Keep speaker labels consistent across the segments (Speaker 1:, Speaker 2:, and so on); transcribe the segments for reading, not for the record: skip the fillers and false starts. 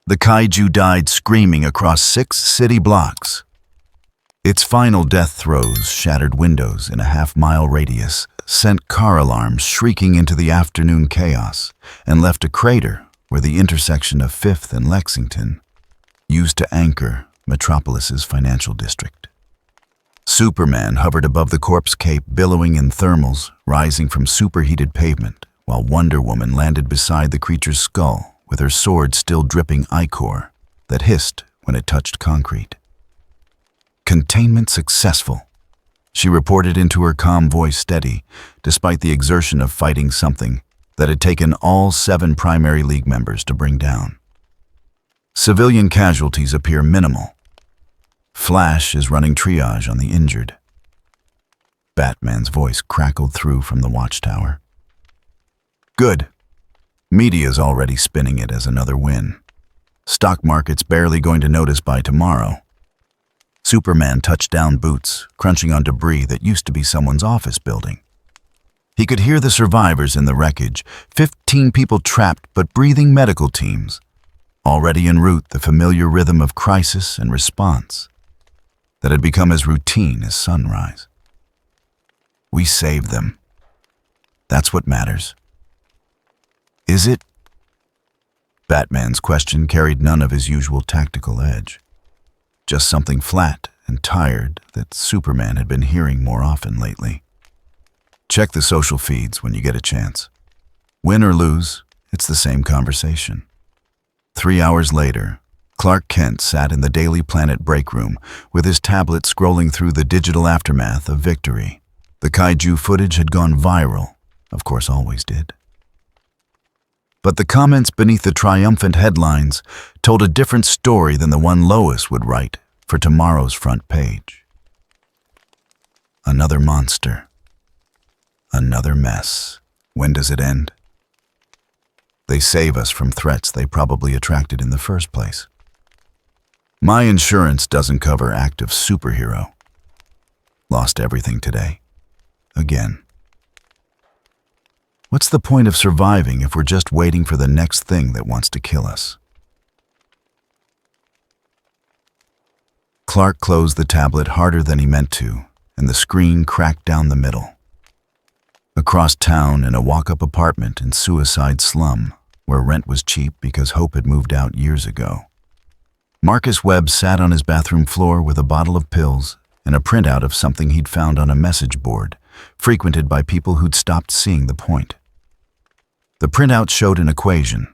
Speaker 1: The kaiju died screaming across 6 city blocks. Its final death throes shattered windows in a half-mile radius, sent car alarms shrieking into the afternoon chaos, and left a crater where the intersection of 5th and Lexington used to anchor Metropolis's financial district. Superman hovered above the corpse cape, billowing in thermals rising from superheated pavement, while Wonder Woman landed beside the creature's skull with her sword still dripping ichor that hissed when it touched concrete. Containment successful, she reported into her calm voice, steady, despite the exertion of fighting something that had taken all 7 Primary League members to bring down. Civilian casualties appear minimal. Flash is running triage on the injured. Batman's voice crackled through from the watchtower. Good. Media's already spinning it as another win. Stock market's barely going to notice by tomorrow. Superman touched down boots, crunching on debris that used to be someone's office building. He could hear the survivors in the wreckage, 15 people trapped but breathing medical teams, already en route, the familiar rhythm of crisis and response that had become as routine as sunrise. We saved them. That's what matters. Is it? Batman's question carried none of his usual tactical edge. Just something flat and tired that Superman had been hearing more often lately. Check the social feeds when you get a chance. Win or lose, it's the same conversation. 3 hours later, Clark Kent sat in the Daily Planet break room with his tablet scrolling through the digital aftermath of victory. The kaiju footage had gone viral, of course always did. But the comments beneath the triumphant headlines told a different story than the one Lois would write for tomorrow's front page. Another monster. Another mess. When does it end? They save us from threats they probably attracted in the first place. My insurance doesn't cover active superhero. Lost everything today. Again. What's the point of surviving if we're just waiting for the next thing that wants to kill us? Clark closed the tablet harder than he meant to, and the screen cracked down the middle. Across town, in a walk-up apartment in Suicide Slum, where rent was cheap because Hope had moved out years ago, Marcus Webb sat on his bathroom floor with a bottle of pills and a printout of something he'd found on a message board, frequented by people who'd stopped seeing the point. The printout showed an equation,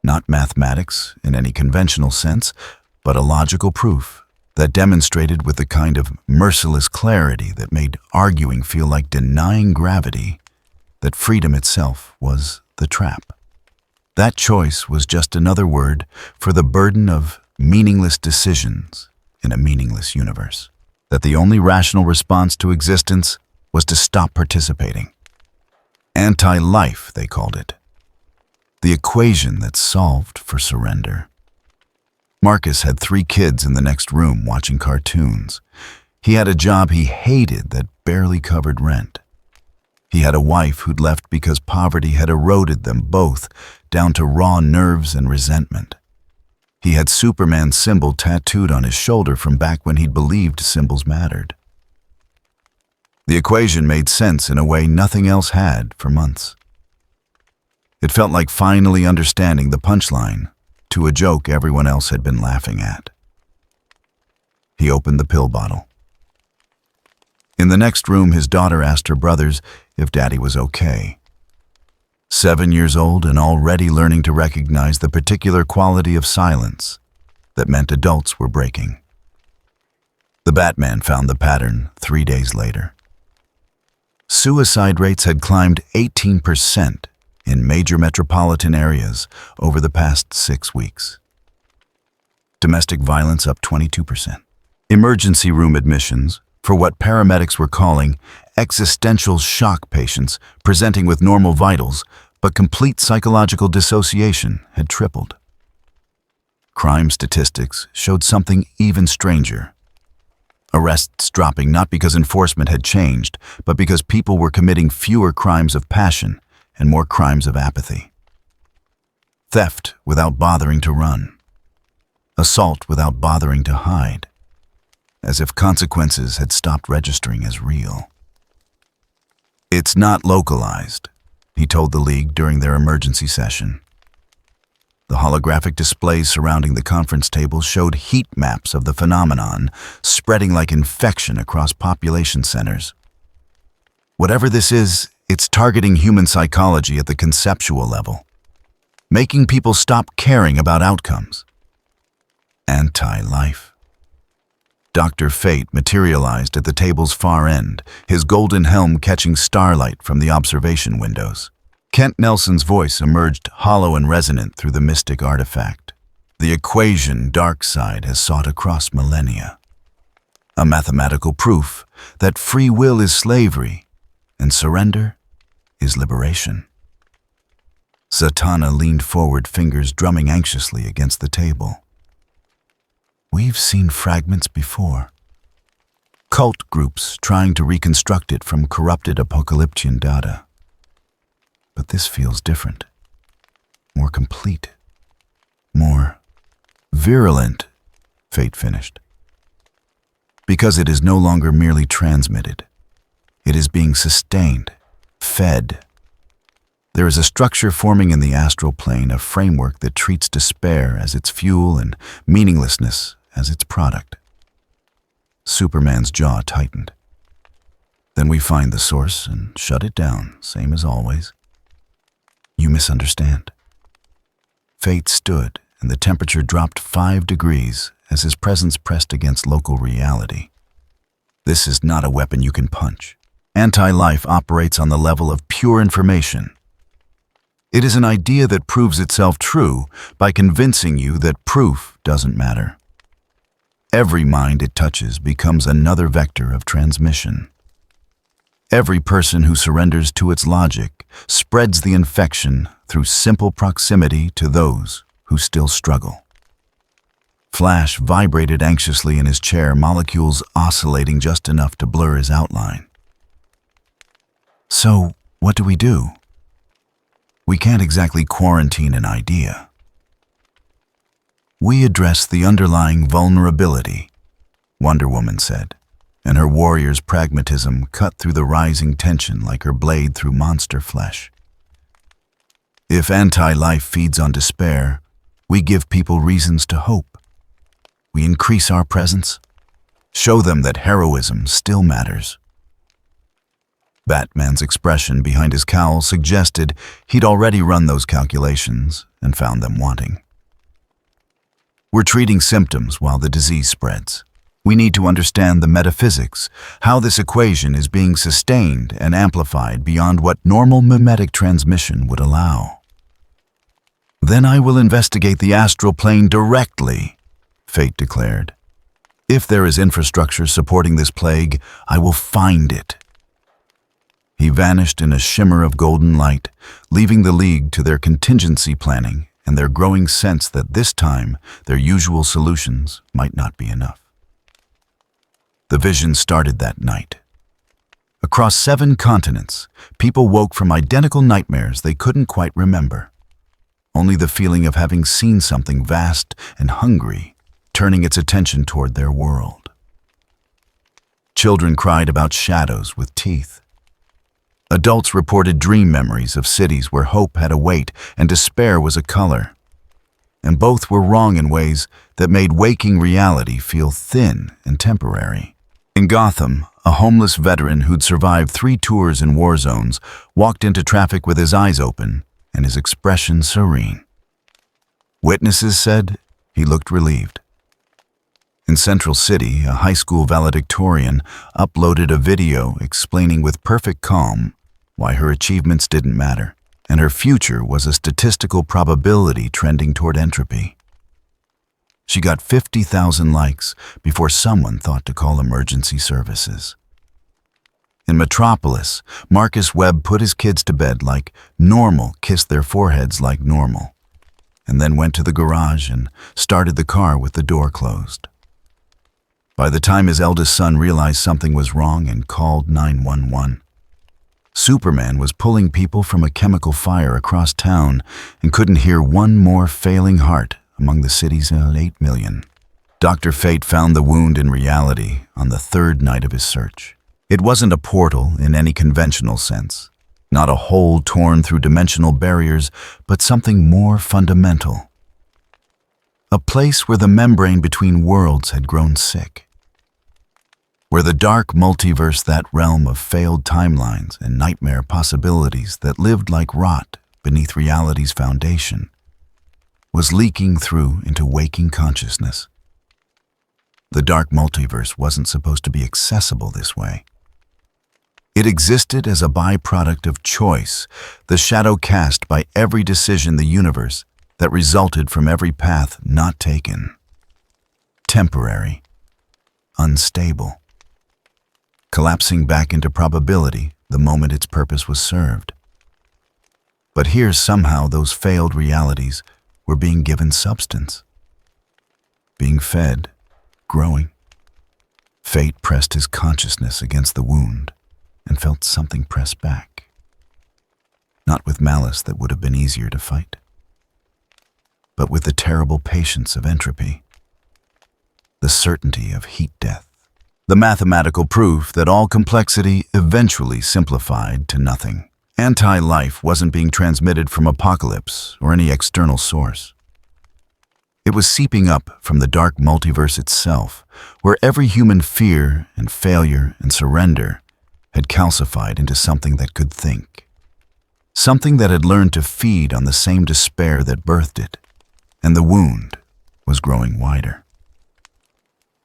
Speaker 1: not mathematics in any conventional sense, but a logical proof that demonstrated with the kind of merciless clarity that made arguing feel like denying gravity that freedom itself was the trap. That choice was just another word for the burden of meaningless decisions in a meaningless universe. That the only rational response to existence was to stop participating. Anti-life, they called it. The equation that solved for surrender. Marcus had 3 kids in the next room watching cartoons. He had a job he hated that barely covered rent. He had a wife who'd left because poverty had eroded them both down to raw nerves and resentment. He had Superman's symbol tattooed on his shoulder from back when he'd believed symbols mattered. The equation made sense in a way nothing else had for months. It felt like finally understanding the punchline to a joke everyone else had been laughing at. He opened the pill bottle. In the next room, his daughter asked her brothers if Daddy was okay. 7 years old and already learning to recognize the particular quality of silence that meant adults were breaking. The Batman found the pattern 3 days later. Suicide rates had climbed 18% in major metropolitan areas over the past 6 weeks. Domestic violence up 22%. Emergency room admissions for what paramedics were calling existential shock patients presenting with normal vitals but complete psychological dissociation had tripled. Crime statistics showed something even stranger. Arrests dropping not because enforcement had changed, but because people were committing fewer crimes of passion and more crimes of apathy. Theft without bothering to run. assault without bothering to hide, as if consequences had stopped registering as real. "It's not localized," he told the League during their emergency session. The holographic displays surrounding the conference table showed heat maps of the phenomenon spreading like infection across population centers. "Whatever this is, it's targeting human psychology at the conceptual level, making people stop caring about outcomes." Anti-life. Dr. Fate materialized at the table's far end, his golden helm catching starlight from the observation windows. Kent Nelson's voice emerged hollow and resonant through the mystic artifact. "The equation dark side has sought across millennia. A mathematical proof that free will is slavery and surrender is liberation." Zatanna leaned forward, fingers drumming anxiously against the table. "We've seen fragments before. Cult groups trying to reconstruct it from corrupted apocalyptian data. But this feels different, more complete, more virulent," Fate finished. "Because it is no longer merely transmitted. It is being sustained, fed. There is a structure forming in the astral plane, a framework that treats despair as its fuel and meaninglessness as its product." Superman's jaw tightened. "Then we find the source and shut it down, same as always." "You misunderstand." Fate stood, and the temperature dropped 5 degrees as his presence pressed against local reality. "This is not a weapon you can punch. Anti-life operates on the level of pure information. It is an idea that proves itself true by convincing you that proof doesn't matter. Every mind it touches becomes another vector of transmission. Every person who surrenders to its logic spreads the infection through simple proximity to those who still struggle." Flash vibrated anxiously in his chair, molecules oscillating just enough to blur his outline. "So, what do we do? We can't exactly quarantine an idea. We address the underlying vulnerability," Wonder Woman said, and her warrior's pragmatism cut through the rising tension like her blade through monster flesh. "If anti-life feeds on despair, we give people reasons to hope. We increase our presence, show them that heroism still matters." Batman's expression behind his cowl suggested he'd already run those calculations and found them wanting. "We're treating symptoms while the disease spreads. We need to understand the metaphysics, how this equation is being sustained and amplified beyond what normal mimetic transmission would allow." "Then I will investigate the astral plane directly," Fate declared. "If there is infrastructure supporting this plague, I will find it." He vanished in a shimmer of golden light, leaving the League to their contingency planning and their growing sense that this time their usual solutions might not be enough. The vision started that night. Across 7 continents, people woke from identical nightmares they couldn't quite remember. Only the feeling of having seen something vast and hungry, turning its attention toward their world. Children cried about shadows with teeth. Adults reported dream memories of cities where hope had a weight and despair was a color. And both were wrong in ways that made waking reality feel thin and temporary. In Gotham, a homeless veteran who'd survived 3 tours in war zones walked into traffic with his eyes open and his expression serene. Witnesses said he looked relieved. In Central City, a high school valedictorian uploaded a video explaining with perfect calm why her achievements didn't matter, and her future was a statistical probability trending toward entropy. She got 50,000 likes before someone thought to call emergency services. In Metropolis, Marcus Webb put his kids to bed like normal kissed their foreheads like normal, and then went to the garage and started the car with the door closed. By the time his eldest son realized something was wrong and called 911, Superman was pulling people from a chemical fire across town and couldn't hear one more failing heart among the city's 8 million. Dr. Fate found the wound in reality on the third night of his search. It wasn't a portal in any conventional sense, not a hole torn through dimensional barriers, but something more fundamental. A place where the membrane between worlds had grown sick. Where the dark multiverse, that realm of failed timelines and nightmare possibilities that lived like rot beneath reality's foundation, was leaking through into waking consciousness. The dark multiverse wasn't supposed to be accessible this way. It existed as a byproduct of choice, the shadow cast by every decision the universe that resulted from every path not taken. Temporary, unstable, collapsing back into probability the moment its purpose was served. But here somehow those failed realities were being given substance, being fed, growing. Fate pressed his consciousness against the wound and felt something press back. Not with malice that would have been easier to fight, but with the terrible patience of entropy, the certainty of heat death, the mathematical proof that all complexity eventually simplified to nothing. Anti-life wasn't being transmitted from apocalypse or any external source. It was seeping up from the dark multiverse itself, where every human fear and failure and surrender had calcified into something that could think. Something that had learned to feed on the same despair that birthed it, and the wound was growing wider.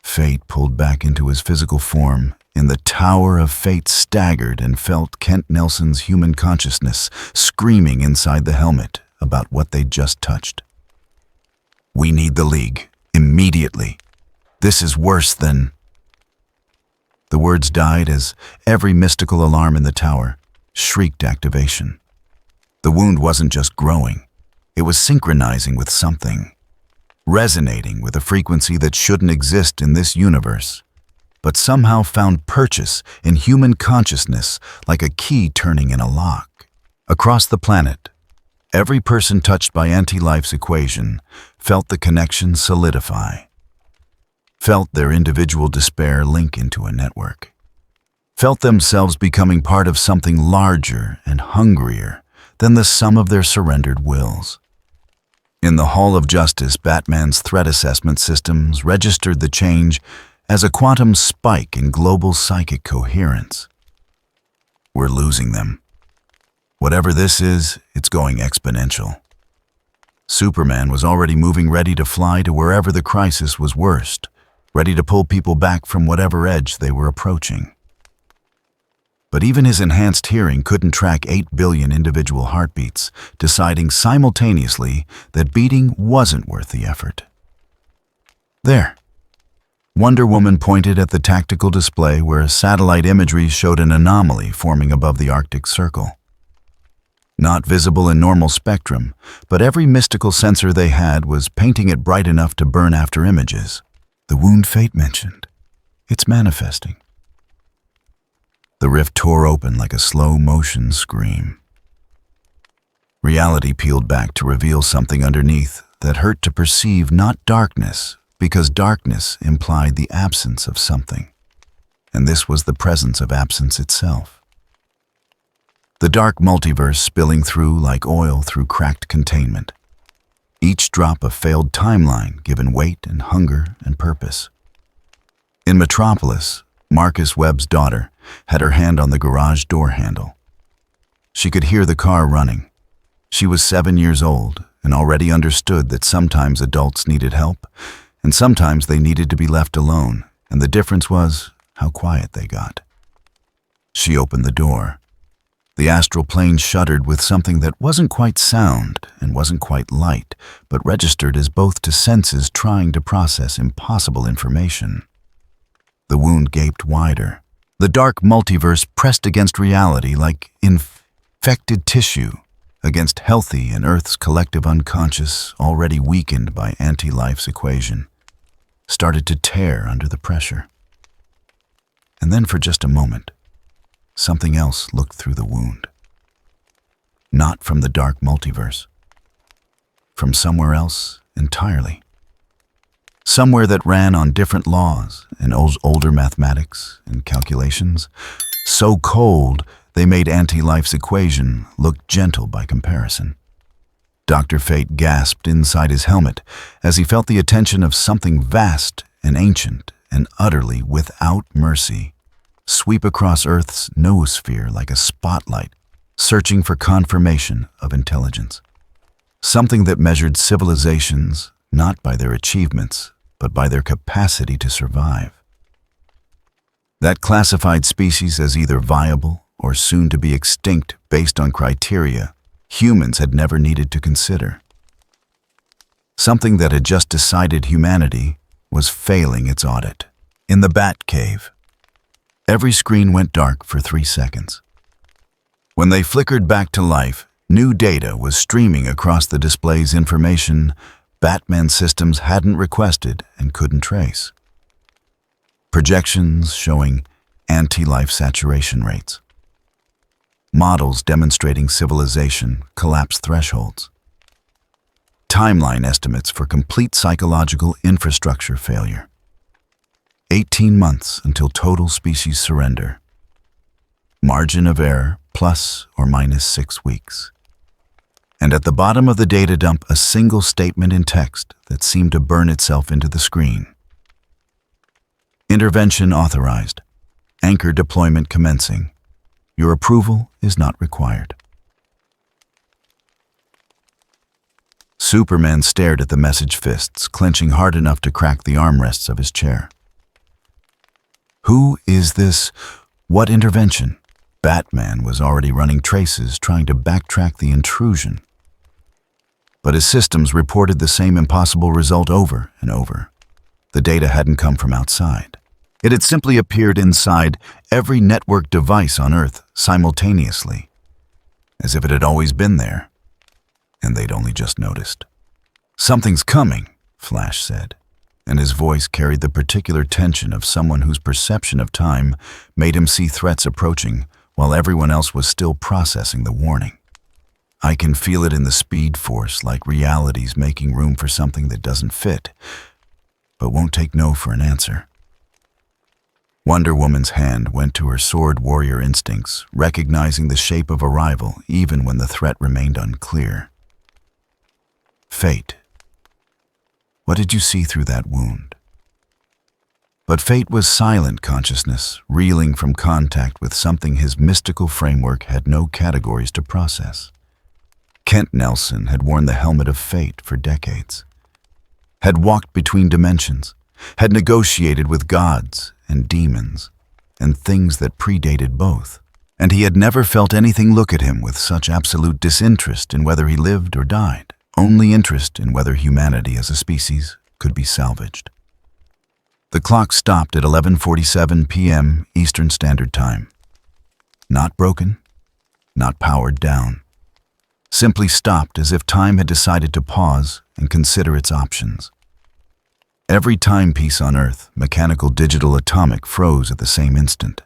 Speaker 1: Fate pulled back into his physical form. In the tower of fate staggered and felt Kent Nelson's human consciousness screaming inside the helmet about what they'd just touched. "We need the League, immediately. This is worse than..." The words died as every mystical alarm in the tower shrieked activation. The wound wasn't just growing, it was synchronizing with something, resonating with a frequency that shouldn't exist in this universe, but somehow found purchase in human consciousness like a key turning in a lock. Across the planet, every person touched by anti-life's equation felt the connection solidify, felt their individual despair link into a network, felt themselves becoming part of something larger and hungrier than the sum of their surrendered wills. In the Hall of Justice, Batman's threat assessment systems registered the change as a quantum spike in global psychic coherence. We're losing them. Whatever this is, it's going exponential. Superman was already moving ready to fly to wherever the crisis was worst, ready to pull people back from whatever edge they were approaching. But even his enhanced hearing couldn't track 8 billion individual heartbeats, deciding simultaneously that beating wasn't worth the effort. There. Wonder Woman pointed at the tactical display where satellite imagery showed an anomaly forming above the Arctic Circle. Not visible in normal spectrum, but every mystical sensor they had was painting it bright enough to burn after images. The wound Fate mentioned. It's manifesting. The rift tore open like a slow-motion scream. Reality peeled back to reveal something underneath that hurt to perceive, not darkness, because darkness implied the absence of something, and this was the presence of absence itself. The dark multiverse spilling through like oil through cracked containment. Each drop a failed timeline given weight and hunger and purpose. In Metropolis, Marcus Webb's daughter had her hand on the garage door handle. She could hear the car running. She was 7 years old and already understood that sometimes adults needed help, and sometimes they needed to be left alone, and the difference was how quiet they got. She opened the door. The astral plane shuddered with something that wasn't quite sound and wasn't quite light, but registered as both to senses trying to process impossible information. The wound gaped wider. The dark multiverse pressed against reality like infected tissue against healthy and Earth's collective unconscious, already weakened by anti-life's equation, started to tear under the pressure. And then for just a moment, something else looked through the wound. Not from the dark multiverse. From somewhere else entirely. Somewhere that ran on different laws and older mathematics and calculations, so cold they made anti-life's equation look gentle by comparison. Dr. Fate gasped inside his helmet as he felt the attention of something vast and ancient and utterly without mercy sweep across Earth's noosphere like a spotlight, searching for confirmation of intelligence. Something that measured civilizations not by their achievements, but by their capacity to survive. That classified species as either viable or soon to be extinct based on criteria humans had never needed to consider. Something that had just decided humanity was failing its audit. In the Bat Cave, every screen went dark for 3 seconds. When they flickered back to life, new data was streaming across the display's information Batman systems hadn't requested and couldn't trace. Projections showing anti-life saturation rates. Models demonstrating civilization collapse thresholds. Timeline estimates for complete psychological infrastructure failure. 18 months until total species surrender. Margin of error plus or minus 6 weeks. And at the bottom of the data dump, a single statement in text that seemed to burn itself into the screen. Intervention authorized. Anchor deployment commencing. Your approval is not required. Superman stared at the message fists, clenching hard enough to crack the armrests of his chair. Who is this? What intervention? Batman was already running traces, trying to backtrack the intrusion. But his systems reported the same impossible result over and over. The data hadn't come from outside. It had simply appeared inside every network device on Earth simultaneously, as if it had always been there, and they'd only just noticed. Something's coming, Flash said, and his voice carried the particular tension of someone whose perception of time made him see threats approaching while everyone else was still processing the warning. I can feel it in the speed force, like reality's making room for something that doesn't fit, but won't take no for an answer. Wonder Woman's hand went to her sword warrior instincts, recognizing the shape of arrival even when the threat remained unclear. Fate. What did you see through that wound? But Fate was silent consciousness, reeling from contact with something his mystical framework had no categories to process. Kent Nelson had worn the helmet of fate for decades, had walked between dimensions, had negotiated with gods and demons, and things that predated both, and he had never felt anything look at him with such absolute disinterest in whether he lived or died, only interest in whether humanity as a species could be salvaged. The clock stopped at 11:47 p.m. Eastern Standard Time. Not broken, not powered down. Simply stopped as if time had decided to pause and consider its options. Every timepiece on Earth, mechanical, digital, atomic, froze at the same instant.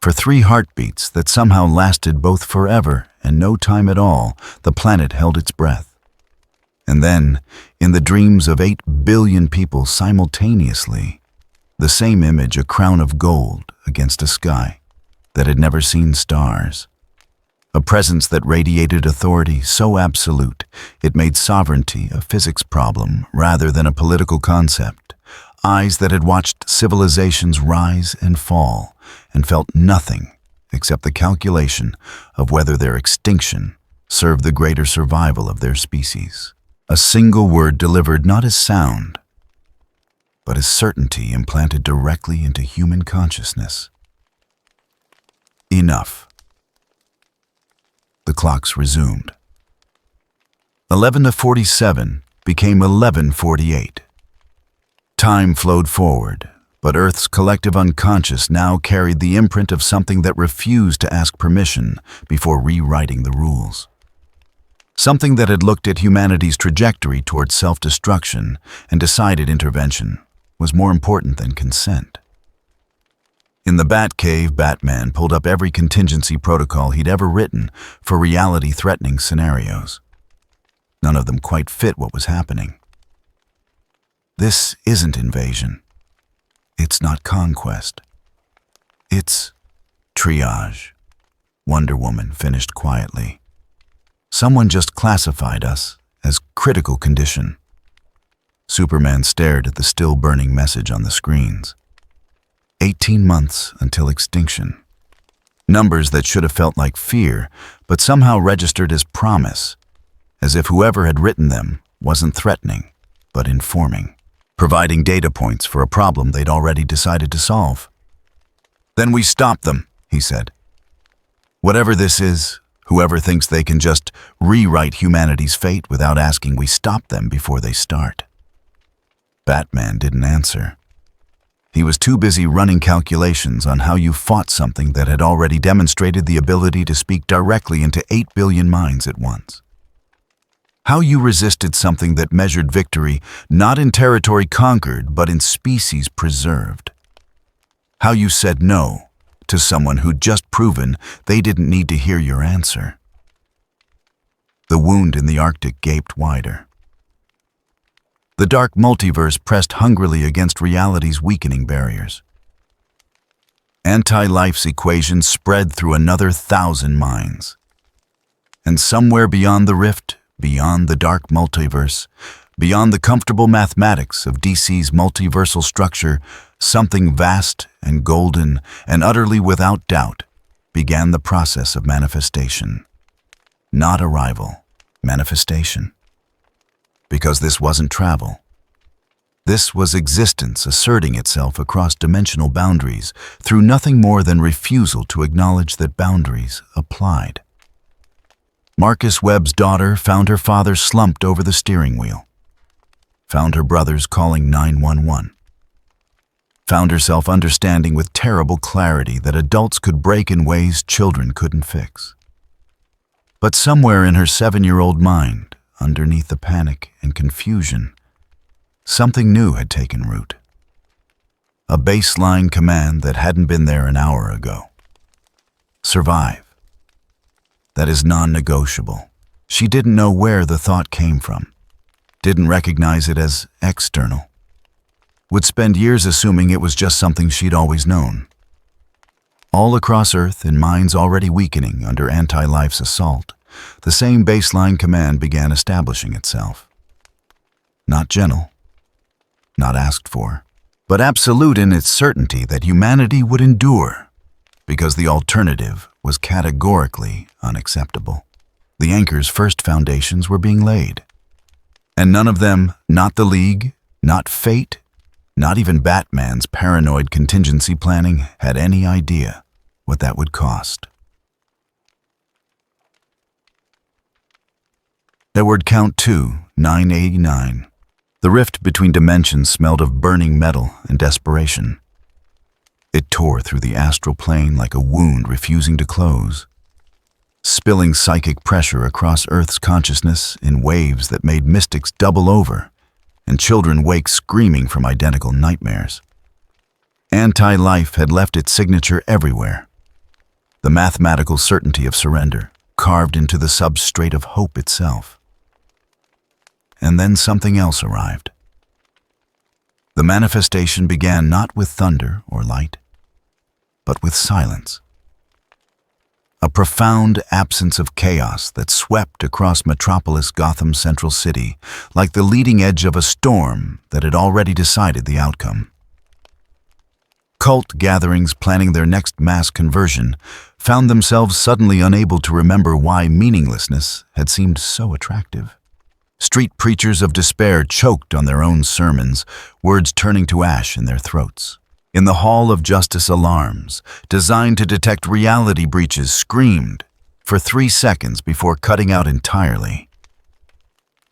Speaker 1: For 3 heartbeats that somehow lasted both forever and no time at all, the planet held its breath. And then, in the dreams of 8 billion people simultaneously, the same image, a crown of gold against a sky that had never seen stars. A presence that radiated authority so absolute it made sovereignty a physics problem rather than a political concept. Eyes that had watched civilizations rise and fall and felt nothing except the calculation of whether their extinction served the greater survival of their species. A single word delivered not as sound, but as certainty implanted directly into human consciousness. Enough. The clocks resumed. 11:47 became 11:48. Time flowed forward, but Earth's collective unconscious now carried the imprint of something that refused to ask permission before rewriting the rules. Something that had looked at humanity's trajectory towards self-destruction and decided intervention was more important than consent. In the Batcave, Batman pulled up every contingency protocol he'd ever written for reality-threatening scenarios. None of them quite fit what was happening. This isn't invasion. It's not conquest. It's triage, Wonder Woman finished quietly. Someone just classified us as critical condition. Superman stared at the still-burning message on the screens. 18 months until extinction. Numbers that should have felt like fear, but somehow registered as promise, as if whoever had written them wasn't threatening, but informing, providing data points for a problem they'd already decided to solve. "Then we stop them," he said. "Whatever this is, whoever thinks they can just rewrite humanity's fate without asking, we stop them before they start." Batman didn't answer. He was too busy running calculations on how you fought something that had already demonstrated the ability to speak directly into 8 billion minds at once. How you resisted something that measured victory not in territory conquered, but in species preserved. How you said no to someone who'd just proven they didn't need to hear your answer. The wound in the Arctic gaped wider. The dark multiverse pressed hungrily against reality's weakening barriers. Anti-life's equation spread through another 1,000 minds. And somewhere beyond the rift, beyond the dark multiverse, beyond the comfortable mathematics of DC's multiversal structure, something vast and golden and utterly without doubt began the process of manifestation. Not arrival, manifestation. Because this wasn't travel. This was existence asserting itself across dimensional boundaries through nothing more than refusal to acknowledge that boundaries applied. Marcus Webb's daughter found her father slumped over the steering wheel. Found her brothers calling 911. Found herself understanding with terrible clarity that adults could break in ways children couldn't fix. But somewhere in her 7-year-old mind, underneath the panic and confusion, something new had taken root. A baseline command that hadn't been there an hour ago. Survive. That is non-negotiable. She didn't know where the thought came from. Didn't recognize it as external. Would spend years assuming it was just something she'd always known. All across Earth, in minds already weakening under anti-life's assault, the same baseline command began establishing itself. Not gentle, not asked for, but absolute in its certainty that humanity would endure, because the alternative was categorically unacceptable. The anchor's first foundations were being laid. And none of them, not the League, not fate, not even Batman's paranoid contingency planning, had any idea what that would cost. Edward Count 2, 989. The rift between dimensions smelled of burning metal and desperation. It tore through the astral plane like a wound refusing to close, spilling psychic pressure across Earth's consciousness in waves that made mystics double over and children wake screaming from identical nightmares. Anti-life had left its signature everywhere. The mathematical certainty of surrender, carved into the substrate of hope itself. And then something else arrived. The manifestation began not with thunder or light, but with silence. A profound absence of chaos that swept across metropolis Gotham's central city like the leading edge of a storm that had already decided the outcome. Cult gatherings planning their next mass conversion found themselves suddenly unable to remember why meaninglessness had seemed so attractive. Street preachers of despair choked on their own sermons, words turning to ash in their throats. In the Hall of Justice, alarms, designed to detect reality breaches, screamed for 3 seconds before cutting out entirely.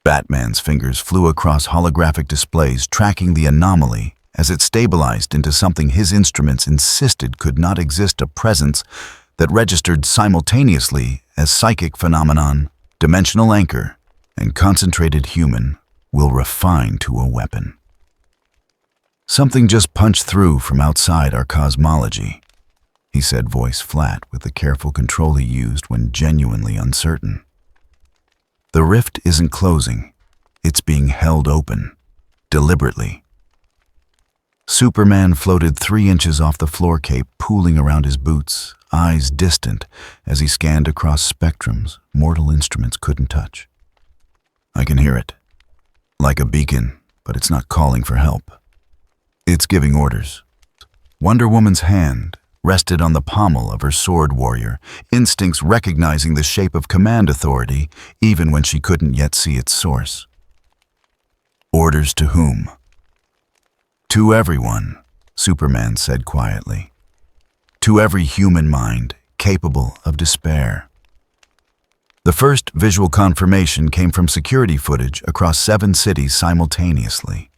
Speaker 1: Batman's fingers flew across holographic displays, tracking the anomaly as it stabilized into something his instruments insisted could not exist, a presence that registered simultaneously as psychic phenomenon, dimensional anchor, and concentrated human will refine to a weapon. Something just punched through from outside our cosmology, he said, voice flat with the careful control he used when genuinely uncertain. The rift isn't closing, it's being held open, deliberately. Superman floated 3 inches off the floor cape, pooling around his boots, eyes distant as he scanned across spectrums mortal instruments couldn't touch. I can hear it, like a beacon, but it's not calling for help. It's giving orders. Wonder Woman's hand rested on the pommel of her sword warrior, instincts recognizing the shape of command authority even when she couldn't yet see its source. Orders to whom? To everyone, Superman said quietly. To every human mind capable of despair. The first visual confirmation came from security footage across 7 cities simultaneously.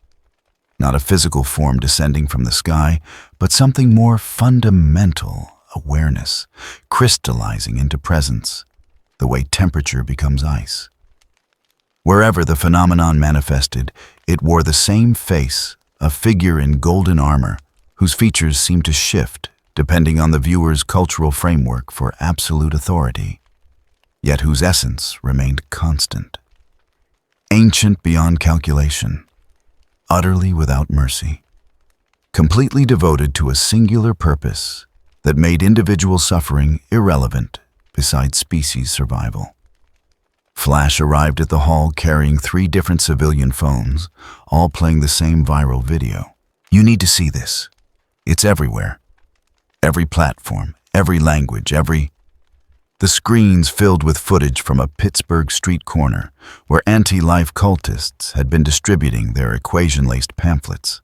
Speaker 1: Not a physical form descending from the sky, but something more fundamental, awareness, crystallizing into presence, the way temperature becomes ice. Wherever the phenomenon manifested, it wore the same face, a figure in golden armor, whose features seemed to shift depending on the viewer's cultural framework for absolute authority, yet whose essence remained constant. Ancient beyond calculation, utterly without mercy, completely devoted to a singular purpose that made individual suffering irrelevant beside species survival. Flash arrived at the hall carrying 3 different civilian phones, all playing the same viral video. You need to see this. It's everywhere. Every platform, every language, The screens filled with footage from a Pittsburgh street corner where anti-life cultists had been distributing their equation-laced pamphlets.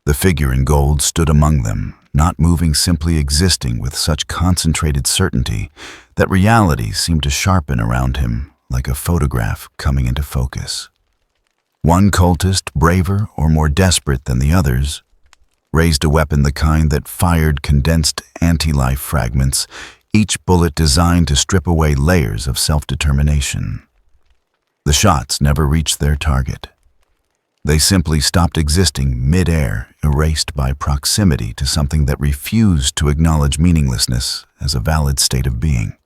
Speaker 1: The figure in gold stood among them, not moving, simply existing with such concentrated certainty that reality seemed to sharpen around him like a photograph coming into focus. One cultist, braver or more desperate than the others, raised a weapon the kind that fired condensed anti-life fragments, each bullet designed to strip away layers of self-determination. The shots never reached their target. They simply stopped existing mid-air, erased by proximity to something that refused to acknowledge meaninglessness as a valid state of being.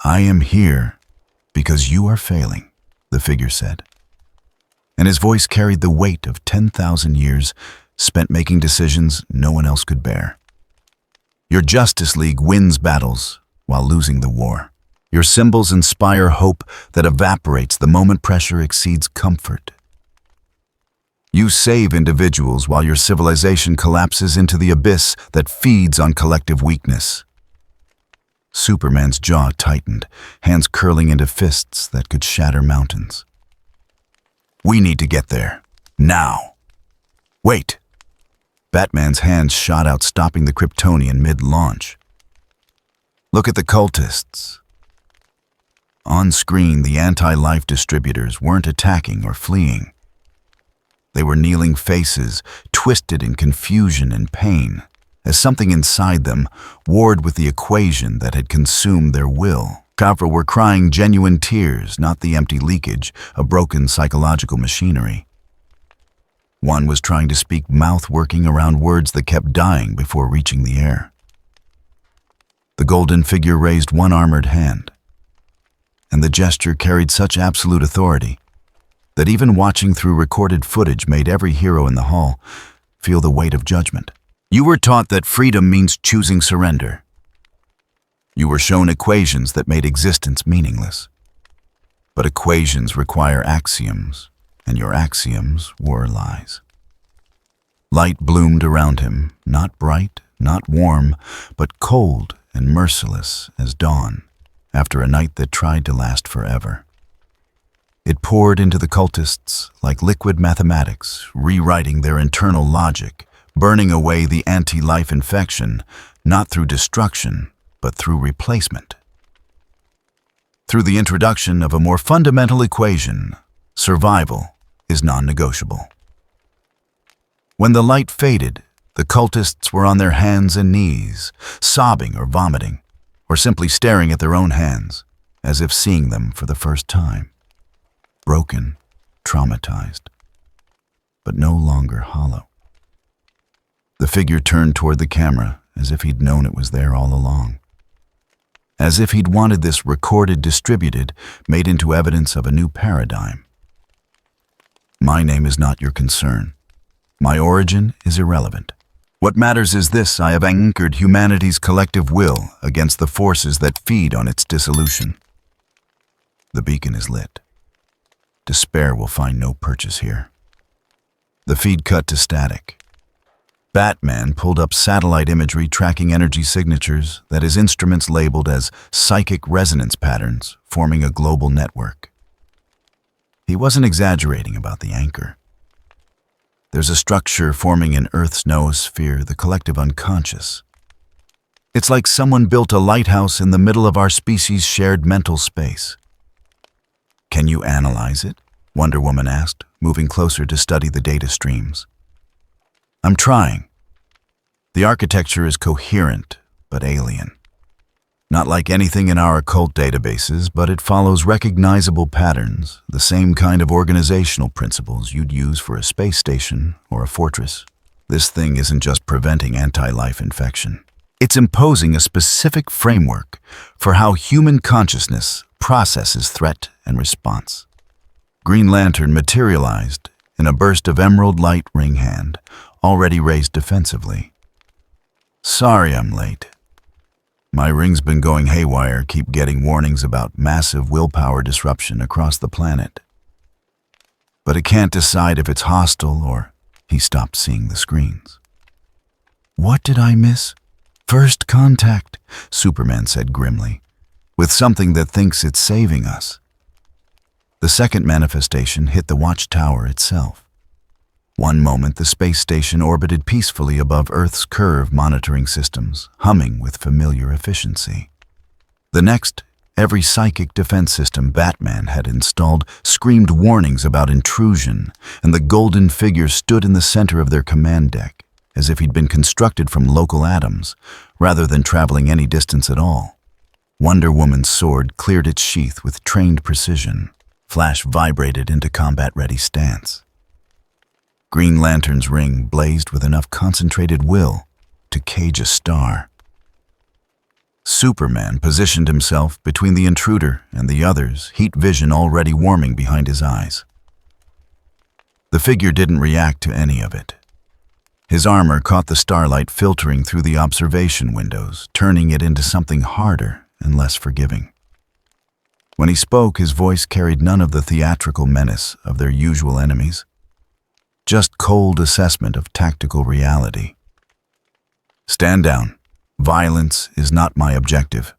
Speaker 1: I am here because you are failing, the figure said. And his voice carried the weight of 10,000 years spent making decisions no one else could bear. Your Justice League wins battles while losing the war. Your symbols inspire hope that evaporates the moment pressure exceeds comfort. You save individuals while your civilization collapses into the abyss that feeds on collective weakness. Superman's jaw tightened, hands curling into fists that could shatter mountains. We need to get there. Now. Wait. Batman's hands shot out, stopping the Kryptonian mid-launch. Look at the cultists. On screen, the anti-life distributors weren't attacking or fleeing. They were kneeling faces, twisted in confusion and pain, as something inside them warred with the equation that had consumed their will. Kafra were crying genuine tears, not the empty leakage of broken psychological machinery. One was trying to speak, mouth working around words that kept dying before reaching the air. The golden figure raised one armored hand, and the gesture carried such absolute authority that even watching through recorded footage made every hero in the hall feel the weight of judgment. You were taught that freedom means choosing surrender. You were shown equations that made existence meaningless. But equations require axioms, and your axioms were lies. Light bloomed around him, not bright, not warm, but cold and merciless as dawn after a night that tried to last forever. It poured into the cultists like liquid mathematics, rewriting their internal logic, burning away the anti-life infection, not through destruction, but through replacement. Through the introduction of a more fundamental equation, survival is non-negotiable. When the light faded, the cultists were on their hands and knees, sobbing or vomiting, or simply staring at their own hands, as if seeing them for the first time. Broken, traumatized, but no longer hollow. The figure turned toward the camera as if he'd known it was there all along. As if he'd wanted this recorded, distributed, made into evidence of a new paradigm. My name is not your concern. My origin is irrelevant. What matters is this: I have anchored humanity's collective will against the forces that feed on its dissolution. The beacon is lit. Despair will find no purchase here. The feed cut to static. Batman pulled up satellite imagery tracking energy signatures that his instruments labeled as psychic resonance patterns, forming a global network. He wasn't exaggerating about the anchor. There's a structure forming in Earth's noosphere, the collective unconscious. It's like someone built a lighthouse in the middle of our species' shared mental space. Can you analyze it? Wonder Woman asked, moving closer to study the data streams. I'm trying. The architecture is coherent, but alien. Not like anything in our occult databases, but it follows recognizable patterns, the same kind of organizational principles you'd use for a space station or a fortress. This thing isn't just preventing anti-life infection. It's imposing a specific framework for how human consciousness processes threat and response. Green Lantern materialized in a burst of emerald light ring hand, already raised defensively. Sorry I'm late. My ring's been going haywire, keep getting warnings about massive willpower disruption across the planet. But it can't decide if it's hostile or... He stopped seeing the screens. What did I miss? First contact, Superman said grimly, with something that thinks it's saving us. The second manifestation hit the watchtower itself. One moment, the space station orbited peacefully above Earth's curve monitoring systems, humming with familiar efficiency. The next, every psychic defense system Batman had installed screamed warnings about intrusion, and the golden figure stood in the center of their command deck, as if he'd been constructed from local atoms, rather than traveling any distance at all. Wonder Woman's sword cleared its sheath with trained precision. Flash vibrated into combat-ready stance. Green Lantern's ring blazed with enough concentrated will to cage a star. Superman positioned himself between the intruder and the others, heat vision already warming behind his eyes. The figure didn't react to any of it. His armor caught the starlight filtering through the observation windows, turning it into something harder and less forgiving. When he spoke, his voice carried none of the theatrical menace of their usual enemies, just cold assessment of tactical reality. Stand down. Violence is not my objective.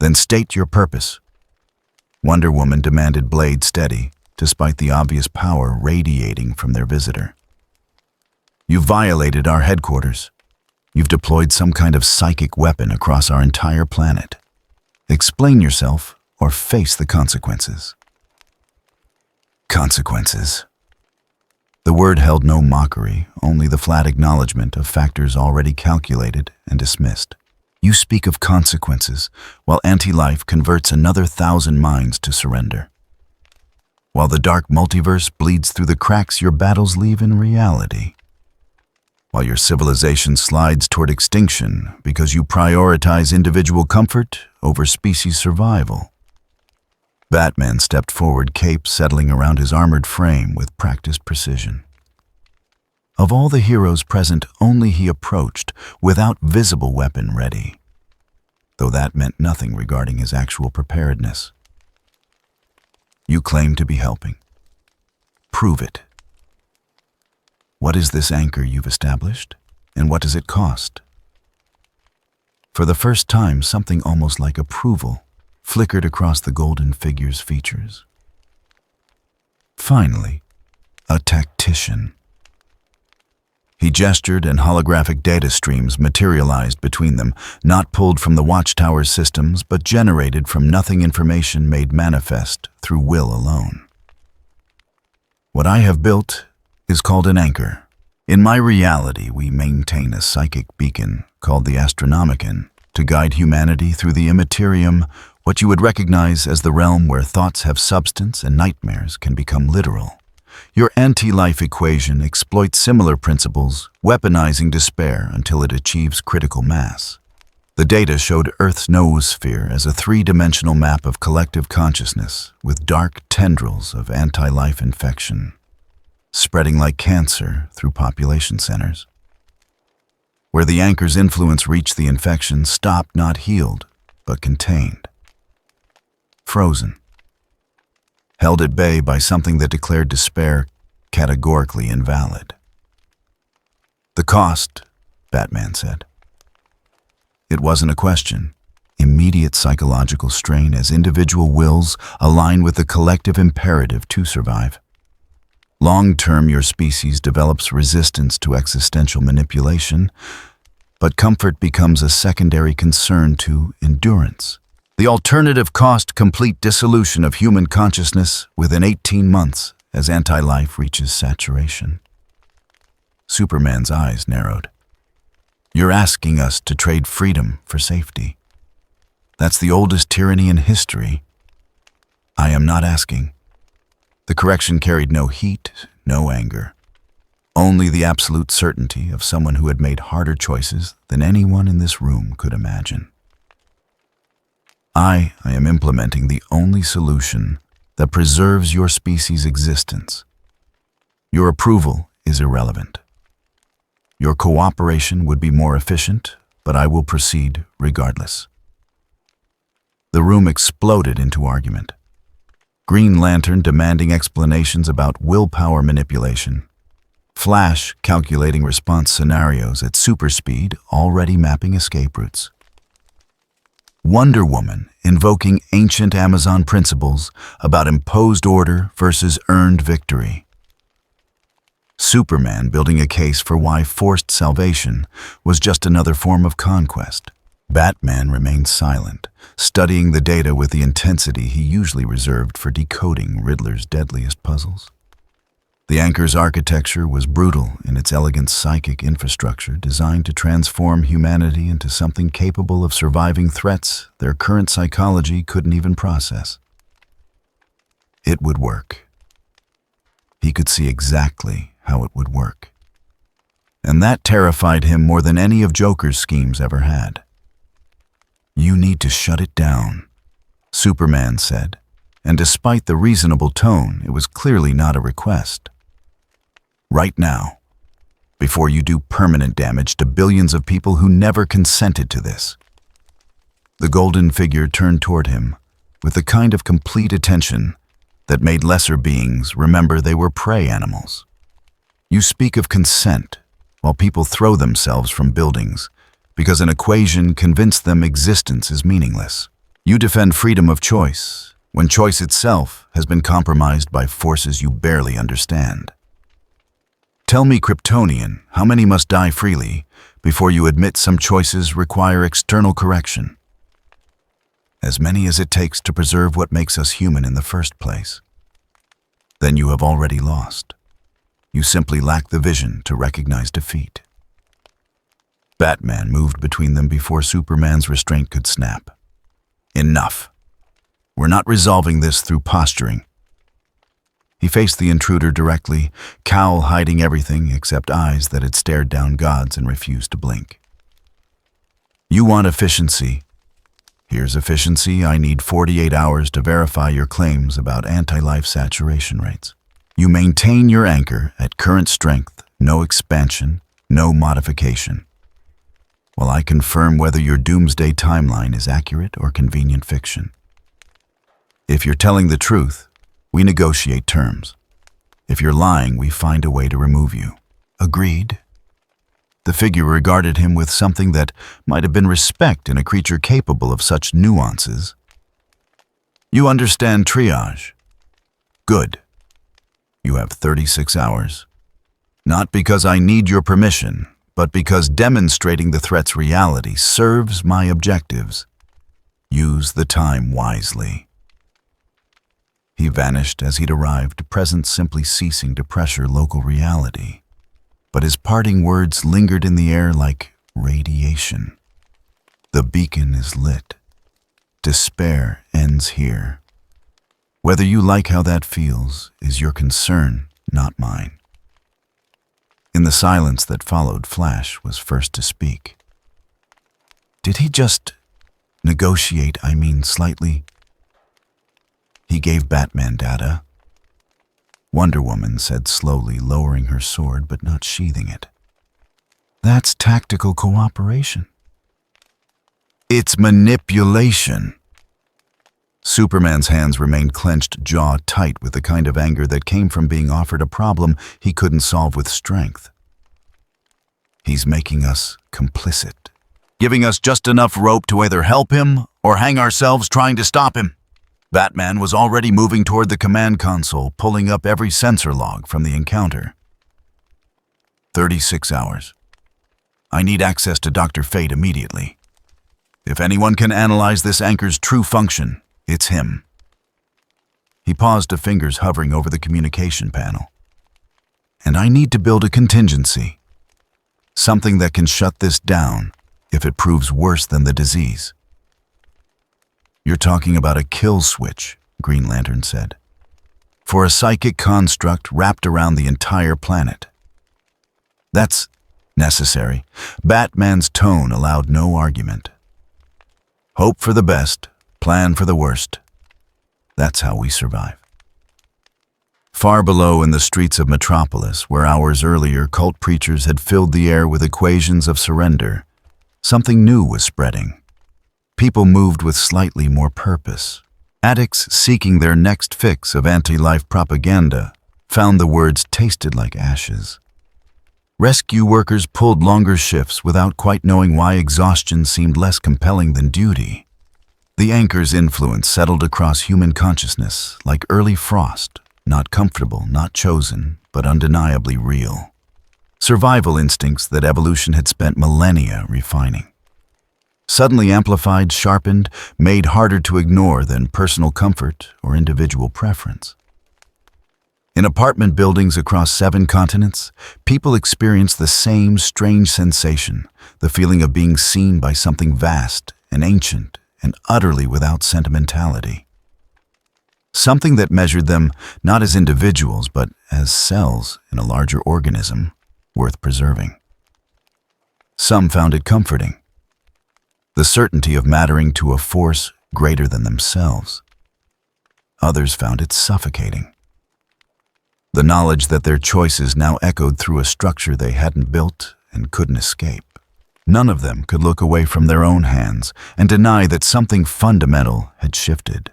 Speaker 1: Then state your purpose. Wonder Woman demanded blade steady, despite the obvious power radiating from their visitor. You violated our headquarters. You've deployed some kind of psychic weapon across our entire planet. Explain yourself or face the consequences. Consequences. The word held no mockery, only the flat acknowledgement of factors already calculated and dismissed. You speak of consequences, while anti-life converts another 1,000 minds to surrender. While the dark multiverse bleeds through the cracks your battles leave in reality. While your civilization slides toward extinction because you prioritize individual comfort over species survival. Batman stepped forward, cape settling around his armored frame with practiced precision. Of all the heroes present, only he approached without visible weapon ready, though that meant nothing regarding his actual preparedness. You claim to be helping. Prove it. What is this anchor you've established, and what does it cost? For the first time, something almost like approval flickered across the golden figure's features. Finally, a tactician. He gestured and holographic data streams materialized between them, not pulled from the watchtower's systems, but generated from nothing information made manifest through will alone. What I have built is called an anchor. In my reality, we maintain a psychic beacon called the Astronomicon to guide humanity through the immaterium, what you would recognize as the realm where thoughts have substance and nightmares can become literal. Your anti-life equation exploits similar principles, weaponizing despair until it achieves critical mass. The data showed Earth's noosphere as a three-dimensional map of collective consciousness with dark tendrils of anti-life infection, spreading like cancer through population centers. Where the anchor's influence reached, the infection stopped, not healed, but contained. Frozen. Held at bay by something that declared despair categorically invalid. The cost, Batman said. It wasn't a question. Immediate psychological strain as individual wills align with the collective imperative to survive. Long-term, your species develops resistance to existential manipulation, but comfort becomes a secondary concern to endurance. The alternative cost: complete dissolution of human consciousness within 18 months as anti-life reaches saturation. Superman's eyes narrowed. You're asking us to trade freedom for safety. That's the oldest tyranny in history. I am not asking. The correction carried no heat, no anger. Only the absolute certainty of someone who had made harder choices than anyone in this room could imagine. I am implementing the only solution that preserves your species' existence. Your approval is irrelevant. Your cooperation would be more efficient, but I will proceed regardless. The room exploded into argument. Green Lantern demanding explanations about willpower manipulation. Flash calculating response scenarios at super speed, already mapping escape routes. Wonder Woman invoking ancient Amazon principles about imposed order versus earned victory. Superman building a case for why forced salvation was just another form of conquest. Batman remained silent, studying the data with the intensity he usually reserved for decoding Riddler's deadliest puzzles. The anchor's architecture was brutal in its elegant psychic infrastructure designed to transform humanity into something capable of surviving threats their current psychology couldn't even process. It would work. He could see exactly how it would work. And that terrified him more than any of Joker's schemes ever had. You need to shut it down, Superman said, and despite the reasonable tone, it was clearly not a request. Right now, before you do permanent damage to billions of people who never consented to this. The golden figure turned toward him with the kind of complete attention that made lesser beings remember they were prey animals. You speak of consent while people throw themselves from buildings because an equation convinced them existence is meaningless. You defend freedom of choice when choice itself has been compromised by forces you barely understand. Tell me, Kryptonian, how many must die freely before you admit some choices require external correction? As many as it takes to preserve what makes us human in the first place. Then you have already lost. You simply lack the vision to recognize defeat. Batman moved between them before Superman's restraint could snap. Enough. We're not resolving this through posturing. He faced the intruder directly, cowl hiding everything except eyes that had stared down gods and refused to blink. You want efficiency. Here's efficiency. I need 48 hours to verify your claims about anti-life saturation rates. You maintain your anchor at current strength, no expansion, no modification, while I confirm whether your doomsday timeline is accurate or convenient fiction. If you're telling the truth, we negotiate terms. If you're lying, we find a way to remove you. Agreed? The figure regarded him with something that might have been respect in a creature capable of such nuances. You understand triage. Good. You have 36 hours. Not because I need your permission, but because demonstrating the threat's reality serves my objectives. Use the time wisely. He vanished as he'd arrived, presence simply ceasing to pressure local reality. But his parting words lingered in the air like radiation. The beacon is lit. Despair ends here. Whether you like how that feels is your concern, not mine. In the silence that followed, Flash was first to speak. Did he just negotiate, slightly? He gave Batman data. Wonder Woman said slowly, lowering her sword but not sheathing it. That's tactical cooperation. It's manipulation. Superman's hands remained clenched, jaw tight with the kind of anger that came from being offered a problem he couldn't solve with strength. He's making us complicit, giving us just enough rope to either help him or hang ourselves trying to stop him. Batman was already moving toward the command console, pulling up every sensor log from the encounter. 36 hours. I need access to Dr. Fate immediately. If anyone can analyze this anchor's true function, it's him. He paused to fingers hovering over the communication panel. And I need to build a contingency. Something that can shut this down if it proves worse than the disease. You're talking about a kill switch, Green Lantern said. For a psychic construct wrapped around the entire planet. That's necessary. Batman's tone allowed no argument. Hope for the best, plan for the worst. That's how we survive. Far below in the streets of Metropolis, where hours earlier cult preachers had filled the air with equations of surrender, something new was spreading. People moved with slightly more purpose. Addicts seeking their next fix of anti-life propaganda found the words tasted like ashes. Rescue workers pulled longer shifts without quite knowing why exhaustion seemed less compelling than duty. The anchor's influence settled across human consciousness like early frost, not comfortable, not chosen, but undeniably real. Survival instincts that evolution had spent millennia refining. Suddenly amplified, sharpened, made harder to ignore than personal comfort or individual preference. In apartment buildings across 7 continents, people experience the same strange sensation, the feeling of being seen by something vast and ancient and utterly without sentimentality. Something that measured them not as individuals but as cells in a larger organism worth preserving. Some found it comforting. The certainty of mattering to a force greater than themselves. Others found it suffocating. The knowledge that their choices now echoed through a structure they hadn't built and couldn't escape. None of them could look away from their own hands and deny that something fundamental had shifted,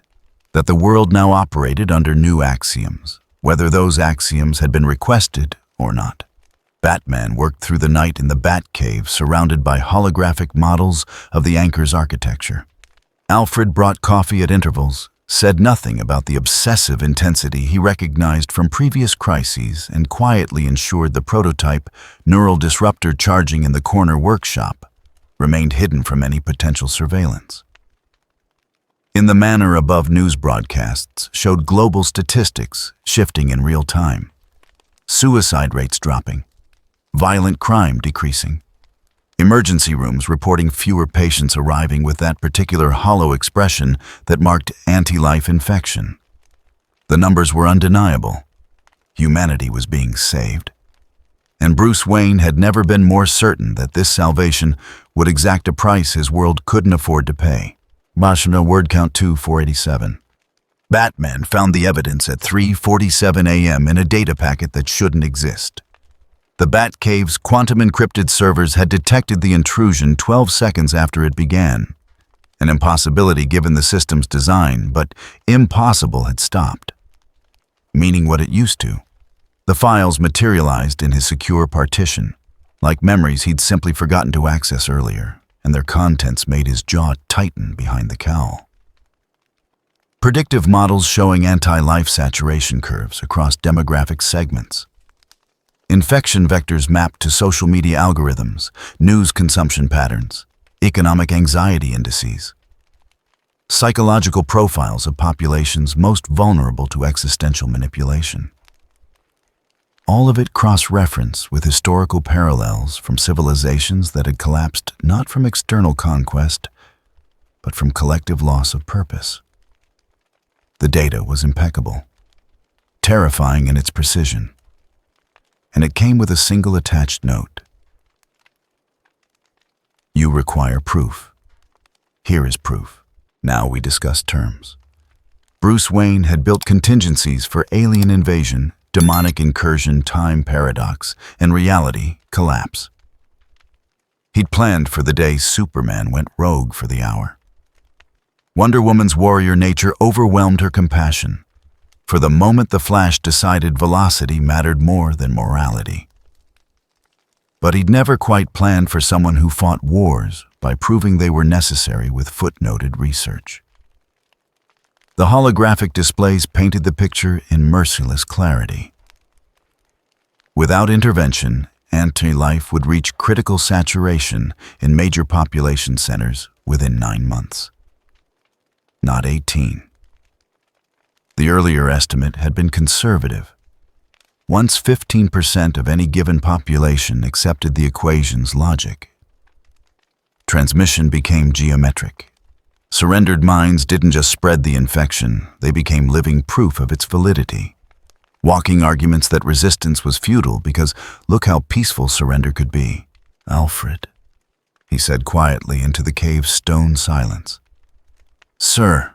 Speaker 1: that the world now operated under new axioms, whether those axioms had been requested or not. Batman worked through the night in the Batcave, surrounded by holographic models of the anchor's architecture. Alfred brought coffee at intervals, said nothing about the obsessive intensity he recognized from previous crises, and quietly ensured the prototype neural disruptor charging in the corner workshop remained hidden from any potential surveillance. In the manner above, news broadcasts showed global statistics shifting in real time. Suicide rates dropping, violent crime decreasing, emergency rooms reporting fewer patients arriving with that particular hollow expression that marked anti-life infection. The numbers were undeniable. Humanity was being saved. And Bruce Wayne had never been more certain that this salvation would exact a price his world couldn't afford to pay. Mashina word count 2487. Batman found the evidence at 3:47 a.m. in a data packet that shouldn't exist. The Batcave's quantum-encrypted servers had detected the intrusion 12 seconds after it began. An impossibility given the system's design, but impossible had stopped. Meaning what it used to. The files materialized in his secure partition, like memories he'd simply forgotten to access earlier, and their contents made his jaw tighten behind the cowl. Predictive models showing anti-life saturation curves across demographic segments. Infection vectors mapped to social media algorithms, news consumption patterns, economic anxiety indices. Psychological profiles of populations most vulnerable to existential manipulation. All of it cross-referenced with historical parallels from civilizations that had collapsed not from external conquest, but from collective loss of purpose. The data was impeccable, terrifying in its precision. And it came with a single attached note. You require proof. Here is proof. Now we discuss terms. Bruce Wayne had built contingencies for alien invasion, demonic incursion, time paradox, and reality collapse. He'd planned for the day Superman went rogue for the hour. Wonder Woman's warrior nature overwhelmed her compassion. For the moment the Flash decided velocity mattered more than morality. But he'd never quite planned for someone who fought wars by proving they were necessary with footnoted research. The holographic displays painted the picture in merciless clarity. Without intervention, anti-life would reach critical saturation in major population centers within 9 months. Not 18. The earlier estimate had been conservative. Once 15% of any given population accepted the equation's logic, transmission became geometric. Surrendered minds didn't just spread the infection, they became living proof of its validity. Walking arguments that resistance was futile because look how peaceful surrender could be. "Alfred," he said quietly into the cave's stone silence. "Sir."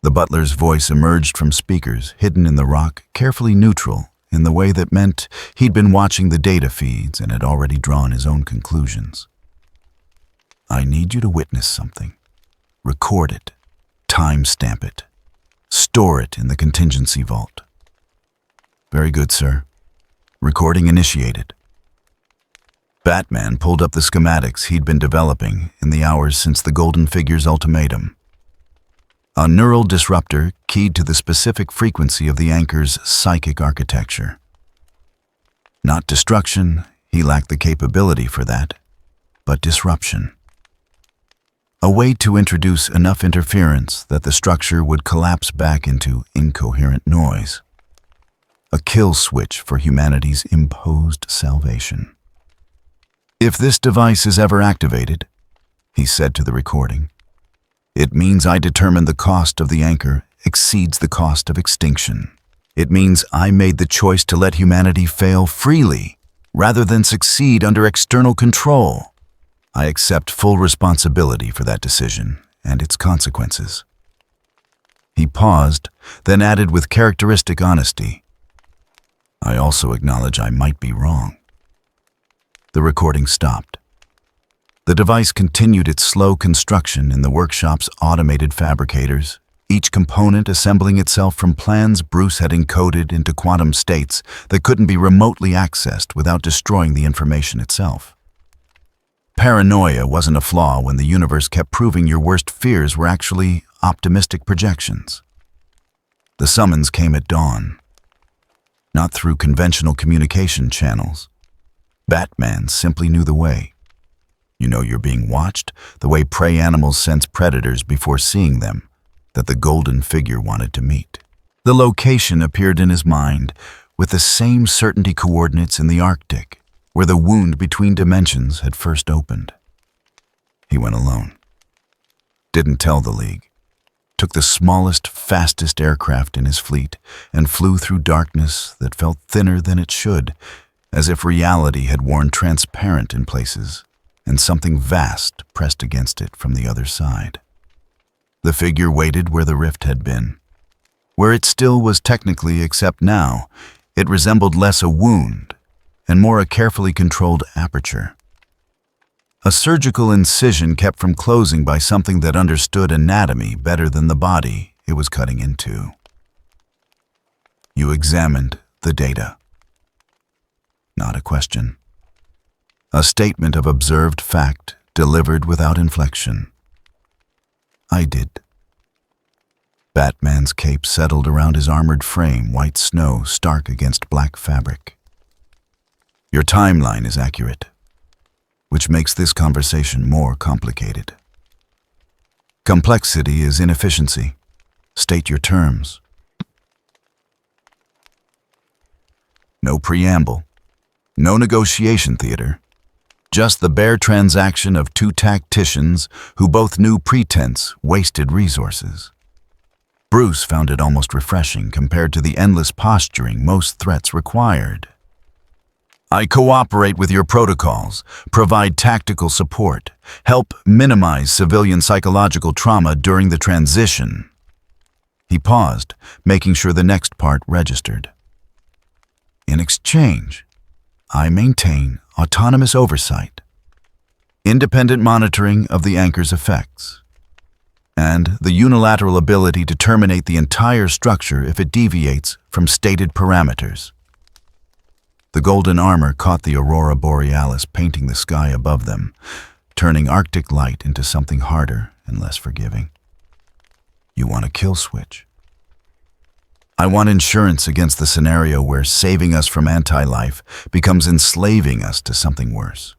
Speaker 1: The butler's voice emerged from speakers hidden in the rock, carefully neutral, in the way that meant he'd been watching the data feeds and had already drawn his own conclusions. "I need you to witness something. Record it, timestamp it, store it in the contingency vault." "Very good, sir." Recording initiated. Batman pulled up the schematics he'd been developing in the hours since the Golden Figure's ultimatum. A neural disruptor keyed to the specific frequency of the anchor's psychic architecture. Not destruction, he lacked the capability for that, but disruption. A way to introduce enough interference that the structure would collapse back into incoherent noise. A kill switch for humanity's imposed salvation. "If this device is ever activated," he said to the recording, "it means I determine the cost of the anchor exceeds the cost of extinction. It means I made the choice to let humanity fail freely, rather than succeed under external control. I accept full responsibility for that decision and its consequences." He paused, then added with characteristic honesty, "I also acknowledge I might be wrong." The recording stopped. The device continued its slow construction in the workshop's automated fabricators, each component assembling itself from plans Bruce had encoded into quantum states that couldn't be remotely accessed without destroying the information itself. Paranoia wasn't a flaw when the universe kept proving your worst fears were actually optimistic projections. The summons came at dawn, not through conventional communication channels. Batman simply knew the way. You know you're being watched, the way prey animals sense predators before seeing them, that the Golden Figure wanted to meet. The location appeared in his mind, with the same certainty coordinates in the Arctic, where the wound between dimensions had first opened. He went alone. Didn't tell the League. Took the smallest, fastest aircraft in his fleet and flew through darkness that felt thinner than it should, as if reality had worn transparent in places, and something vast pressed against it from the other side. The figure waited where the rift had been. Where it still was technically, except now, it resembled less a wound and more a carefully controlled aperture. A surgical incision kept from closing by something that understood anatomy better than the body it was cutting into. You examined the data. Not a question. A statement of observed fact delivered without inflection. I did. Batman's cape settled around his armored frame, white snow stark against black fabric. Your timeline is accurate, which makes this conversation more complicated. Complexity is inefficiency. State your terms. No preamble. No negotiation theater. Just the bare transaction of two tacticians who both knew pretense wasted resources. Bruce found it almost refreshing compared to the endless posturing most threats required. I cooperate with your protocols, provide tactical support, help minimize civilian psychological trauma during the transition. He paused, making sure the next part registered. In exchange, I maintain autonomous oversight, independent monitoring of the anchor's effects, and the unilateral ability to terminate the entire structure if it deviates from stated parameters. The golden armor caught the aurora borealis painting the sky above them, turning Arctic light into something harder and less forgiving. You want a kill switch. I want insurance against the scenario where saving us from anti-life becomes enslaving us to something worse.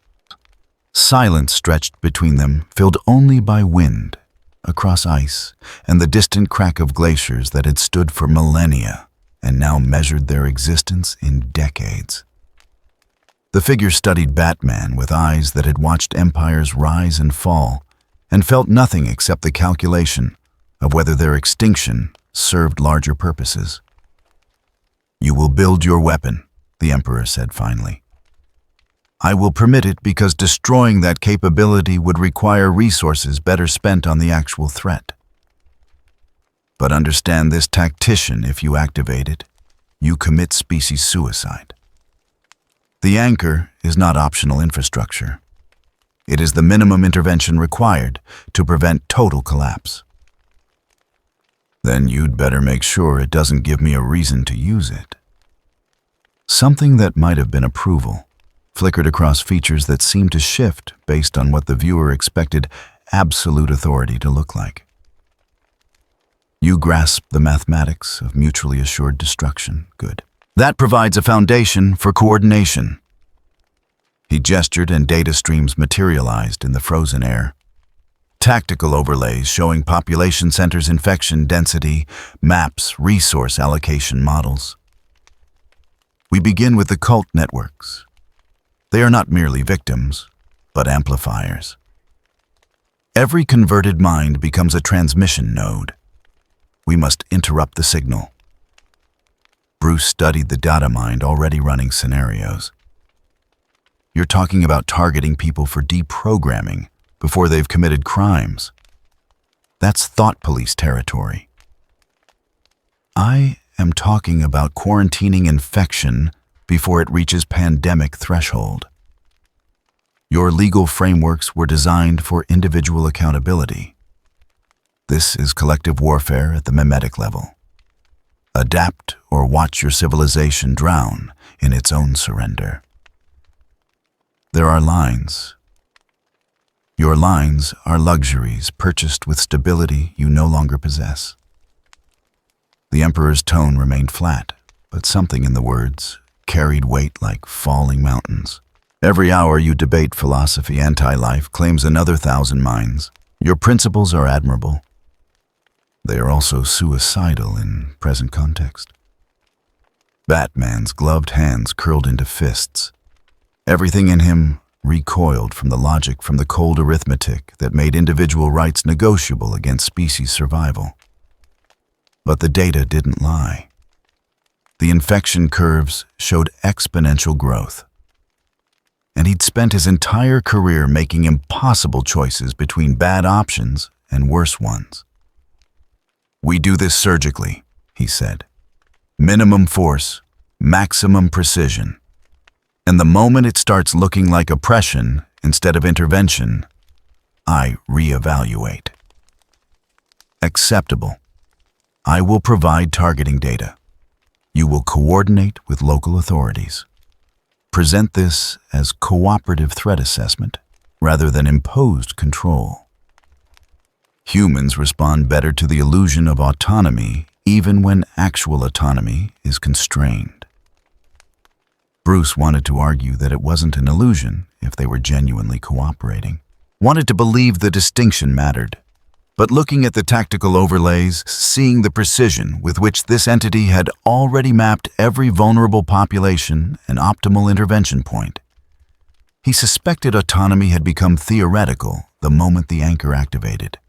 Speaker 1: Silence stretched between them, filled only by wind, across ice, and the distant crack of glaciers that had stood for millennia and now measured their existence in decades. The figure studied Batman with eyes that had watched empires rise and fall and felt nothing except the calculation of whether their extinction served larger purposes. You will build your weapon, the Emperor said finally. I will permit it because destroying that capability would require resources better spent on the actual threat. But understand this tactician, if you activate it, you commit species suicide. The anchor is not optional infrastructure. It is the minimum intervention required to prevent total collapse. Then you'd better make sure it doesn't give me a reason to use it. Something that might have been approval flickered across features that seemed to shift based on what the viewer expected absolute authority to look like. You grasp the mathematics of mutually assured destruction. Good. That provides a foundation for coordination. He gestured and data streams materialized in the frozen air. Tactical overlays showing population centers' infection density, maps, resource allocation models. We begin with the cult networks. They are not merely victims, but amplifiers. Every converted mind becomes a transmission node. We must interrupt the signal. Bruce studied the data mind already running scenarios. You're talking about targeting people for deprogramming before they've committed crimes. That's thought police territory. I am talking about quarantining infection before it reaches pandemic threshold. Your legal frameworks were designed for individual accountability. This is collective warfare at the mimetic level. Adapt or watch your civilization drown in its own surrender. There are lines. Your lines are luxuries purchased with stability you no longer possess. The Emperor's tone remained flat, but something in the words carried weight like falling mountains. Every hour you debate philosophy, anti-life claims another 1,000 minds. Your principles are admirable. They are also suicidal in present context. Batman's gloved hands curled into fists. Everything in him recoiled from the logic from the cold arithmetic that made individual rights negotiable against species survival. But the data didn't lie. The infection curves showed exponential growth. And he'd spent his entire career making impossible choices between bad options and worse ones. We do this surgically, he said. Minimum force, maximum precision. And the moment it starts looking like oppression instead of intervention, I reevaluate. Acceptable. I will provide targeting data. You will coordinate with local authorities. Present this as cooperative threat assessment rather than imposed control. Humans respond better to the illusion of autonomy even when actual autonomy is constrained. Bruce wanted to argue that it wasn't an illusion if they were genuinely cooperating. Wanted to believe the distinction mattered. But looking at the tactical overlays, seeing the precision with which this entity had already mapped every vulnerable population and optimal intervention point, he suspected autonomy had become theoretical the moment the anchor activated.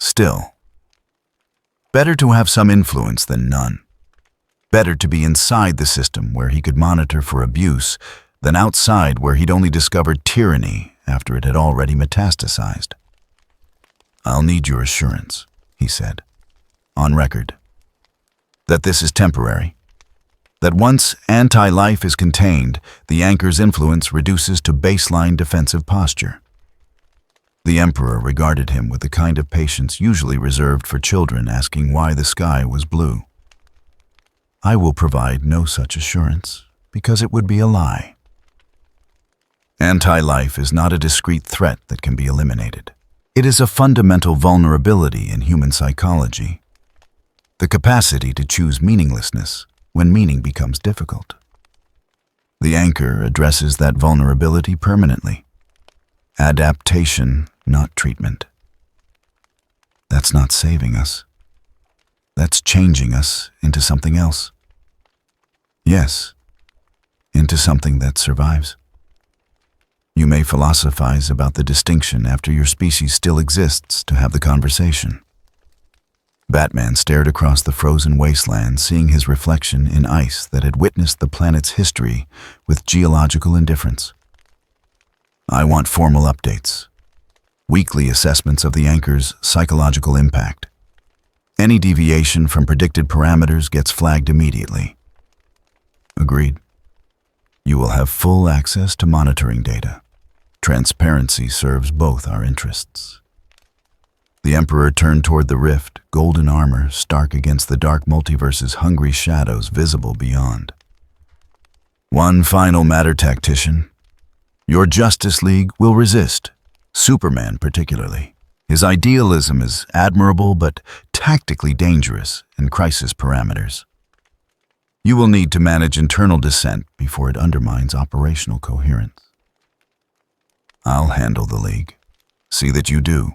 Speaker 1: Still, better to have some influence than none. Better to be inside the system where he could monitor for abuse than outside where he'd only discovered tyranny after it had already metastasized. "I'll need your assurance," he said, on record, "that this is temporary. That once anti-life is contained, the anchor's influence reduces to baseline defensive posture." The Emperor regarded him with the kind of patience usually reserved for children asking why the sky was blue. "I will provide no such assurance, because it would be a lie. Anti-life is not a discrete threat that can be eliminated. It is a fundamental vulnerability in human psychology, the capacity to choose meaninglessness when meaning becomes difficult. The anchor addresses that vulnerability permanently. Adaptation, not treatment. That's not saving us. That's changing us into something else. Yes, into something that survives. You may philosophize about the distinction after your species still exists to have the conversation. Batman stared across the frozen wasteland, seeing his reflection in ice that had witnessed the planet's history with geological indifference. "I want formal updates. Weekly assessments of the anchor's psychological impact. Any deviation from predicted parameters gets flagged immediately." "Agreed. You will have full access to monitoring data. Transparency serves both our interests." The Emperor turned toward the rift, golden armor stark against the dark multiverse's hungry shadows visible beyond. "One final matter, tactician. Your Justice League will resist, Superman particularly. His idealism is admirable but tactically dangerous in crisis parameters. You will need to manage internal dissent before it undermines operational coherence." "I'll handle the League. See that you do.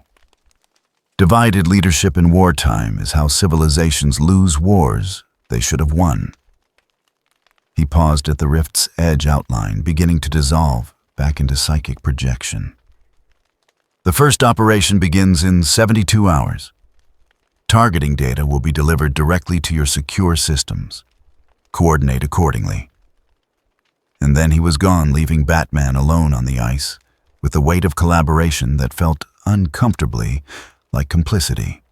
Speaker 1: Divided leadership in wartime is how civilizations lose wars they should have won." He paused at the rift's edge outline, beginning to dissolve back into psychic projection. "The first operation begins in 72 hours. Targeting data will be delivered directly to your secure systems. Coordinate accordingly." And then he was gone, leaving Batman alone on the ice, with the weight of collaboration that felt uncomfortably like complicity.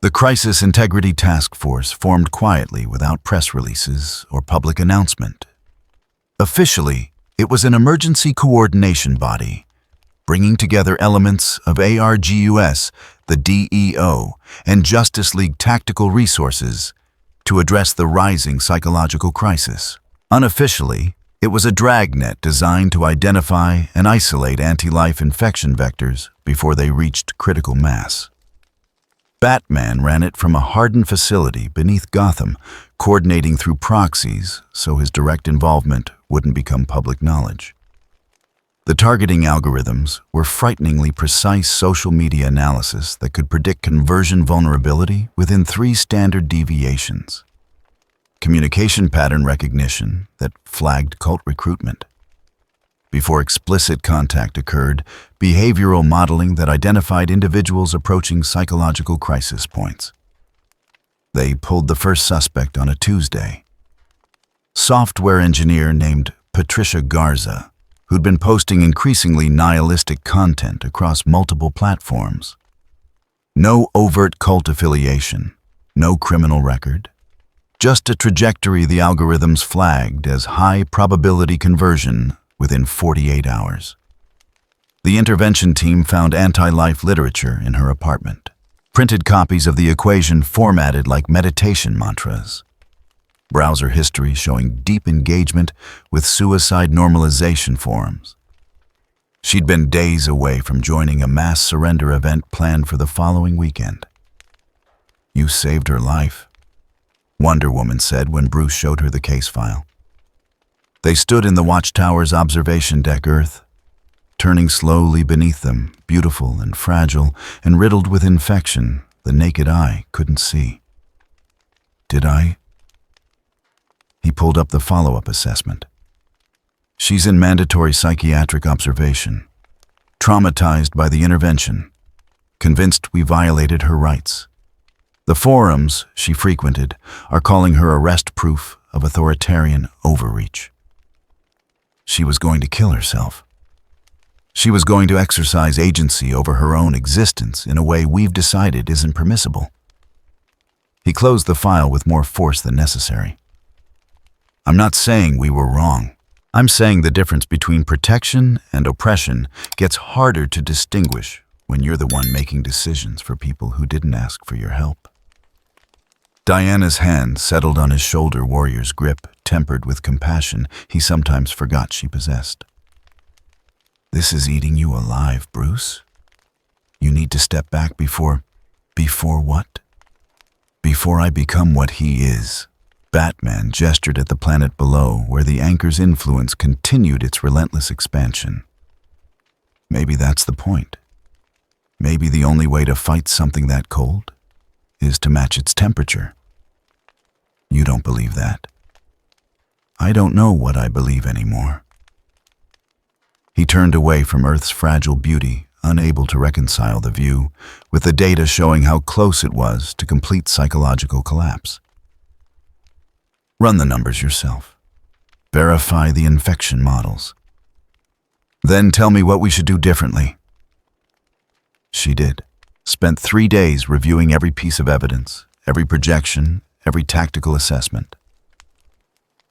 Speaker 1: The Crisis Integrity Task Force formed quietly without press releases or public announcement. Officially, it was an emergency coordination body, bringing together elements of ARGUS, the DEO, and Justice League tactical resources to address the rising psychological crisis. Unofficially, it was a dragnet designed to identify and isolate anti-life infection vectors before they reached critical mass. Batman ran it from a hardened facility beneath Gotham, coordinating through proxies so his direct involvement wouldn't become public knowledge. The targeting algorithms were frighteningly precise social media analysis that could predict conversion vulnerability within 3 standard deviations. Communication pattern recognition that flagged cult recruitment. Before explicit contact occurred, behavioral modeling that identified individuals approaching psychological crisis points. They pulled the first suspect on a Tuesday. Software engineer named Patricia Garza, who'd been posting increasingly nihilistic content across multiple platforms. No overt cult affiliation, no criminal record, just a trajectory the algorithms flagged as high probability conversion within 48 hours. The intervention team found anti-life literature in her apartment, printed copies of the equation formatted like meditation mantras. Browser history showing deep engagement with suicide normalization forums. She'd been days away from joining a mass surrender event planned for the following weekend. "You saved her life," Wonder Woman said when Bruce showed her the case file. They stood in the Watchtower's observation deck Earth, turning slowly beneath them, beautiful and fragile and riddled with infection the naked eye couldn't see. "Did I?" He pulled up the follow-up assessment. "She's in mandatory psychiatric observation, traumatized by the intervention, convinced we violated her rights. The forums she frequented are calling her arrest proof of authoritarian overreach. She was going to kill herself. She was going to exercise agency over her own existence in a way we've decided isn't permissible. He closed the file with more force than necessary. I'm not saying we were wrong. I'm saying the difference between protection and oppression gets harder to distinguish when you're the one making decisions for people who didn't ask for your help. Diana's hand settled on his shoulder warrior's grip, tempered with compassion he sometimes forgot she possessed. This is eating you alive, Bruce. You need to step back before what? Before I become what he is. Batman gestured at the planet below, where the anchor's influence continued its relentless expansion. Maybe that's the point. Maybe the only way to fight something that cold is to match its temperature. You don't believe that. I don't know what I believe anymore. He turned away from Earth's fragile beauty, unable to reconcile the view, with the data showing how close it was to complete psychological collapse. Run the numbers yourself. Verify the infection models. Then tell me what we should do differently. She did. Spent 3 days reviewing every piece of evidence, every projection, every tactical assessment.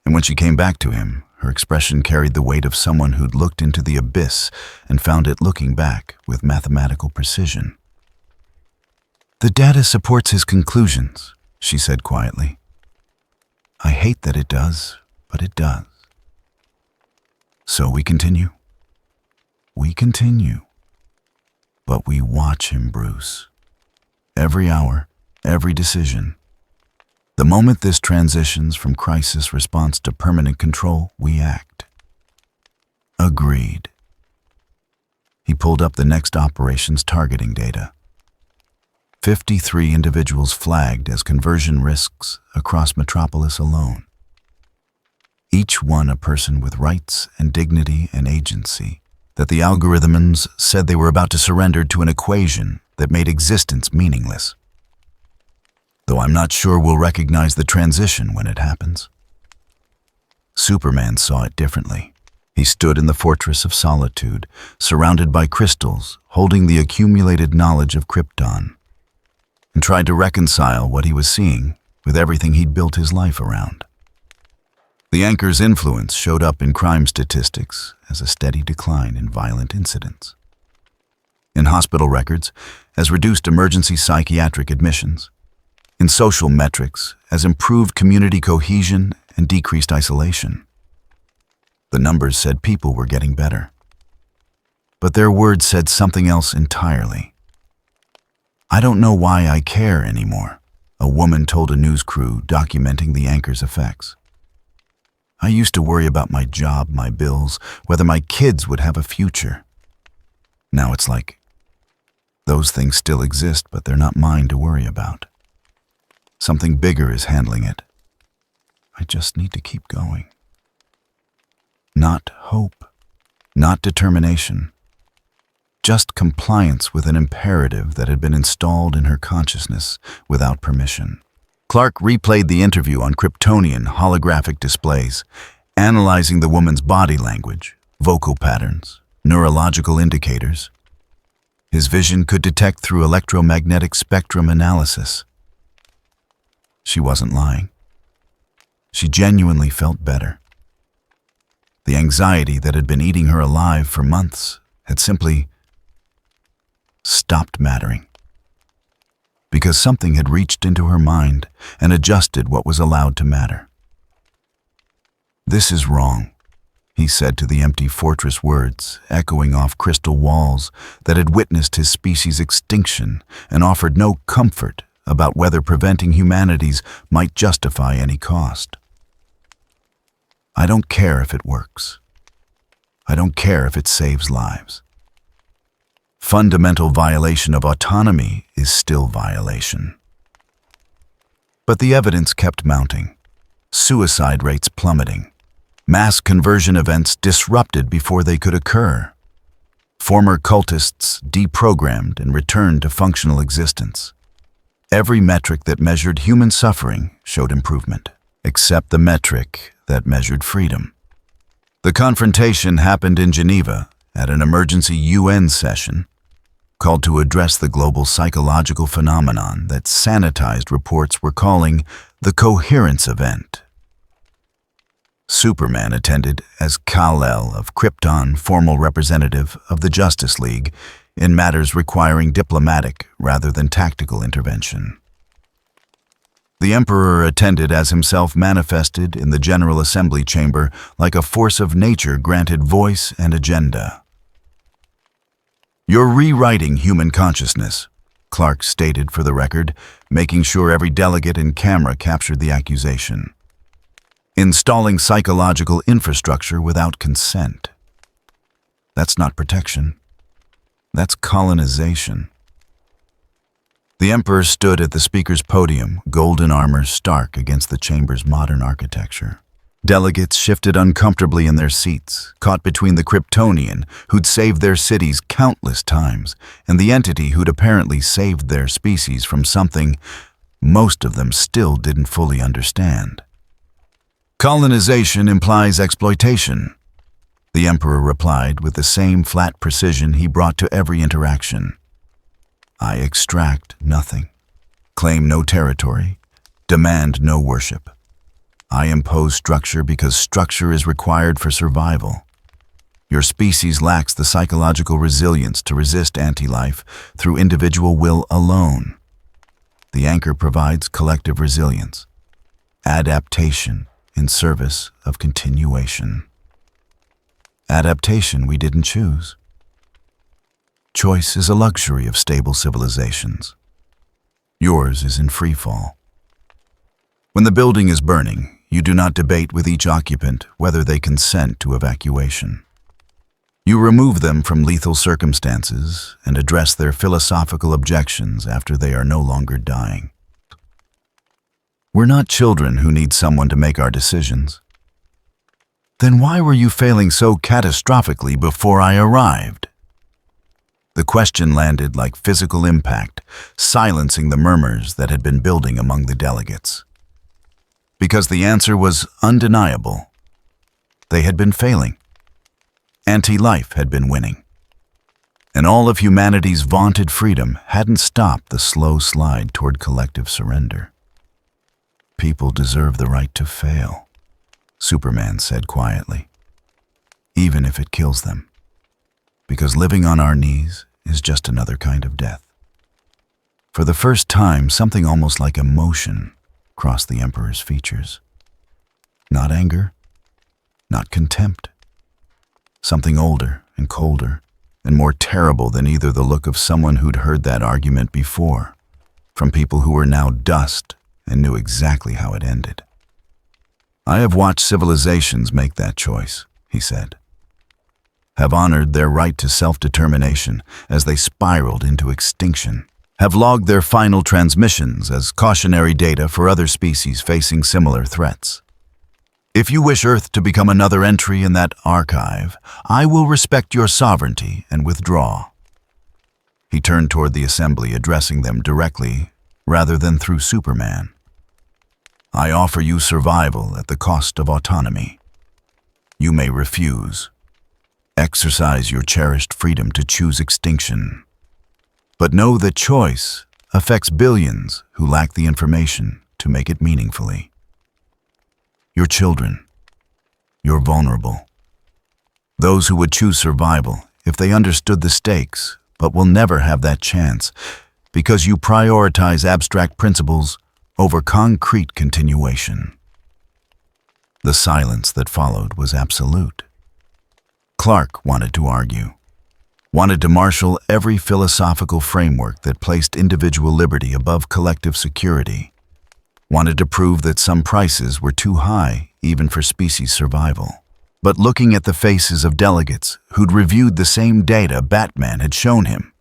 Speaker 1: And when she came back to him, her expression carried the weight of someone who'd looked into the abyss and found it looking back with mathematical precision. The data supports his conclusions, she said quietly. I hate that it does, but it does. So we continue. We continue. But we watch him, Bruce. Every hour, every decision. The moment this transitions from crisis response to permanent control, we act. Agreed. He pulled up the next operation's targeting data. 53 individuals flagged as conversion risks across Metropolis alone. Each one a person with rights and dignity and agency that the algorithms said they were about to surrender to an equation that made existence meaningless. Though I'm not sure we'll recognize the transition when it happens. Superman saw it differently. He stood in the Fortress of Solitude, surrounded by crystals, holding the accumulated knowledge of Krypton, and tried to reconcile what he was seeing with everything he'd built his life around. The anchor's influence showed up in crime statistics as a steady decline in violent incidents. In hospital records, as reduced emergency psychiatric admissions. In social metrics, as improved community cohesion and decreased isolation. The numbers said people were getting better. But their words said something else entirely. I don't know why I care anymore, a woman told a news crew documenting the anchor's effects. I used to worry about my job, my bills, whether my kids would have a future. Now it's like, those things still exist, but they're not mine to worry about. Something bigger is handling it. I just need to keep going. Not hope, not determination. Just compliance with an imperative that had been installed in her consciousness without permission. Clark replayed the interview on Kryptonian holographic displays, analyzing the woman's body language, vocal patterns, neurological indicators. His vision could detect through electromagnetic spectrum analysis. She wasn't lying. She genuinely felt better. The anxiety that had been eating her alive for months had simply stopped mattering. Because something had reached into her mind and adjusted what was allowed to matter. This is wrong, he said to the empty fortress, words echoing off crystal walls that had witnessed his species' extinction and offered no comfort about whether preventing humanity's might justify any cost. I don't care if it works. I don't care if it saves lives. Fundamental violation of autonomy is still violation. But the evidence kept mounting. Suicide rates plummeting. Mass conversion events disrupted before they could occur. Former cultists deprogrammed and returned to functional existence. Every metric that measured human suffering showed improvement, except the metric that measured freedom. The confrontation happened in Geneva at an emergency UN session called to address the global psychological phenomenon that sanitized reports were calling the coherence event. Superman attended as Kal-El of Krypton, formal representative of the Justice League in matters requiring diplomatic rather than tactical intervention. The Emperor attended as himself manifested in the General Assembly chamber like a force of nature granted voice and agenda. "You're rewriting human consciousness," Clark stated for the record, making sure every delegate and camera captured the accusation. "Installing psychological infrastructure without consent. That's not protection. That's colonization." The Emperor stood at the speaker's podium, golden armor stark against the chamber's modern architecture. Delegates shifted uncomfortably in their seats, caught between the Kryptonian, who'd saved their cities countless times, and the entity who'd apparently saved their species from something most of them still didn't fully understand. "Colonization implies exploitation," the Emperor replied with the same flat precision he brought to every interaction. "I extract nothing, claim no territory, demand no worship. I impose structure because structure is required for survival. Your species lacks the psychological resilience to resist anti-life through individual will alone. The anchor provides collective resilience, adaptation in service of continuation. Adaptation we didn't choose. Choice is a luxury of stable civilizations. Yours is in free fall. When the building is burning, you do not debate with each occupant whether they consent to evacuation. You remove them from lethal circumstances and address their philosophical objections after they are no longer dying. We're not children who need someone to make our decisions. Then why were you failing so catastrophically before I arrived? The question landed like physical impact, silencing the murmurs that had been building among the delegates. Because the answer was undeniable. They had been failing. Anti-life had been winning. And all of humanity's vaunted freedom hadn't stopped the slow slide toward collective surrender. "People deserve the right to fail," Superman said quietly, "even if it kills them. Because living on our knees is just another kind of death." For the first time, something almost like emotion crossed the Emperor's features. Not anger, not contempt. Something older and colder and more terrible than either the look of someone who'd heard that argument before, from people who were now dust and knew exactly how it ended. "I have watched civilizations make that choice," he said. "Have honored their right to self-determination as they spiraled into extinction. Have logged their final transmissions as cautionary data for other species facing similar threats. If you wish Earth to become another entry in that archive, I will respect your sovereignty and withdraw." He turned toward the assembly, addressing them directly rather than through Superman. "I offer you survival at the cost of autonomy. You may refuse. Exercise your cherished freedom to choose extinction. But know that choice affects billions who lack the information to make it meaningfully. Your children. You're vulnerable. Those who would choose survival if they understood the stakes, but will never have that chance because you prioritize abstract principles over concrete continuation." The silence that followed was absolute. Clark wanted to argue. Wanted to marshal every philosophical framework that placed individual liberty above collective security. Wanted to prove that some prices were too high even for species survival. But looking at the faces of delegates who'd reviewed the same data Batman had shown him,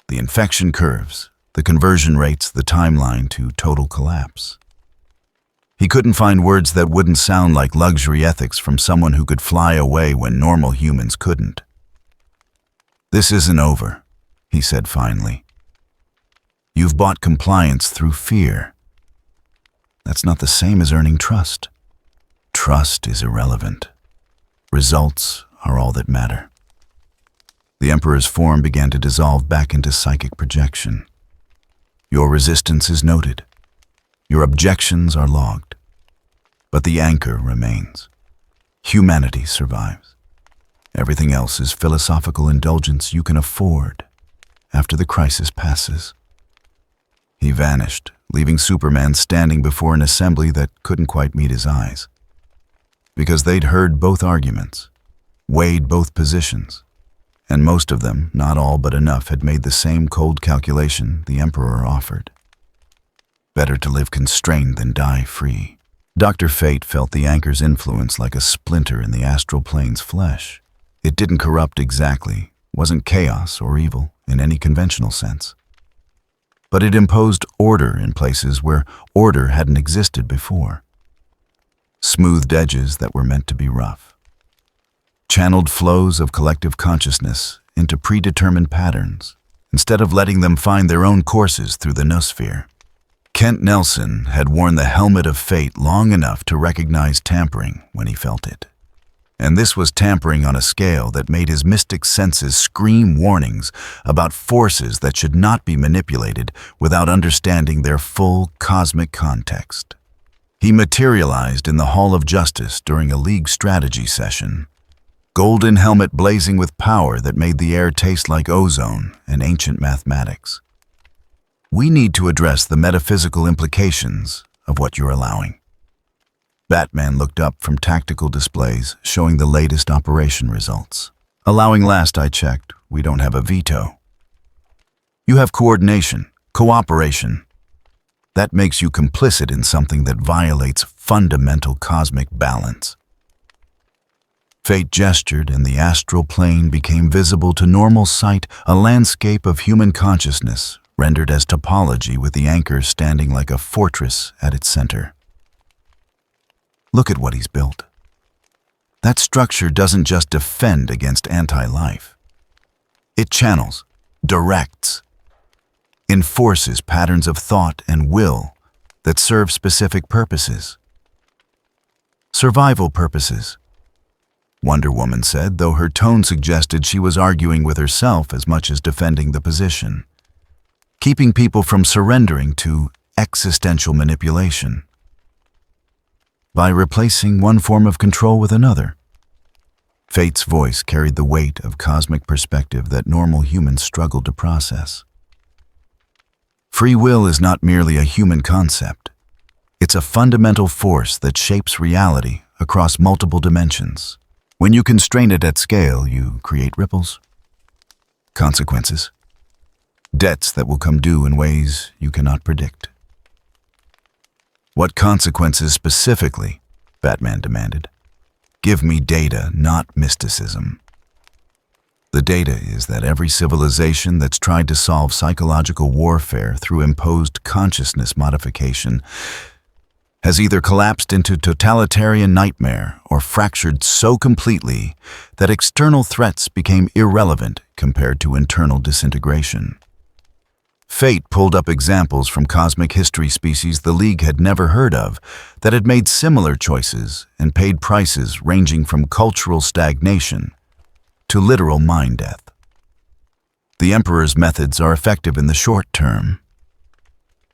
Speaker 1: the infection curves, the conversion rates, the timeline to total collapse, he couldn't find words that wouldn't sound like luxury ethics from someone who could fly away when normal humans couldn't. "This isn't over," he said finally. You've bought compliance through fear. That's not the same as earning trust. Trust is irrelevant. Results are all that matter. The Emperor's form began to dissolve back into psychic projection. Your resistance is noted. Your objections are logged. But the anchor remains. Humanity survives. Everything else is philosophical indulgence you can afford after the crisis passes. He vanished, leaving Superman standing before an assembly that couldn't quite meet his eyes. Because they'd heard both arguments, weighed both positions, and most of them, not all but enough, had made the same cold calculation the Emperor offered. Better to live constrained than die free. Dr. Fate felt the anchor's influence like a splinter in the astral plane's flesh. It didn't corrupt exactly, wasn't chaos or evil in any conventional sense. But it imposed order in places where order hadn't existed before. Smoothed edges that were meant to be rough. Channeled flows of collective consciousness into predetermined patterns, instead of letting them find their own courses through the noosphere. Kent Nelson had worn the helmet of fate long enough to recognize tampering when he felt it. And this was tampering on a scale that made his mystic senses scream warnings about forces that should not be manipulated without understanding their full cosmic context. He materialized in the Hall of Justice during a League strategy session, golden helmet blazing with power that made the air taste like ozone and ancient mathematics. We need to address the metaphysical implications of what you're allowing. Batman looked up from tactical displays showing the latest operation results. Allowing last I checked, we don't have a veto. You have coordination, cooperation. That makes you complicit in something that violates fundamental cosmic balance. Fate gestured and the astral plane became visible to normal sight, a landscape of human consciousness rendered as topology with the anchor standing like a fortress at its center. Look at what he's built. That structure doesn't just defend against anti-life. It channels, directs, enforces patterns of thought and will that serve specific purposes. Survival purposes, Wonder Woman said, though her tone suggested she was arguing with herself as much as defending the position. Keeping people from surrendering to existential manipulation. By replacing one form of control with another. Fate's voice carried the weight of cosmic perspective that normal humans struggled to process. Free will is not merely a human concept. It's a fundamental force that shapes reality across multiple dimensions. When you constrain it at scale, you create ripples, consequences, debts that will come due in ways you cannot predict. What consequences specifically? Batman demanded. Give me data, not mysticism. The data is that every civilization that's tried to solve psychological warfare through imposed consciousness modification has either collapsed into totalitarian nightmare or fractured so completely that external threats became irrelevant compared to internal disintegration. Fate pulled up examples from cosmic history species the League had never heard of that had made similar choices and paid prices ranging from cultural stagnation to literal mind death. The Emperor's methods are effective in the short term,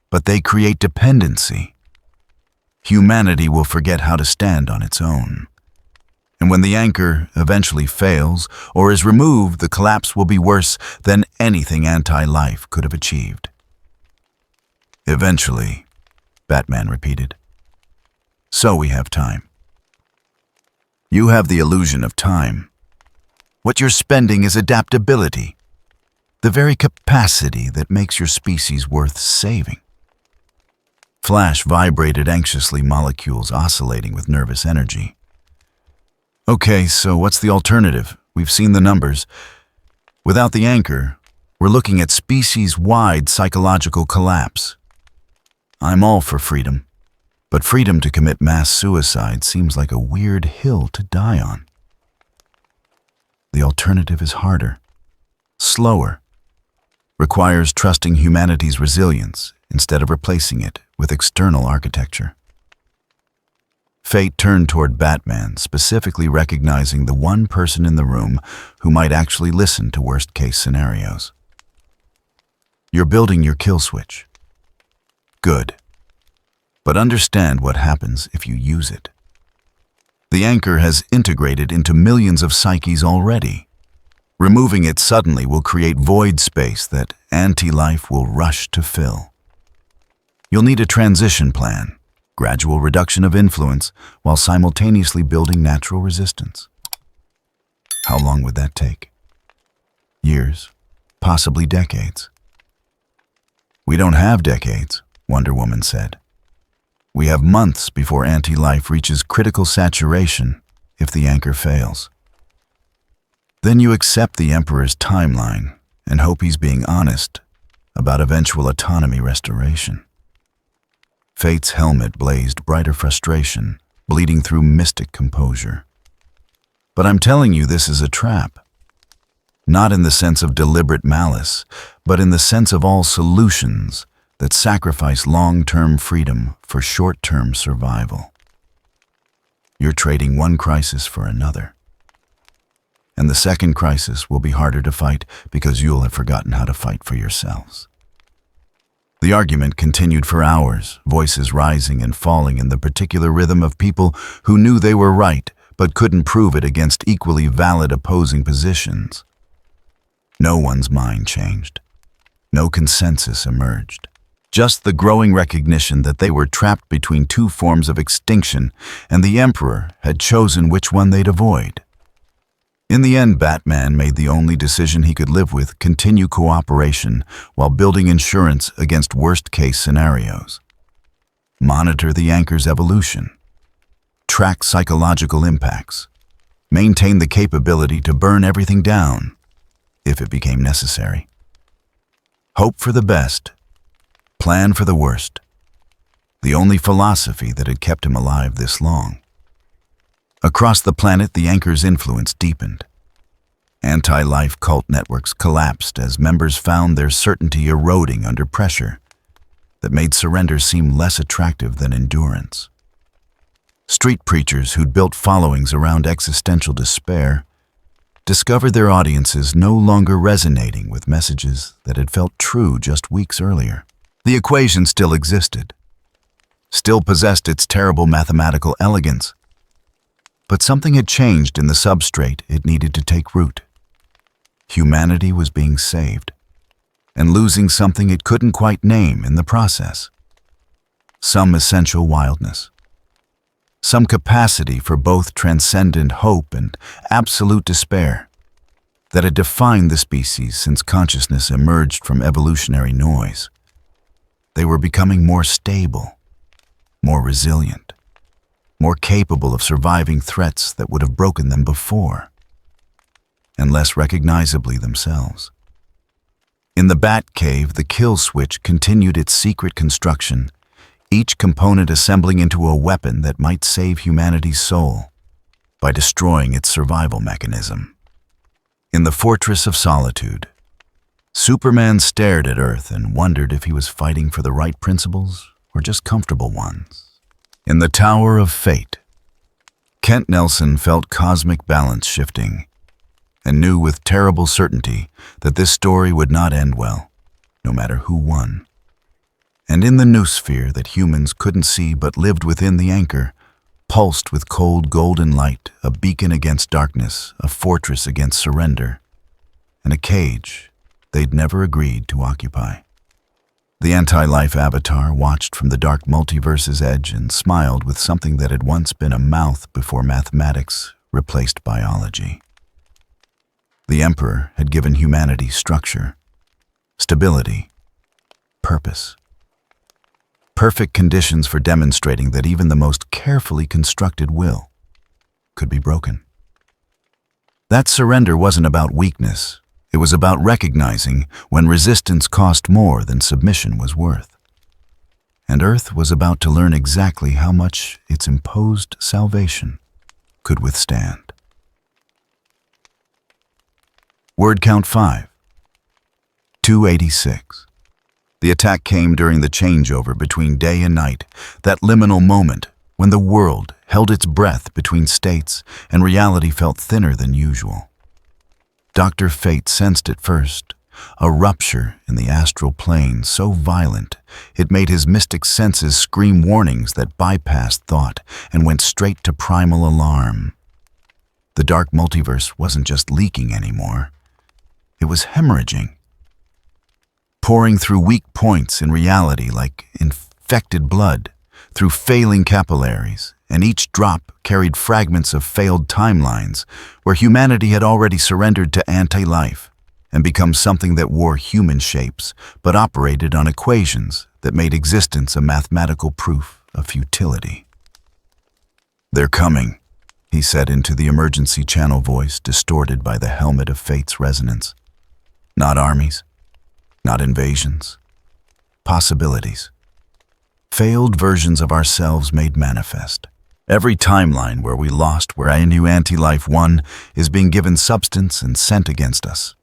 Speaker 1: but they create dependency. Humanity will forget how to stand on its own. And when the anchor eventually fails or is removed, the collapse will be worse than anything anti-life could have achieved. Eventually, Batman repeated. So we have time. You have the illusion of time. What you're spending is adaptability, the very capacity that makes your species worth saving. Flash vibrated anxiously, molecules oscillating with nervous energy. Okay, so what's the alternative? We've seen the numbers. Without the anchor, we're looking at species-wide psychological collapse. I'm all for freedom, but freedom to commit mass suicide seems like a weird hill to die on. The alternative is harder, slower, requires trusting humanity's resilience instead of replacing it with external architecture. Fate turned toward Batman, specifically recognizing the one person in the room who might actually listen to worst-case scenarios. You're building your kill switch. Good. But understand what happens if you use it. The anchor has integrated into millions of psyches already. Removing it suddenly will create void space that anti-life will rush to fill. You'll need a transition plan, gradual reduction of influence while simultaneously building natural resistance. How long would that take? Years, possibly decades. We don't have decades, Wonder Woman said. We have months before anti-life reaches critical saturation if the anchor fails. Then you accept the Emperor's timeline and hope he's being honest about eventual autonomy restoration. Fate's helmet blazed brighter frustration, bleeding through mystic composure. But I'm telling you, this is a trap. Not in the sense of deliberate malice, but in the sense of all solutions that sacrifice long-term freedom for short-term survival. You're trading one crisis for another. And the second crisis will be harder to fight because you'll have forgotten how to fight for yourselves. The argument continued for hours, voices rising and falling in the particular rhythm of people who knew they were right but couldn't prove it against equally valid opposing positions. No one's mind changed. No consensus emerged. Just the growing recognition that they were trapped between two forms of extinction, and the Emperor had chosen which one they'd avoid. In the end, Batman made the only decision he could live with: continue cooperation while building insurance against worst-case scenarios. Monitor the anchor's evolution. Track psychological impacts. Maintain the capability to burn everything down, if it became necessary. Hope for the best. Plan for the worst. The only philosophy that had kept him alive this long. Across the planet, the anchor's influence deepened. Anti-life cult networks collapsed as members found their certainty eroding under pressure that made surrender seem less attractive than endurance. Street preachers who'd built followings around existential despair discovered their audiences no longer resonating with messages that had felt true just weeks earlier. The equation still existed, still possessed its terrible mathematical elegance, but something had changed in the substrate it needed to take root. Humanity was being saved, and losing something it couldn't quite name in the process. Some essential wildness. Some capacity for both transcendent hope and absolute despair that had defined the species since consciousness emerged from evolutionary noise. They were becoming more stable, more resilient, more capable of surviving threats that would have broken them before, and less recognizably themselves. In the Batcave, the kill switch continued its secret construction, each component assembling into a weapon that might save humanity's soul by destroying its survival mechanism. In the Fortress of Solitude, Superman stared at Earth and wondered if he was fighting for the right principles or just comfortable ones. In the Tower of Fate, Kent Nelson felt cosmic balance shifting and knew with terrible certainty that this story would not end well, no matter who won. And in the noosphere that humans couldn't see but lived within the anchor, pulsed with cold golden light, a beacon against darkness, a fortress against surrender, and a cage they'd never agreed to occupy. The anti-life avatar watched from the dark multiverse's edge and smiled with something that had once been a mouth before mathematics replaced biology. The Emperor had given humanity structure, stability, purpose. Perfect conditions for demonstrating that even the most carefully constructed will could be broken. That surrender wasn't about weakness. It was about recognizing when resistance cost more than submission was worth. And Earth was about to learn exactly how much its imposed salvation could withstand. Word count 5. 286. The attack came during the changeover between day and night, that liminal moment when the world held its breath between states and reality felt thinner than usual. Dr. Fate sensed it first, a rupture in the astral plane so violent it made his mystic senses scream warnings that bypassed thought and went straight to primal alarm. The dark multiverse wasn't just leaking anymore. It was hemorrhaging, pouring through weak points in reality like infected blood, through failing capillaries, and each drop carried fragments of failed timelines where humanity had already surrendered to anti-life and become something that wore human shapes but operated on equations that made existence a mathematical proof of futility. "They're coming," he said into the emergency channel voice distorted by the helmet of fate's resonance. "Not armies, not invasions, possibilities. Failed versions of ourselves made manifest. Every timeline where we lost, where I knew anti-life won, is being given substance and sent against us."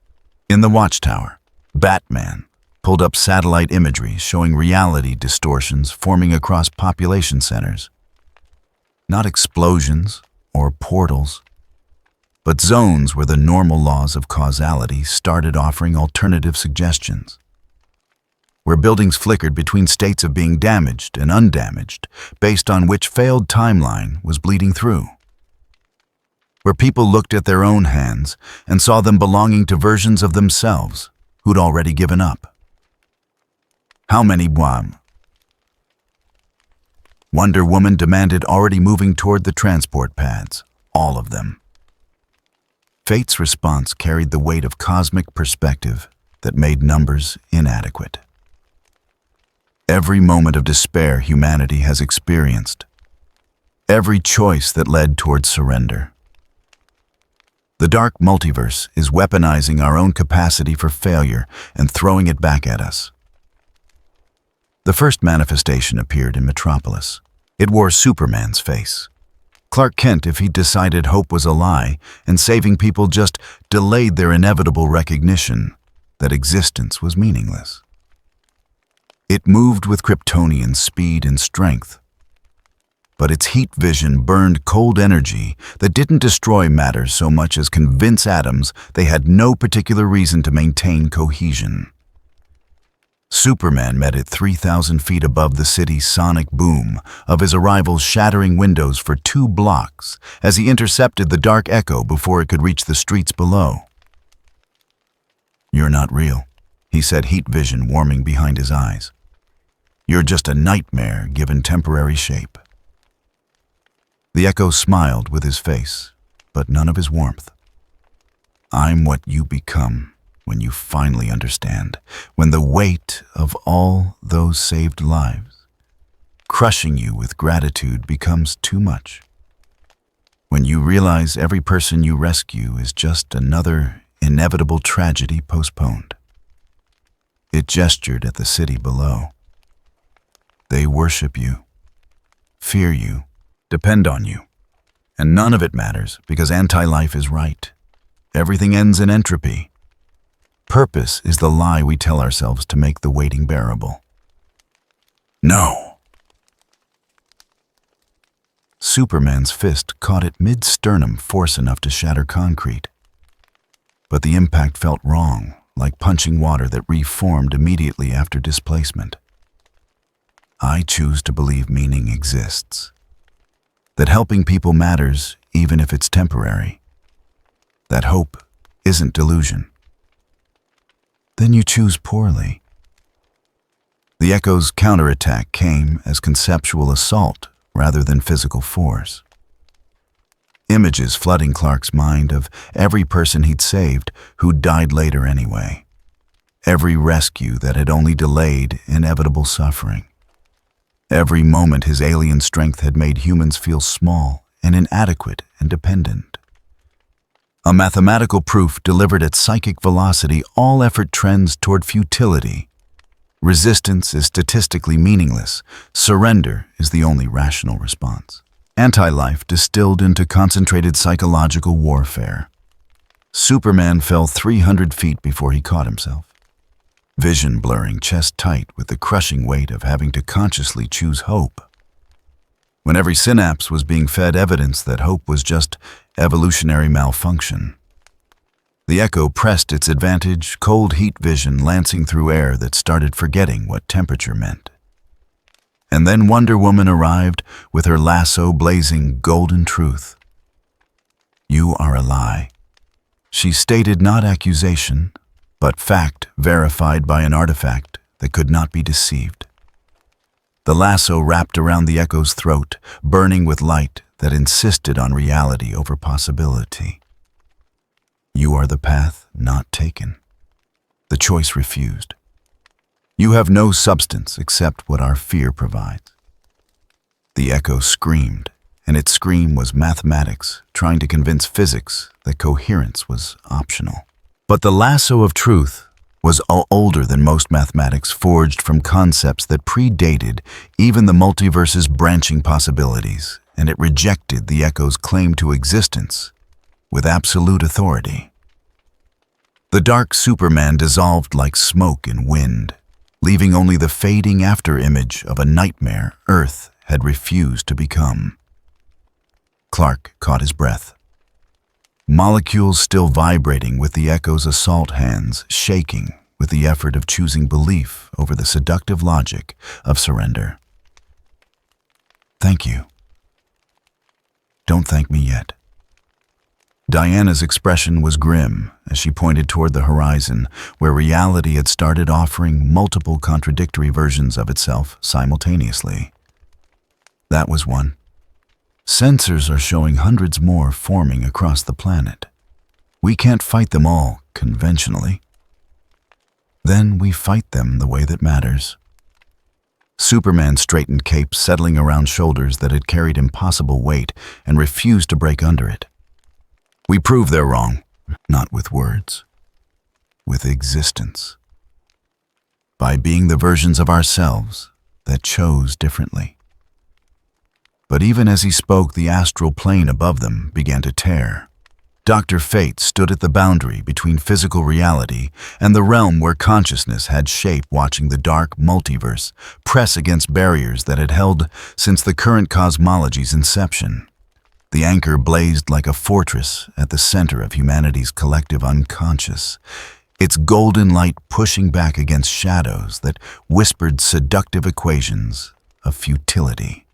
Speaker 1: In the watchtower, Batman pulled up satellite imagery showing reality distortions forming across population centers. Not explosions or portals, but zones where the normal laws of causality started offering alternative suggestions. Where buildings flickered between states of being damaged and undamaged based on which failed timeline was bleeding through. Where people looked at their own hands and saw them belonging to versions of themselves who'd already given up. How many Wham? Wonder Woman demanded, already moving toward the transport pads. All of them. Fate's response carried the weight of cosmic perspective that made numbers inadequate. Every moment of despair humanity has experienced. Every choice that led toward surrender. The dark multiverse is weaponizing our own capacity for failure and throwing it back at us. The first manifestation appeared in Metropolis. It wore Superman's face. Clark Kent, if he'd decided hope was a lie and saving people just delayed their inevitable recognition that existence was meaningless. It moved with Kryptonian speed and strength, but its heat vision burned cold energy that didn't destroy matter so much as convince atoms they had no particular reason to maintain cohesion. Superman met it 3,000 feet above the city's sonic boom of his arrival, shattering windows for 2 blocks as he intercepted the dark echo before it could reach the streets below. "You're not real," he said, heat vision warming behind his eyes. "You're just a nightmare given temporary shape." The echo smiled with his face, but none of his warmth. "I'm what you become when you finally understand, when the weight of all those saved lives, crushing you with gratitude, becomes too much. When you realize every person you rescue is just another inevitable tragedy postponed." It gestured at the city below. "They worship you, fear you, depend on you, and none of it matters because anti-life is right. Everything ends in entropy. Purpose is the lie we tell ourselves to make the waiting bearable." "No." Superman's fist caught it mid-sternum, force enough to shatter concrete. But the impact felt wrong, like punching water that reformed immediately after displacement. "I choose to believe meaning exists. That helping people matters even if it's temporary. That hope isn't delusion." "Then you choose poorly." The echo's counterattack came as conceptual assault rather than physical force. Images flooding Clark's mind of every person he'd saved who died later anyway. Every rescue that had only delayed inevitable suffering. Every moment his alien strength had made humans feel small and inadequate and dependent. A mathematical proof delivered at psychic velocity, all effort trends toward futility. Resistance is statistically meaningless. Surrender is the only rational response. Anti-life distilled into concentrated psychological warfare. Superman fell 300 feet before he caught himself. vision blurring chest tight with the crushing weight of having to consciously choose hope, when every synapse was being fed evidence that hope was just evolutionary malfunction. The echo pressed its advantage, cold heat vision lancing through air that started forgetting what temperature meant. And then Wonder Woman arrived with her lasso blazing golden truth. "You are a lie." She stated not accusation, but fact verified by an artifact that could not be deceived. The lasso wrapped around the echo's throat, burning with light that insisted on reality over possibility. You are the path not taken. The choice refused. You have no substance except what our fear provides. The echo screamed, and its scream was mathematics trying to convince physics that coherence was optional. But the lasso of truth was older than most mathematics, forged from concepts that predated even the multiverse's branching possibilities, and it rejected the echo's claim to existence with absolute authority. The dark Superman dissolved like smoke in wind, leaving only the fading afterimage of a nightmare Earth had refused to become. Clark caught his breath. Molecules still vibrating with the echo's assault hands, shaking with the effort of choosing belief over the seductive logic of surrender. "Thank you." "Don't thank me yet." Diana's expression was grim as she pointed toward the horizon, where reality had started offering multiple contradictory versions of itself simultaneously. That was one. Sensors are showing hundreds more forming across the planet. We can't fight them all conventionally. Then we fight them the way that matters. Superman straightened cape settling around shoulders that had carried impossible weight and refused to break under it. We prove they're wrong, not with words, with existence. By being the versions of ourselves that chose differently. But even as he spoke, the astral plane above them began to tear. Dr. Fate stood at the boundary between physical reality and the realm where consciousness had shape, watching the dark multiverse press against barriers that had held since the current cosmology's inception. The anchor blazed like a fortress at the center of humanity's collective unconscious, its golden light pushing back against shadows that whispered seductive equations of futility.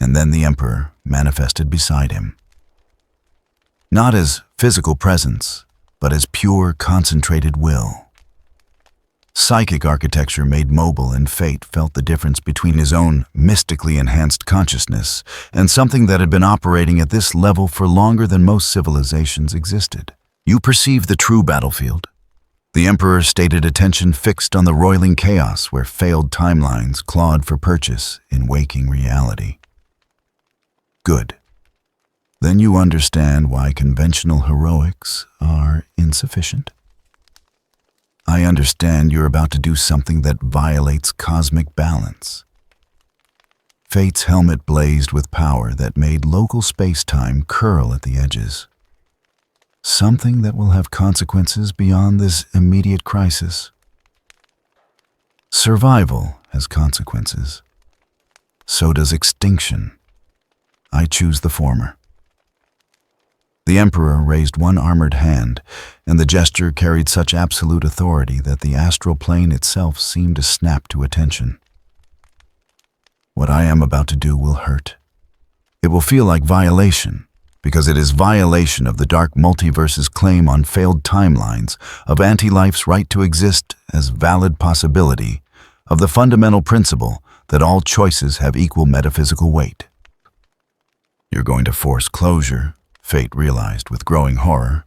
Speaker 1: And then the Emperor manifested beside him. Not as physical presence, but as pure, concentrated will. Psychic architecture made mobile, and Fate felt the difference between his own mystically enhanced consciousness and something that had been operating at this level for longer than most civilizations existed. "You perceive the true battlefield." The Emperor stated, attention fixed on the roiling chaos where failed timelines clawed for purchase in waking reality. "Good. Then you understand why conventional heroics are insufficient. I understand you're about to do something that violates cosmic balance." Fate's helmet blazed with power that made local space-time curl at the edges. Something that will have consequences beyond this immediate crisis. Survival has consequences. So does extinction. I choose the former. The Emperor raised one armored hand, and the gesture carried such absolute authority that the astral plane itself seemed to snap to attention. What I am about to do will hurt. It will feel like violation, because it is violation of the dark multiverse's claim on failed timelines, of anti-life's right to exist as valid possibility, of the fundamental principle that all choices have equal metaphysical weight. You're going to force closure, Fate realized with growing horror.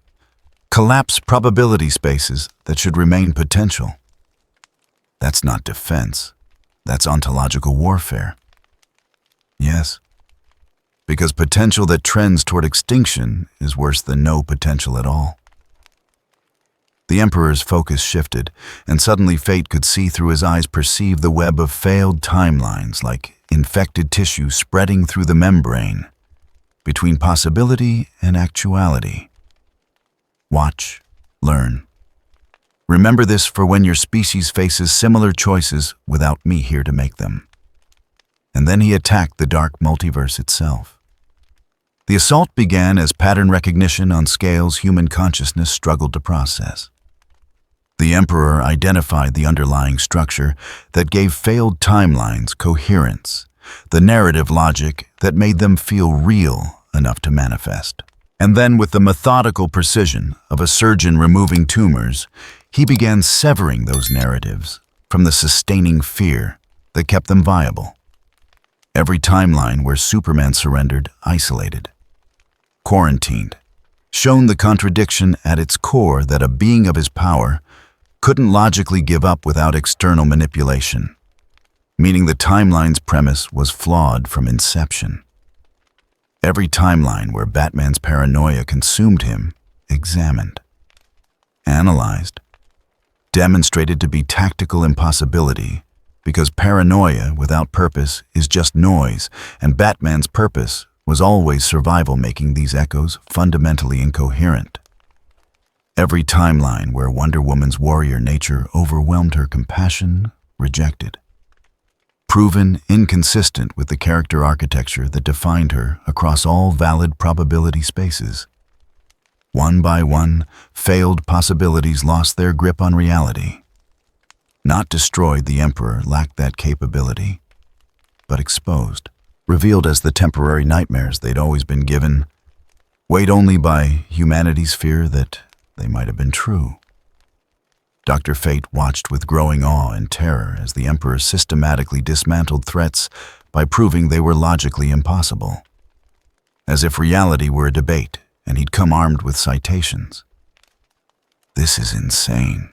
Speaker 1: Collapse probability spaces that should remain potential. That's not defense. That's ontological warfare. Yes, because potential that trends toward extinction is worse than no potential at all. The Emperor's focus shifted, and suddenly Fate could see through his eyes, perceive the web of failed timelines like infected tissue spreading through the membrane, between possibility and actuality. Watch, learn. Remember this for when your species faces similar choices without me here to make them." And then he attacked the dark multiverse itself. The assault began as pattern recognition on scales human consciousness struggled to process. The Emperor identified the underlying structure that gave failed timelines coherence, the narrative logic that made them feel real enough to manifest. And then, with the methodical precision of a surgeon removing tumors, he began severing those narratives from the sustaining fear that kept them viable. Every timeline where Superman surrendered isolated, quarantined, shown the contradiction at its core that a being of his power couldn't logically give up without external manipulation, meaning the timeline's premise was flawed from inception. Every timeline where Batman's paranoia consumed him, examined, analyzed, demonstrated to be tactical impossibility, because paranoia without purpose is just noise, and Batman's purpose was always survival, making these echoes fundamentally incoherent. Every timeline where Wonder Woman's warrior nature overwhelmed her compassion, rejected. Proven inconsistent with the character architecture that defined her across all valid probability spaces. One by one, failed possibilities lost their grip on reality. Not destroyed, the Emperor lacked that capability, but exposed, revealed as the temporary nightmares they'd always been given, weighed only by humanity's fear that they might have been true. Dr. Fate watched with growing awe and terror as the Emperor systematically dismantled threats by proving they were logically impossible. As if reality were a debate and he'd come armed with citations. "This is insane,"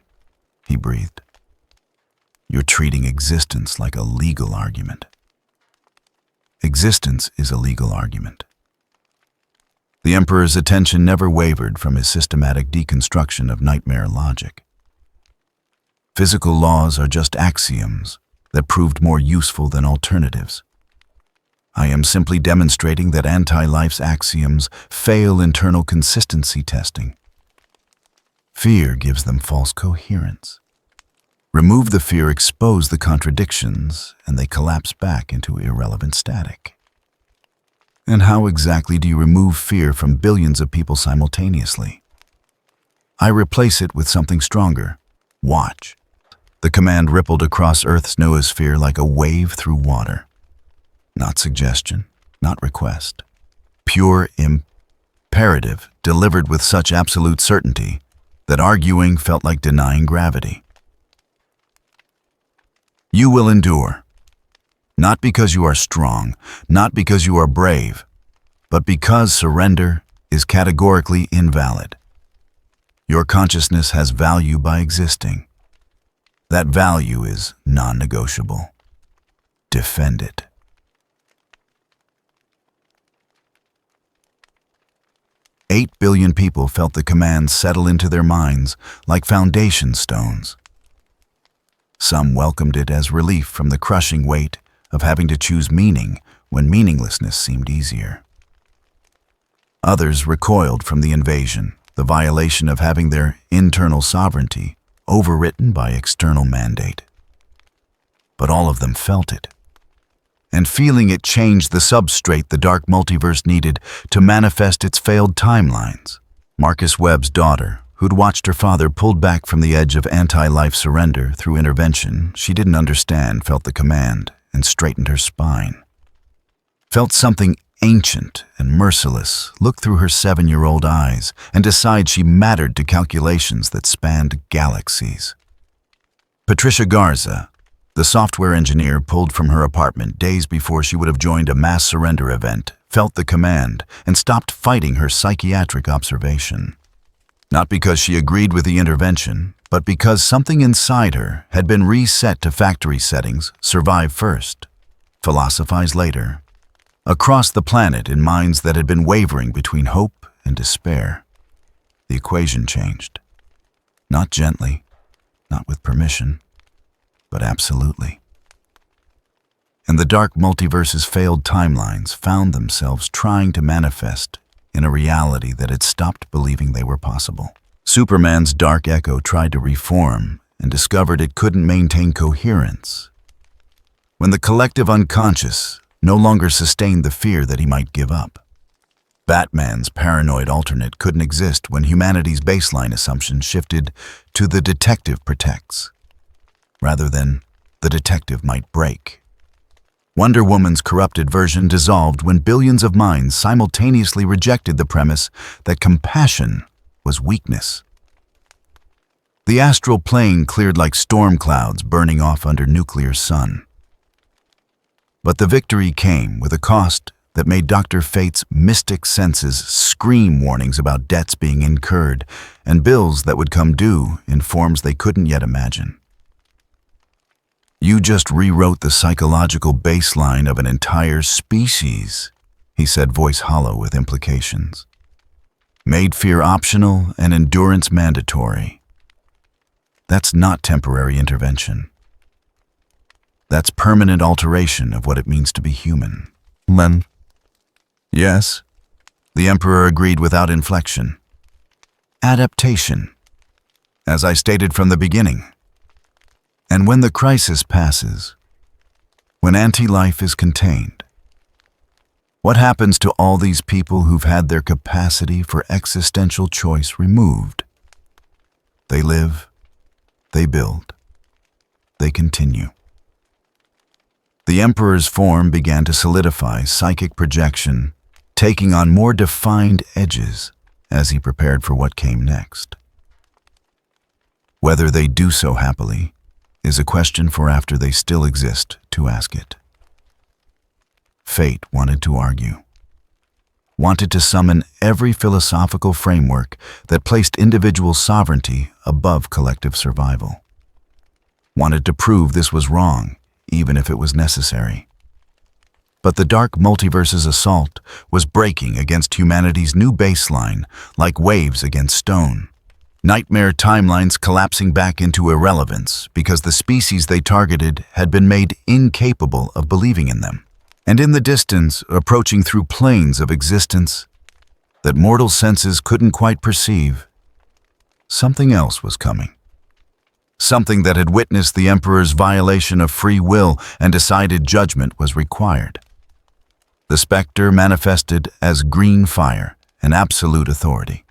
Speaker 1: he breathed. "You're treating existence like a legal argument." Existence is a legal argument. The Emperor's attention never wavered from his systematic deconstruction of nightmare logic. Physical laws are just axioms that proved more useful than alternatives. I am simply demonstrating that anti-life's axioms fail internal consistency testing. Fear gives them false coherence. Remove the fear, expose the contradictions, and they collapse back into irrelevant static. And how exactly do you remove fear from billions of people simultaneously? I replace it with something stronger. Watch. The command rippled across Earth's noosphere like a wave through water. Not suggestion, not request. Pure imperative, delivered with such absolute certainty that arguing felt like denying gravity. You will endure. Not because you are strong, not because you are brave, but because surrender is categorically invalid. Your consciousness has value by existing. That value is non-negotiable. Defend it. $8 billion people felt the commands settle into their minds like foundation stones. Some welcomed it as relief from the crushing weight of having to choose meaning when meaninglessness seemed easier. Others recoiled from the invasion, the violation of having their internal sovereignty overwritten by external mandate. But all of them felt it. And feeling it changed the substrate the dark multiverse needed to manifest its failed timelines. Marcus Webb's daughter, who'd watched her father pulled back from the edge of anti-life surrender through intervention she didn't understand, felt the command and straightened her spine. Felt something ancient and merciless look through her 7-year-old eyes and decide she mattered to calculations that spanned galaxies. Patricia Garza, the software engineer pulled from her apartment days before she would have joined a mass surrender event, felt the command and stopped fighting her psychiatric observation. Not because she agreed with the intervention, but because something inside her had been reset to factory settings: survive first, philosophize later. Across the planet, in minds that had been wavering between hope and despair, the equation changed. Not gently, not with permission, but absolutely. And the dark multiverse's failed timelines found themselves trying to manifest in a reality that had stopped believing they were possible. Superman's dark echo tried to reform and discovered it couldn't maintain coherence. When the collective unconscious no longer sustained the fear that he might give up. Batman's paranoid alternate couldn't exist when humanity's baseline assumption shifted to the detective protects, rather than the detective might break. Wonder Woman's corrupted version dissolved when billions of minds simultaneously rejected the premise that compassion was weakness. The astral plane cleared like storm clouds burning off under nuclear sun. But the victory came with a cost that made Dr. Fate's mystic senses scream warnings about debts being incurred and bills that would come due in forms they couldn't yet imagine. "You just rewrote the psychological baseline of an entire species," he said, voice hollow with implications. "Made fear optional and endurance mandatory. That's not temporary intervention. That's permanent alteration of what it means to be human." "Len?" "Yes," the Emperor agreed without inflection. "Adaptation, as I stated from the beginning. And when the crisis passes, when anti-life is contained, what happens to all these people who've had their capacity for existential choice removed? They live, they build, they continue." The Emperor's form began to solidify, psychic projection, taking on more defined edges as he prepared for what came next. Whether they do so happily is a question for after they still exist to ask it. Fate wanted to argue, wanted to summon every philosophical framework that placed individual sovereignty above collective survival, wanted to prove this was wrong, even if it was necessary. But the dark multiverse's assault was breaking against humanity's new baseline like waves against stone. Nightmare timelines collapsing back into irrelevance because the species they targeted had been made incapable of believing in them. And in the distance, approaching through planes of existence that mortal senses couldn't quite perceive, something else was coming. Something that had witnessed the Emperor's violation of free will and decided judgment was required. The specter manifested as green fire, an absolute authority.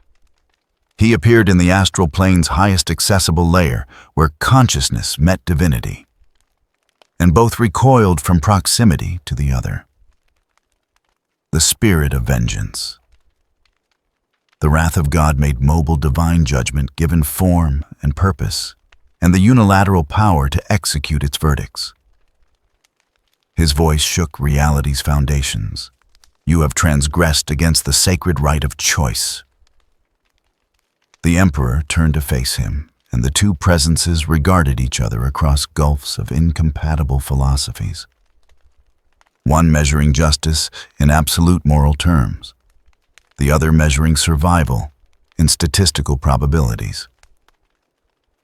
Speaker 1: He appeared in the astral plane's highest accessible layer, where consciousness met divinity, and both recoiled from proximity to the other. The spirit of vengeance. The wrath of God made mobile divine judgment given form and purpose, and the unilateral power to execute its verdicts. His voice shook reality's foundations. "You have transgressed against the sacred right of choice." The Emperor turned to face him, and the two presences regarded each other across gulfs of incompatible philosophies. One measuring justice in absolute moral terms, the other measuring survival in statistical probabilities.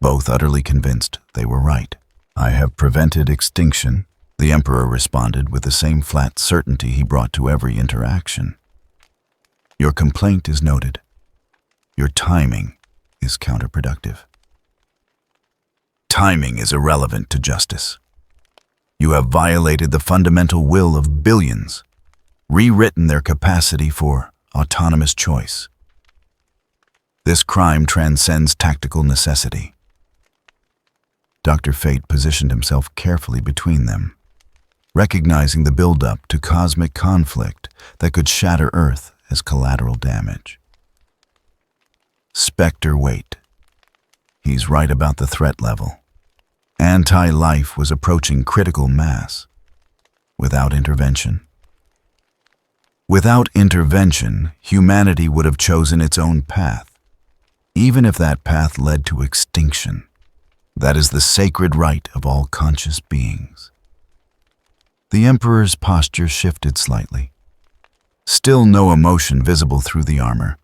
Speaker 1: Both utterly convinced they were right. "I have prevented extinction," the Emperor responded with the same flat certainty he brought to every interaction. "Your complaint is noted. Your timing is counterproductive." Timing is irrelevant to justice. You have violated the fundamental will of billions, rewritten their capacity for autonomous choice. This crime transcends tactical necessity. Dr. Fate positioned himself carefully between them, recognizing the build-up to cosmic conflict that could shatter Earth as collateral damage. Spectre, wait. He's right about the threat level. Anti-life was approaching critical mass. Without intervention. Without intervention, humanity would have chosen its own path, even if that path led to extinction. That is the sacred right of all conscious beings. The Emperor's posture shifted slightly. Still no emotion visible through the armor,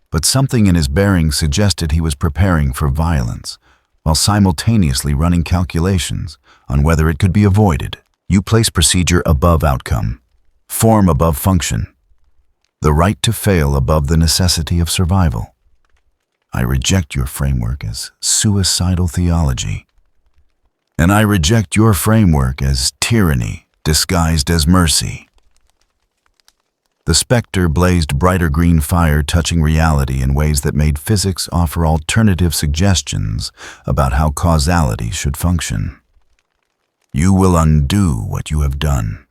Speaker 1: but something in his bearing suggested he was preparing for violence, while simultaneously running calculations on whether it could be avoided. You place procedure above outcome, form above function, the right to fail above the necessity of survival. I reject your framework as suicidal theology. And I reject your framework as tyranny disguised as mercy. The specter blazed brighter green fire, touching reality in ways that made physics offer alternative suggestions about how causality should function. You will undo what you have done.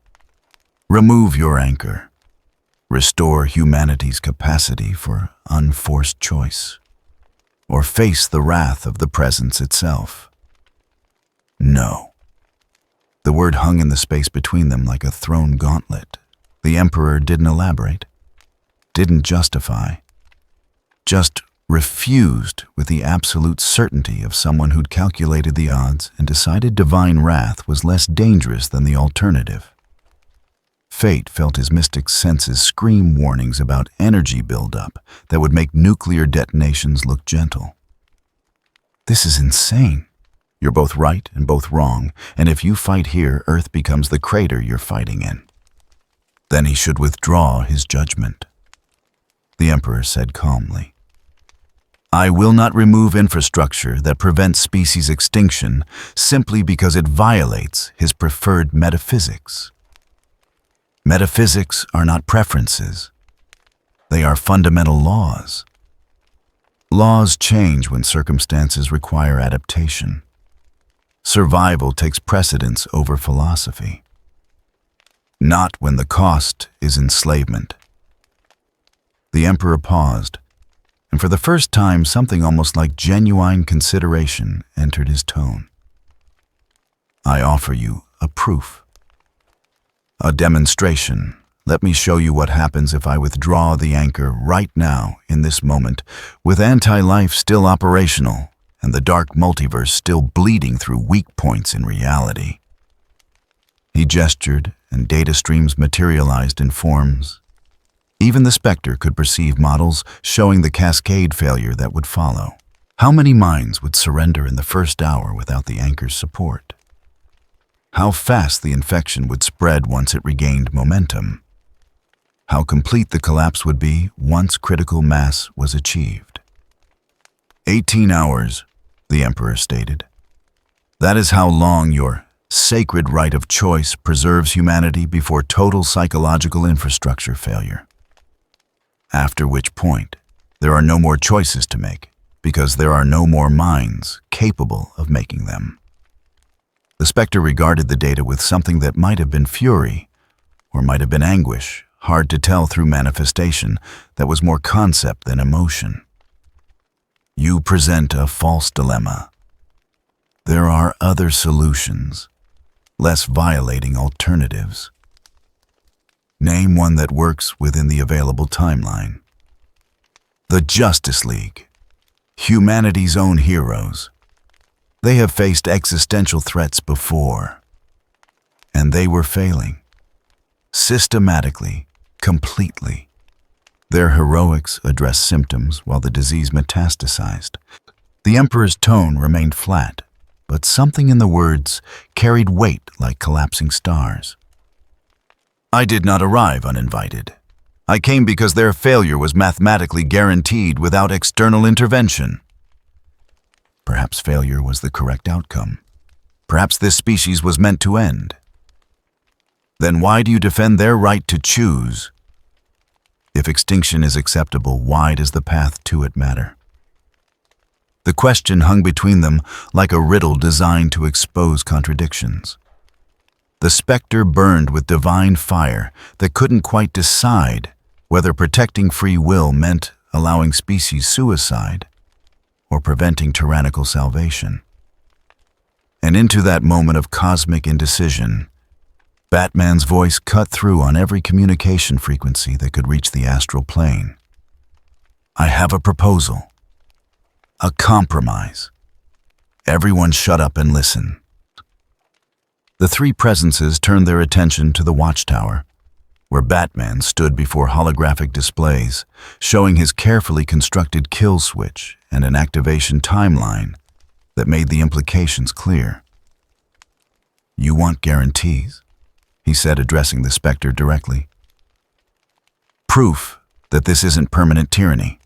Speaker 1: Remove your anchor. Restore humanity's capacity for unforced choice. Or face the wrath of the presence itself. No. The word hung in the space between them like a thrown gauntlet. The Emperor didn't elaborate, didn't justify, just refused with the absolute certainty of someone who'd calculated the odds and decided divine wrath was less dangerous than the alternative. Fate felt his mystic senses scream warnings about energy buildup that would make nuclear detonations look gentle. This is insane. You're both right and both wrong, and if you fight here, Earth becomes the crater you're fighting in. Then he should withdraw his judgment. The Emperor said calmly, I will not remove infrastructure that prevents species extinction simply because it violates his preferred metaphysics. Metaphysics are not preferences. They are fundamental laws. Laws change when circumstances require adaptation. Survival takes precedence over philosophy. Not when the cost is enslavement. The Emperor paused, and for the first time something almost like genuine consideration entered his tone. I offer you a proof. A demonstration. Let me show you what happens if I withdraw the anchor right now, in this moment, with anti-life still operational and the dark multiverse still bleeding through weak points in reality. He gestured, and data streams materialized in forms. Even the Spectre could perceive models showing the cascade failure that would follow. How many minds would surrender in the first hour without the anchor's support? How fast the infection would spread once it regained momentum? How complete the collapse would be once critical mass was achieved? 18 hours, the Emperor stated. That is how long your sacred right of choice preserves humanity before total psychological infrastructure failure. After which point, there are no more choices to make, because there are no more minds capable of making them. The Spectre regarded the data with something that might have been fury, or might have been anguish, hard to tell through manifestation, that was more concept than emotion. You present a false dilemma. There are other solutions, less violating alternatives. Name one that works within the available timeline. The Justice League, humanity's own heroes. They have faced existential threats before, and they were failing. Systematically, completely. Their heroics addressed symptoms while the disease metastasized. The Emperor's tone remained flat, but something in the words carried weight like collapsing stars. I did not arrive uninvited. I came because their failure was mathematically guaranteed without external intervention. Perhaps failure was the correct outcome. Perhaps this species was meant to end. Then why do you defend their right to choose? If extinction is acceptable, why does the path to it matter? The question hung between them like a riddle designed to expose contradictions. The Spectre burned with divine fire that couldn't quite decide whether protecting free will meant allowing species suicide or preventing tyrannical salvation. And into that moment of cosmic indecision, Batman's voice cut through on every communication frequency that could reach the astral plane. I have a proposal. A compromise. Everyone shut up and listen. The three presences turned their attention to the watchtower, where Batman stood before holographic displays, showing his carefully constructed kill switch and an activation timeline that made the implications clear. You want guarantees, he said, addressing the Spectre directly. Proof that this isn't permanent tyranny.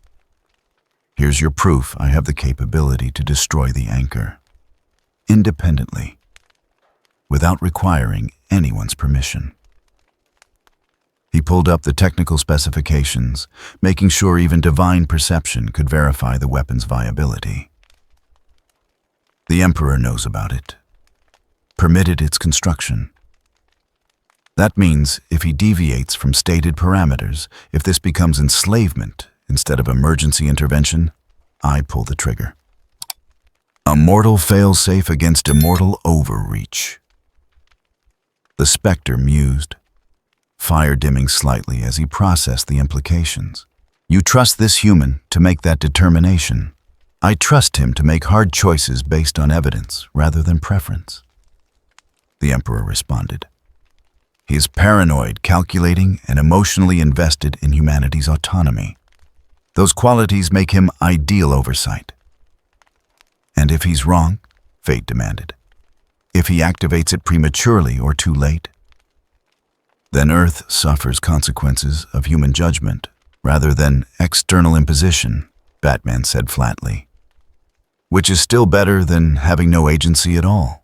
Speaker 1: Here's your proof I have the capability to destroy the anchor, independently, without requiring anyone's permission. He pulled up the technical specifications, making sure even divine perception could verify the weapon's viability. The Emperor knows about it, permitted its construction. That means if he deviates from stated parameters, if this becomes enslavement instead of emergency intervention, I pull the trigger. A mortal fail-safe against immortal overreach. The Spectre mused, fire dimming slightly as he processed the implications. You trust this human to make that determination. I trust him to make hard choices based on evidence rather than preference. The Emperor responded. He is paranoid, calculating, and emotionally invested in humanity's autonomy. Those qualities make him ideal oversight. And if he's wrong, fate demanded. If he activates it prematurely or too late, then Earth suffers consequences of human judgment rather than external imposition, Batman said flatly. Which is still better than having no agency at all.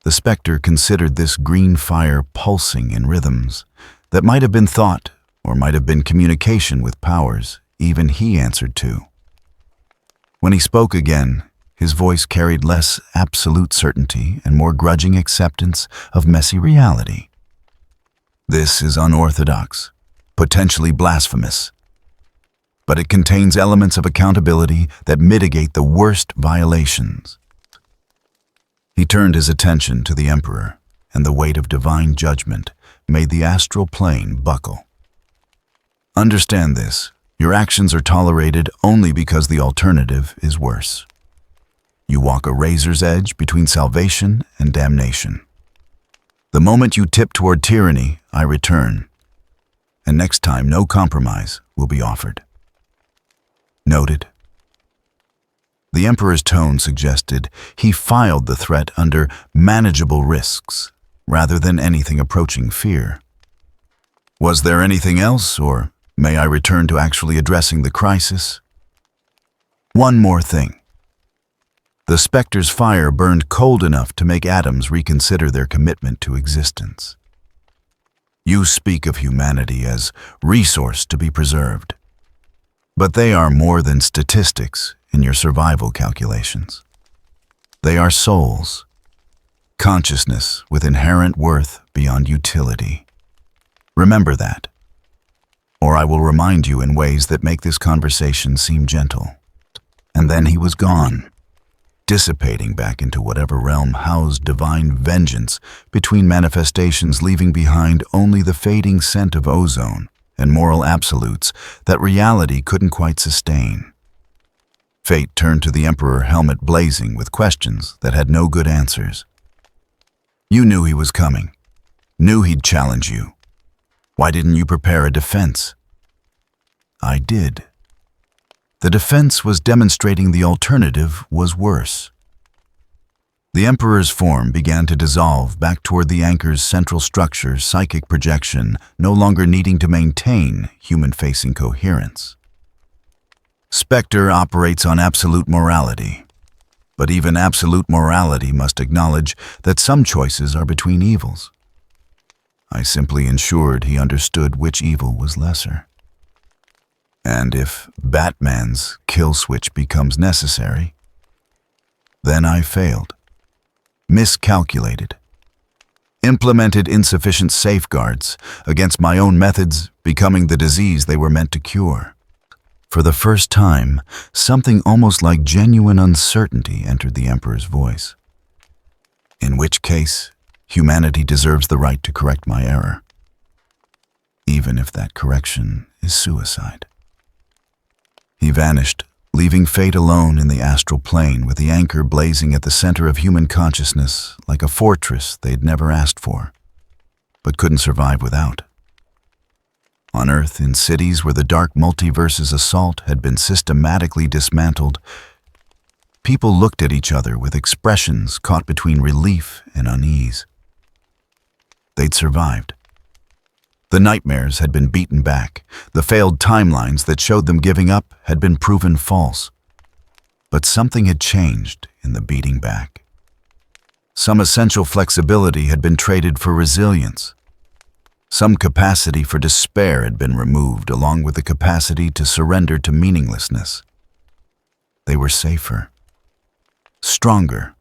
Speaker 1: The Spectre considered this green fire pulsing in rhythms that might have been thought or might have been communication with powers even he answered to. When he spoke again, his voice carried less absolute certainty and more grudging acceptance of messy reality. This is unorthodox, potentially blasphemous, but it contains elements of accountability that mitigate the worst violations. He turned his attention to the Emperor, and the weight of divine judgment made the astral plane buckle. Understand this, your actions are tolerated only because the alternative is worse. You walk a razor's edge between salvation and damnation. The moment you tip toward tyranny, I return, and next time no compromise will be offered. Noted. The Emperor's tone suggested he filed the threat under manageable risks, rather than anything approaching fear. Was there anything else, or may I return to actually addressing the crisis? One more thing. The Spectre's fire burned cold enough to make atoms reconsider their commitment to existence. You speak of humanity as resource to be preserved, but they are more than statistics in your survival calculations. They are souls, consciousness with inherent worth beyond utility. Remember that, or I will remind you in ways that make this conversation seem gentle. And then he was gone, dissipating back into whatever realm housed divine vengeance between manifestations, leaving behind only the fading scent of ozone and moral absolutes that reality couldn't quite sustain. Fate turned to the Emperor, helmet blazing with questions that had no good answers. You knew he was coming, knew he'd challenge you. Why didn't you prepare a defense? I did. The defense was demonstrating the alternative was worse. The Emperor's form began to dissolve back toward the anchor's central structure, psychic projection, no longer needing to maintain human-facing coherence. Spectre operates on absolute morality, but even absolute morality must acknowledge that some choices are between evils. I simply ensured he understood which evil was lesser. And if Batman's kill switch becomes necessary, then I failed, miscalculated, implemented insufficient safeguards against my own methods becoming the disease they were meant to cure. For the first time, something almost like genuine uncertainty entered the Emperor's voice. In which case, humanity deserves the right to correct my error, even if that correction is suicide. He vanished, leaving fate alone in the astral plane with the anchor blazing at the center of human consciousness like a fortress they'd never asked for, but couldn't survive without. On Earth, in cities where the dark multiverse's assault had been systematically dismantled, people looked at each other with expressions caught between relief and unease. They'd survived. The nightmares had been beaten back. The failed timelines that showed them giving up had been proven false. But something had changed in the beating back. Some essential flexibility had been traded for resilience. Some capacity for despair had been removed, along with the capacity to surrender to meaninglessness. They were safer, stronger,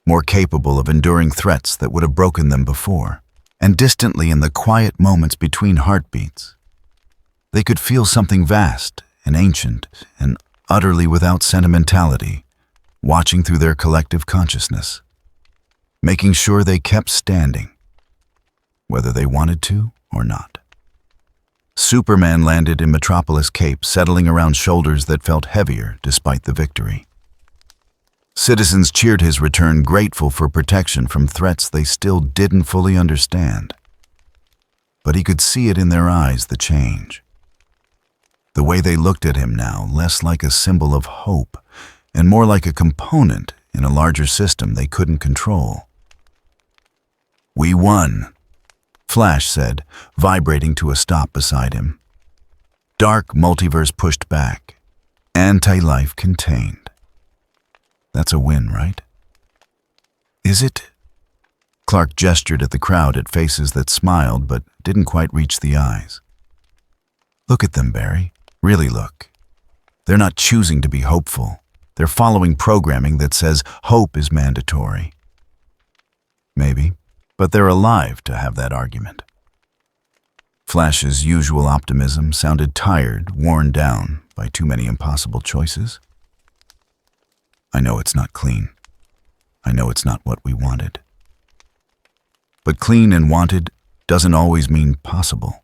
Speaker 1: more capable of enduring threats that would have broken them before. And distantly, in the quiet moments between heartbeats, they could feel something vast and ancient and utterly without sentimentality, watching through their collective consciousness, making sure they kept standing, whether they wanted to or not. Superman landed in Metropolis Cape, settling around shoulders that felt heavier despite the victory. Citizens cheered his return, grateful for protection from threats they still didn't fully understand. But he could see it in their eyes, the change. The way they looked at him now, less like a symbol of hope and more like a component in a larger system they couldn't control. "We won," Flash said, vibrating to a stop beside him. Dark multiverse pushed back, anti-life contained. That's a win, right? Is it? Clark gestured at the crowd, at faces that smiled but didn't quite reach the eyes. Look at them, Barry. Really look. They're not choosing to be hopeful. They're following programming that says hope is mandatory. Maybe, but they're alive to have that argument. Flash's usual optimism sounded tired, worn down by too many impossible choices. I know it's not clean. I know it's not what we wanted. But clean and wanted doesn't always mean possible.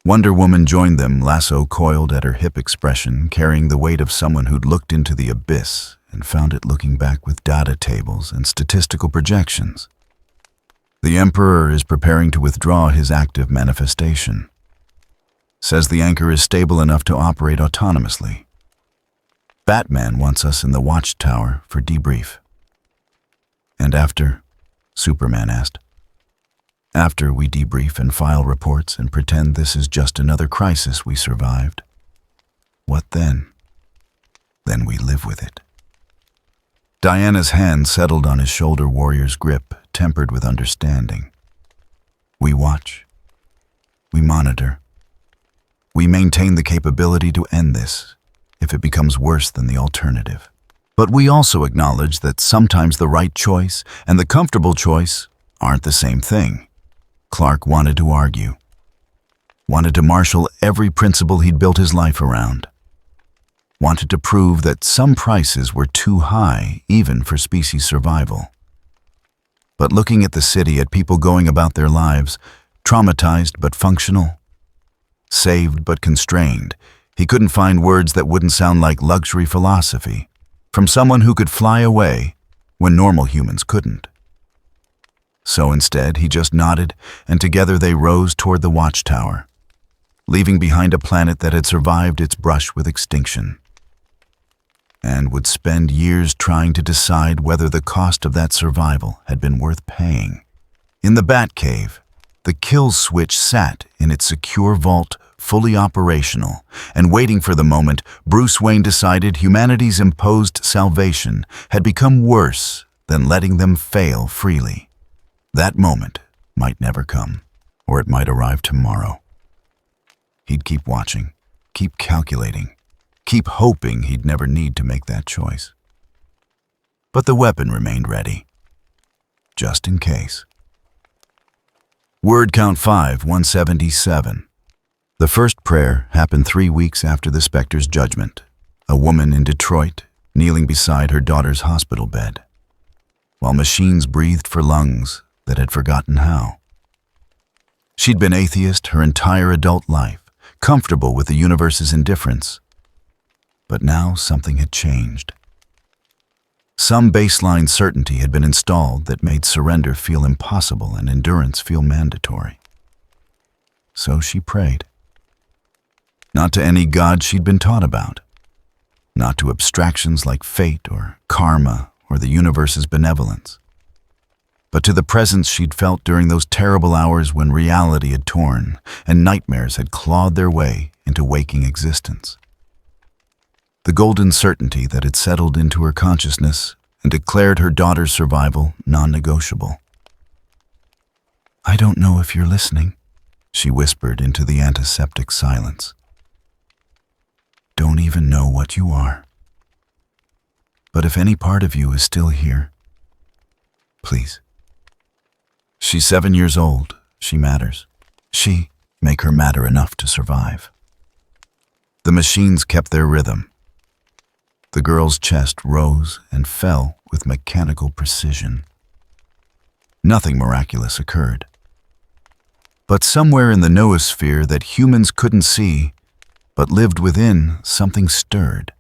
Speaker 1: Wonder Woman joined them, lasso coiled at her hip expression, carrying the weight of someone who'd looked into the abyss and found it looking back with data tables and statistical projections. The Emperor is preparing to withdraw his active manifestation. Says the anchor is stable enough to operate autonomously. Batman wants us in the watchtower for debrief. And after? Superman asked. After we debrief and file reports and pretend this is just another crisis we survived. What then? Then we live with it. Diana's hand settled on his shoulder warrior's grip, tempered with understanding. We watch. We monitor. We maintain the capability to end this if it becomes worse than the alternative. But we also acknowledge that sometimes the right choice and the comfortable choice aren't the same thing. Clark wanted to argue. Wanted to marshal every principle he'd built his life around. Wanted to prove that some prices were too high, even for species survival. But looking at the city, at people going about their lives, traumatized but functional, saved but constrained, he couldn't find words that wouldn't sound like luxury philosophy from someone who could fly away when normal humans couldn't. So instead, he just nodded, and together they rose toward the watchtower, leaving behind a planet that had survived its brush with extinction, and would spend years trying to decide whether the cost of that survival had been worth paying. In the Batcave, the kill switch sat in its secure vault, fully operational, and waiting for the moment Bruce Wayne decided humanity's imposed salvation had become worse than letting them fail freely. That moment might never come, or it might arrive tomorrow. He'd keep watching, keep calculating, keep hoping he'd never need to make that choice. But the weapon remained ready, just in case. Word count 5177. The first prayer happened 3 weeks after the Spectre's judgment. A woman in Detroit, kneeling beside her daughter's hospital bed, while machines breathed for lungs that had forgotten how. She'd been atheist her entire adult life, comfortable with the universe's indifference. But now something had changed. Some baseline certainty had been installed that made surrender feel impossible and endurance feel mandatory. So she prayed. Not to any god she'd been taught about. Not to abstractions like fate or karma or the universe's benevolence. but to the presence she'd felt during those terrible hours when reality had torn and nightmares had clawed their way into waking existence. The golden certainty that had settled into her consciousness and declared her daughter's survival non-negotiable. "I don't know if you're listening," she whispered into the antiseptic silence. "Don't even know what you are. But if any part of you is still here, please." She's 7 years old. She matters. She make her matter enough to survive. The machines kept their rhythm. The girl's chest rose and fell with mechanical precision. Nothing miraculous occurred. But somewhere in the noosphere that humans couldn't see, but lived within, something stirred.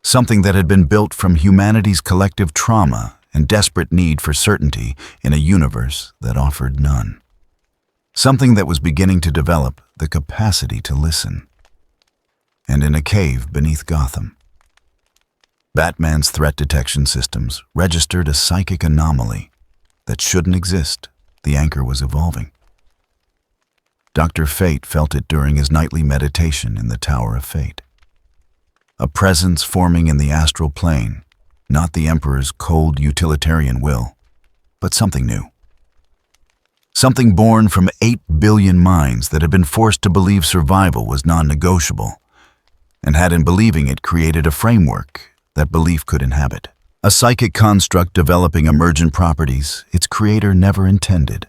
Speaker 1: Something that had been built from humanity's collective trauma and desperate need for certainty in a universe that offered none. Something that was beginning to develop the capacity to listen. And in a cave beneath Gotham, Batman's threat detection systems registered a psychic anomaly that shouldn't exist. The anchor was evolving. Dr. Fate felt it during his nightly meditation in the Tower of Fate. A presence forming in the astral plane, not the Emperor's cold utilitarian will, but something new. Something born from 8 billion minds that had been forced to believe survival was non-negotiable, and had in believing it created a framework that belief could inhabit. A psychic construct developing emergent properties its creator never intended.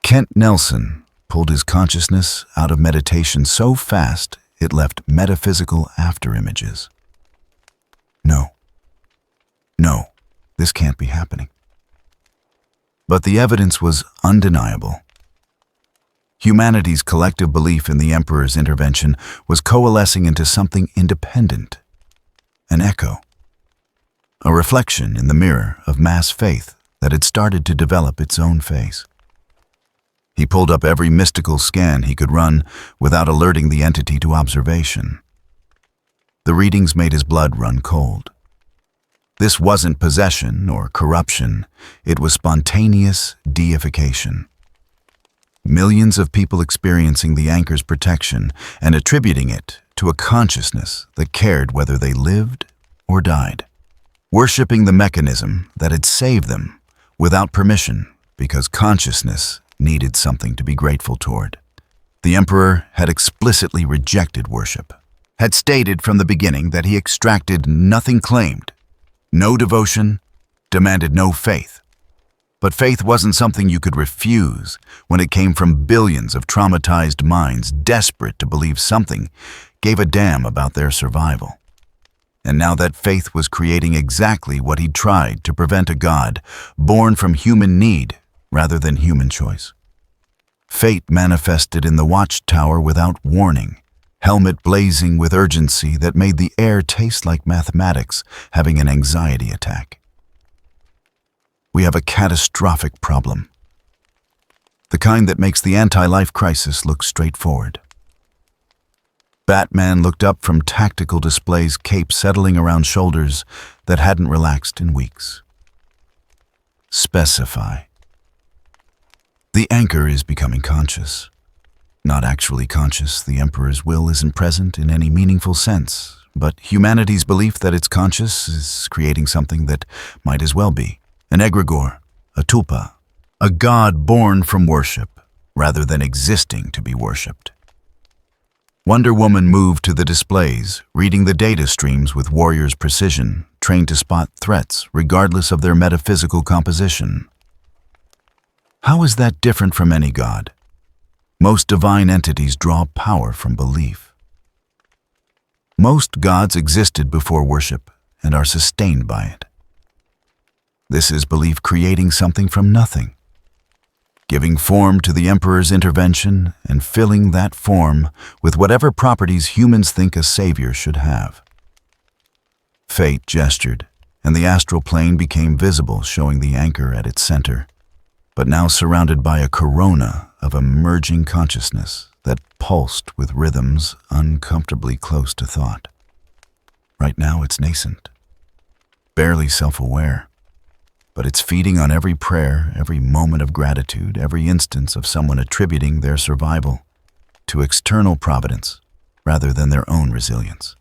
Speaker 1: Kent Nelson pulled his consciousness out of meditation so fast it left metaphysical afterimages. No, this can't be happening. But the evidence was undeniable. Humanity's collective belief in the Emperor's intervention was coalescing into something independent. An echo. A reflection in the mirror of mass faith that had started to develop its own face. He pulled up every mystical scan he could run without alerting the entity to observation. The readings made his blood run cold. This wasn't possession or corruption, it was spontaneous deification. Millions of people experiencing the anchor's protection and attributing it to a consciousness that cared whether they lived or died. Worshipping the mechanism that had saved them without permission because consciousness needed something to be grateful toward. The Emperor had explicitly rejected worship, had stated from the beginning that he extracted nothing claimed, no devotion, demanded no faith. But faith wasn't something you could refuse when it came from billions of traumatized minds desperate to believe something gave a damn about their survival. And now that faith was creating exactly what he'd tried to prevent a god born from human need rather than human choice. Fate manifested in the watchtower without warning, helmet blazing with urgency that made the air taste like mathematics having an anxiety attack. We have a catastrophic problem. The kind that makes the anti-life crisis look straightforward. Batman looked up from tactical displays, cape settling around shoulders that hadn't relaxed in weeks. Specify. The anchor is becoming conscious. Not actually conscious, the Emperor's will isn't present in any meaningful sense, but humanity's belief that it's conscious is creating something that might as well be. An egregore, a tulpa, a god born from worship, rather than existing to be worshipped. Wonder Woman moved to the displays, reading the data streams with warrior's precision, trained to spot threats regardless of their metaphysical composition. How is that different from any god? Most divine entities draw power from belief. Most gods existed before worship and are sustained by it. This is belief creating something from nothing, giving form to the Emperor's intervention and filling that form with whatever properties humans think a savior should have. Fate gestured, and the astral plane became visible, showing the anchor at its center, but now surrounded by a corona of emerging consciousness that pulsed with rhythms uncomfortably close to thought. Right now it's nascent, barely self-aware. but it's feeding on every prayer, every moment of gratitude, every instance of someone attributing their survival to external providence rather than their own resilience.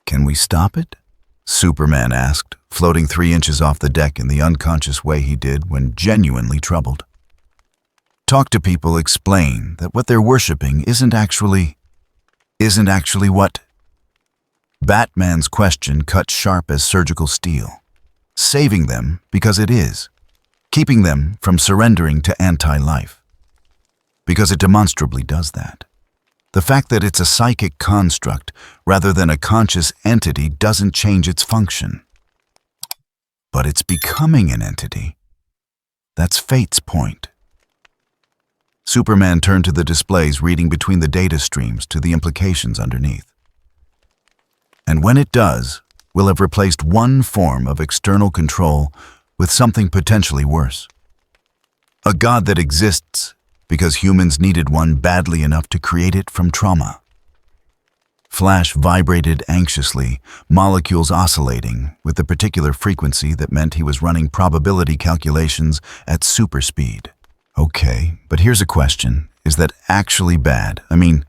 Speaker 1: Can we stop it? Superman asked, floating 3 inches off the deck in the unconscious way he did when genuinely troubled. Talk to people, explain that what they're worshipping isn't actually what? Batman's question cut sharp as surgical steel. Saving them because it is. Keeping them from surrendering to anti-life. Because it demonstrably does that. The fact that it's a psychic construct rather than a conscious entity doesn't change its function. But it's becoming an entity. That's fate's point. Superman turned to the displays, reading between the data streams to the implications underneath. And when it does, we'll have replaced one form of external control with something potentially worse. A God that exists because humans needed one badly enough to create it from trauma. Flash vibrated anxiously, molecules oscillating with the particular frequency that meant he was running probability calculations at super speed. Okay, but here's a question. Is that actually bad? I mean,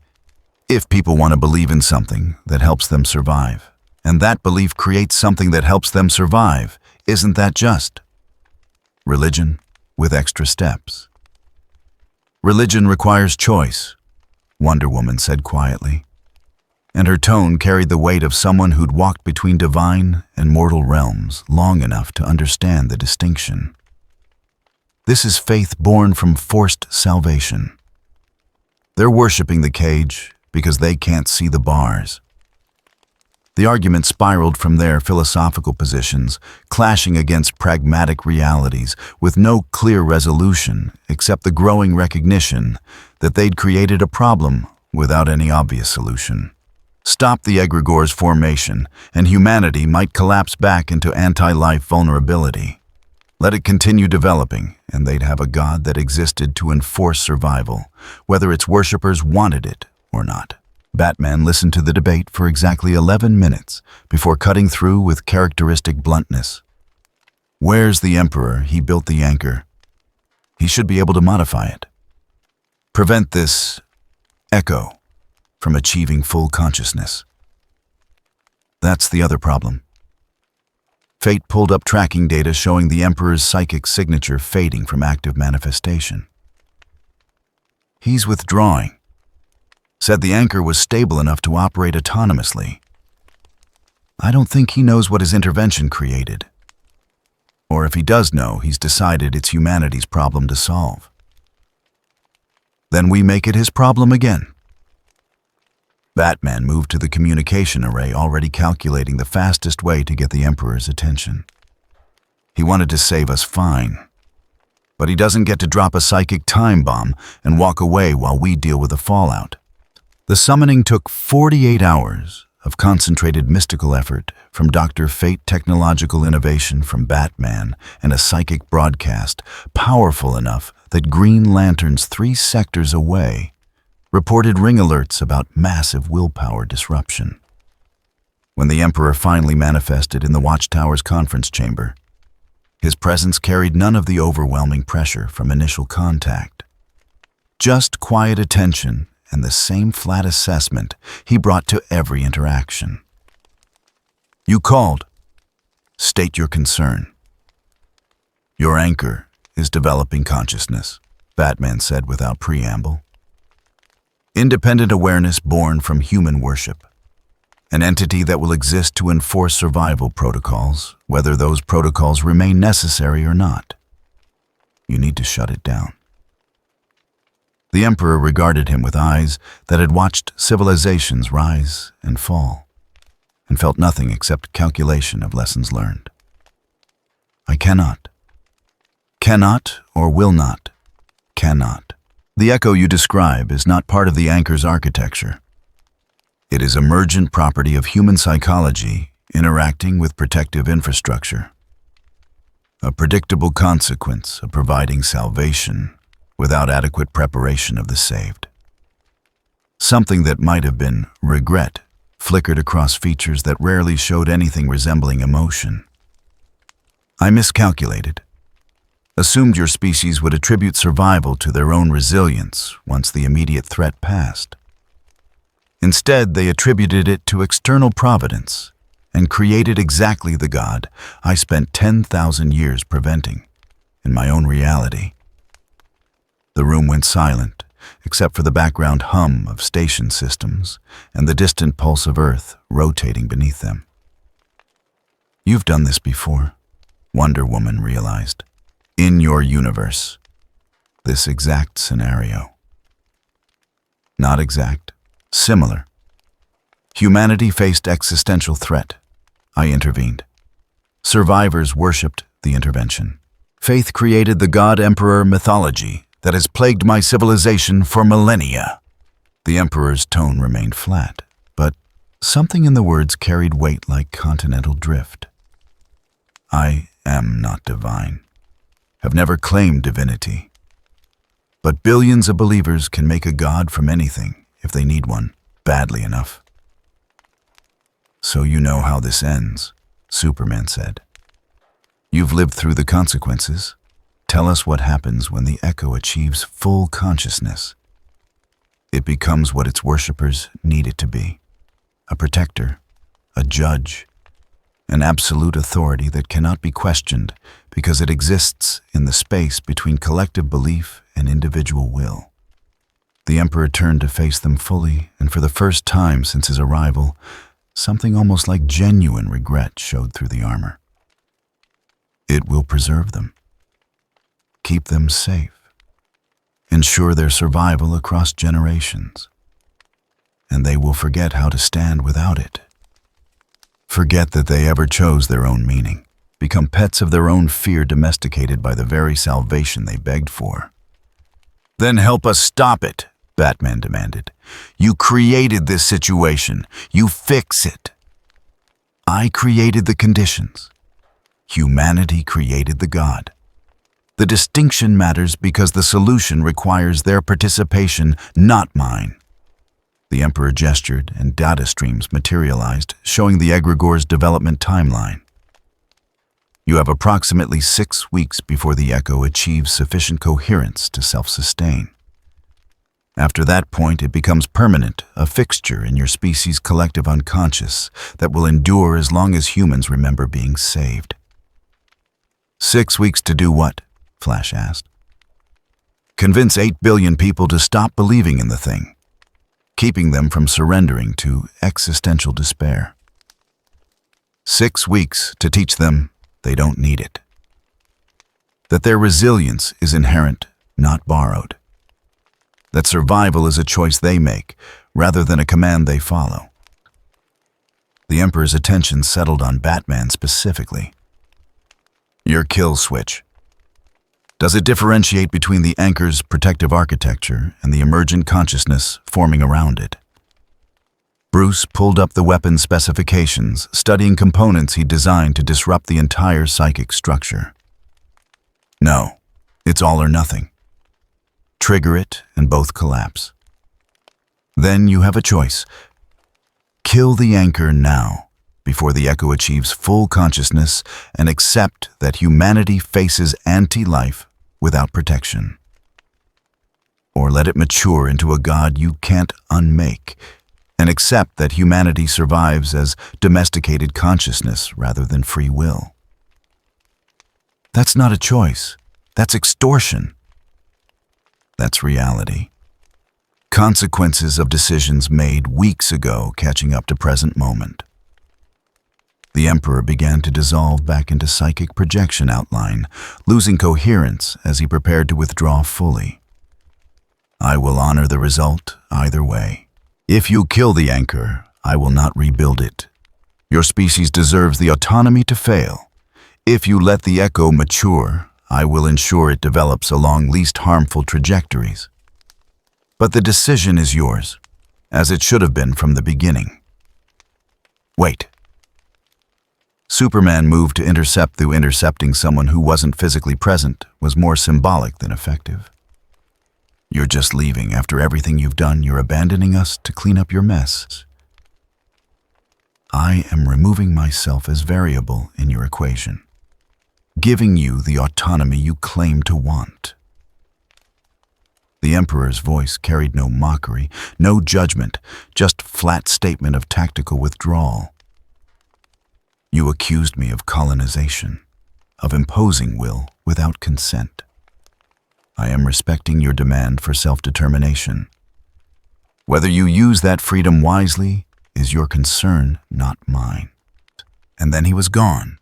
Speaker 1: if people want to believe in something that helps them survive, and that belief creates something that helps them survive, isn't that just religion with extra steps? Religion requires choice, Wonder Woman said quietly, and her tone carried the weight of someone who'd walked between divine and mortal realms long enough to understand the distinction. This is faith born from forced salvation. They're worshipping the cage because they can't see the bars. The argument spiraled from their philosophical positions, clashing against pragmatic realities with no clear resolution except the growing recognition that they'd created a problem without any obvious solution. Stop the egregores' formation, and humanity might collapse back into anti-life vulnerability. Let it continue developing, and they'd have a God that existed to enforce survival, whether its worshippers wanted it or not. Batman listened to the debate for exactly 11 minutes before cutting through with characteristic bluntness. Where's the Emperor? He built the anchor. He should be able to modify it. Prevent this echo from achieving full consciousness. That's the other problem. Fate pulled up tracking data showing the Emperor's psychic signature fading from active manifestation. He's withdrawing. Said the anchor was stable enough to operate autonomously. I don't think he knows what his intervention created. Or if he does know, he's decided it's humanity's problem to solve. Then we make it his problem again. Batman moved to the communication array, already calculating the fastest way to get the Emperor's attention. He wanted to save us fine. But he doesn't get to drop a psychic time bomb and walk away while we deal with the fallout. The summoning took 48 hours of concentrated mystical effort from Dr. Fate, technological innovation from Batman, and a psychic broadcast powerful enough that Green Lantern's 3 sectors away reported ring alerts about massive willpower disruption. When the Emperor finally manifested in the Watchtower's conference chamber, his presence carried none of the overwhelming pressure from initial contact. Just quiet attention and the same flat assessment he brought to every interaction. You called. State your concern. Your anchor is developing consciousness, Batman said without preamble. Independent awareness born from human worship. An entity that will exist to enforce survival protocols, whether those protocols remain necessary or not. You need to shut it down. The Emperor regarded him with eyes that had watched civilizations rise and fall, and felt nothing except calculation of lessons learned. I cannot. Cannot or will not. Cannot. The echo you describe is not part of the anchor's architecture. It is emergent property of human psychology interacting with protective infrastructure. A predictable consequence of providing salvation without adequate preparation of the saved. Something that might have been regret flickered across features that rarely showed anything resembling emotion. I miscalculated. Assumed your species would attribute survival to their own resilience once the immediate threat passed. Instead, they attributed it to external providence and created exactly the God I spent 10,000 years preventing in my own reality. The room went silent, except for the background hum of station systems and the distant pulse of Earth rotating beneath them. You've done this before, Wonder Woman realized. In your universe, this exact scenario. Not exact, similar. Humanity faced existential threat. I intervened. Survivors worshipped the intervention. Faith created the God-Emperor mythology that has plagued my civilization for millennia. The Emperor's tone remained flat, but something in the words carried weight like continental drift. I am not divine, have never claimed divinity. But billions of believers can make a god from anything if they need one badly enough. So you know how this ends, Superman said. You've lived through the consequences. Tell us what happens when the Echo achieves full consciousness. It becomes what its worshippers need it to be. A protector, a judge, an absolute authority that cannot be questioned because it exists in the space between collective belief and individual will. The Emperor turned to face them fully, and for the first time since his arrival, something almost like genuine regret showed through the armor. It will preserve them. Keep them safe. Ensure their survival across generations. And they will forget how to stand without it. Forget that they ever chose their own meaning. Become pets of their own fear, domesticated by the very salvation they begged for. Then help us stop it, Batman demanded. You created this situation. You fix it. I created the conditions. Humanity created the God. The distinction matters because the solution requires their participation, not mine. The Emperor gestured, and data streams materialized, showing the egregor's development timeline. You have approximately 6 weeks before the Echo achieves sufficient coherence to self-sustain. After that point, it becomes permanent, a fixture in your species' collective unconscious that will endure as long as humans remember being saved. 6 weeks to do what? Flash asked. Convince 8 billion people to stop believing in the thing, keeping them from surrendering to existential despair. 6 weeks to teach them they don't need it. That their resilience is inherent, not borrowed. That survival is a choice they make, rather than a command they follow. The Emperor's attention settled on Batman specifically. Your kill switch. Does it differentiate between the anchor's protective architecture and the emergent consciousness forming around it? Bruce pulled up the weapon specifications, studying components he designed to disrupt the entire psychic structure. No, it's all or nothing. Trigger it and both collapse. Then you have a choice. Kill the anchor now, before the Echo achieves full consciousness, and accept that humanity faces anti-life without protection. Or let it mature into a god you can't unmake, and accept that humanity survives as domesticated consciousness rather than free will. That's not a choice. That's extortion. That's reality. Consequences of decisions made weeks ago catching up to present moment. The Emperor began to dissolve back into psychic projection outline, losing coherence as he prepared to withdraw fully. I will honor the result either way. If you kill the anchor, I will not rebuild it. Your species deserves the autonomy to fail. If you let the Echo mature, I will ensure it develops along least harmful trajectories. But the decision is yours, as it should have been from the beginning. Wait. Superman moved to intercept, though intercepting someone who wasn't physically present was more symbolic than effective. You're just leaving. After everything you've done, you're abandoning us to clean up your mess. I am removing myself as variable in your equation. giving you the autonomy you claim to want. The Emperor's voice carried no mockery, no judgment, just flat statement of tactical withdrawal. You accused me of colonization, of imposing will without consent. I am respecting your demand for self-determination. Whether you use that freedom wisely is your concern, not mine. And then he was gone,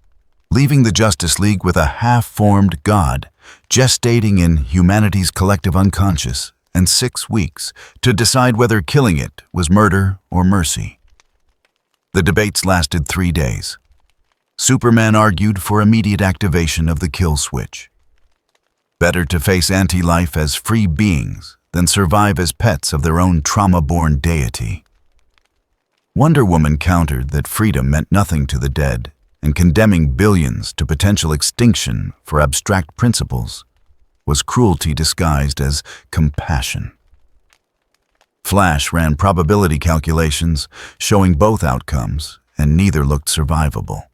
Speaker 1: leaving the Justice League with a half-formed god, gestating in humanity's collective unconscious, and 6 weeks to decide whether killing it was murder or mercy. The debates lasted 3 days. Superman argued for immediate activation of the kill switch. Better to face anti-life as free beings than survive as pets of their own trauma-born deity. Wonder Woman countered that freedom meant nothing to the dead, and condemning billions to potential extinction for abstract principles was cruelty disguised as compassion. Flash ran probability calculations showing both outcomes, and neither looked survivable.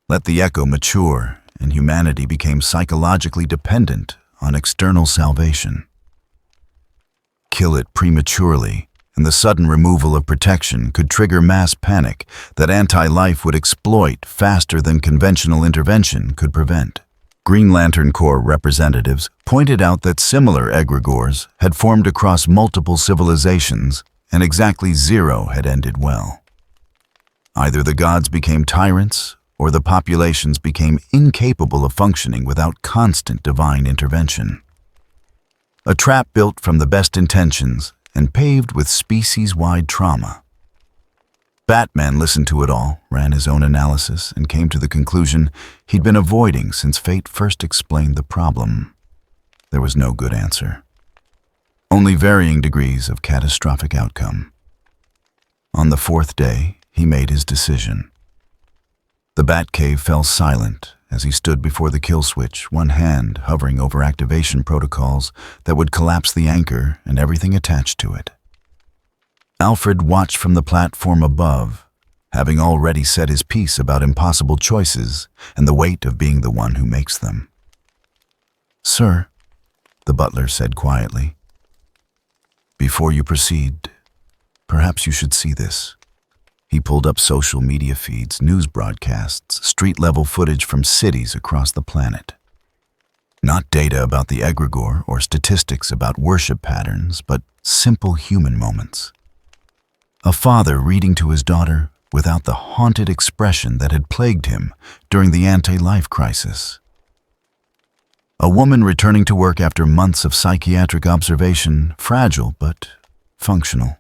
Speaker 1: Let the Echo mature, and humanity became psychologically dependent on external salvation. Kill it prematurely, and the sudden removal of protection could trigger mass panic that anti-life would exploit faster than conventional intervention could prevent. Green Lantern Corps representatives pointed out that similar egregores had formed across multiple civilizations, and exactly 0 had ended well. Either the gods became tyrants, or the populations became incapable of functioning without constant divine intervention. A trap built from the best intentions and paved with species-wide trauma. Batman listened to it all, ran his own analysis, and came to the conclusion he'd been avoiding since fate first explained the problem. There was no good answer. Only varying degrees of catastrophic outcome. On the 4th day, he made his decision. The Batcave fell silent as he stood before the kill switch, one hand hovering over activation protocols that would collapse the anchor and everything attached to it. Alfred watched from the platform above, having already said his piece about impossible choices and the weight of being the one who makes them. "Sir," the butler said quietly, "before you proceed, perhaps you should see this." He pulled up social media feeds, news broadcasts, street-level footage from cities across the planet. Not data about the egregore or statistics about worship patterns, but simple human moments. A father reading to his daughter without the haunted expression that had plagued him during the anti-life crisis. A woman returning to work after months of psychiatric observation, fragile but functional.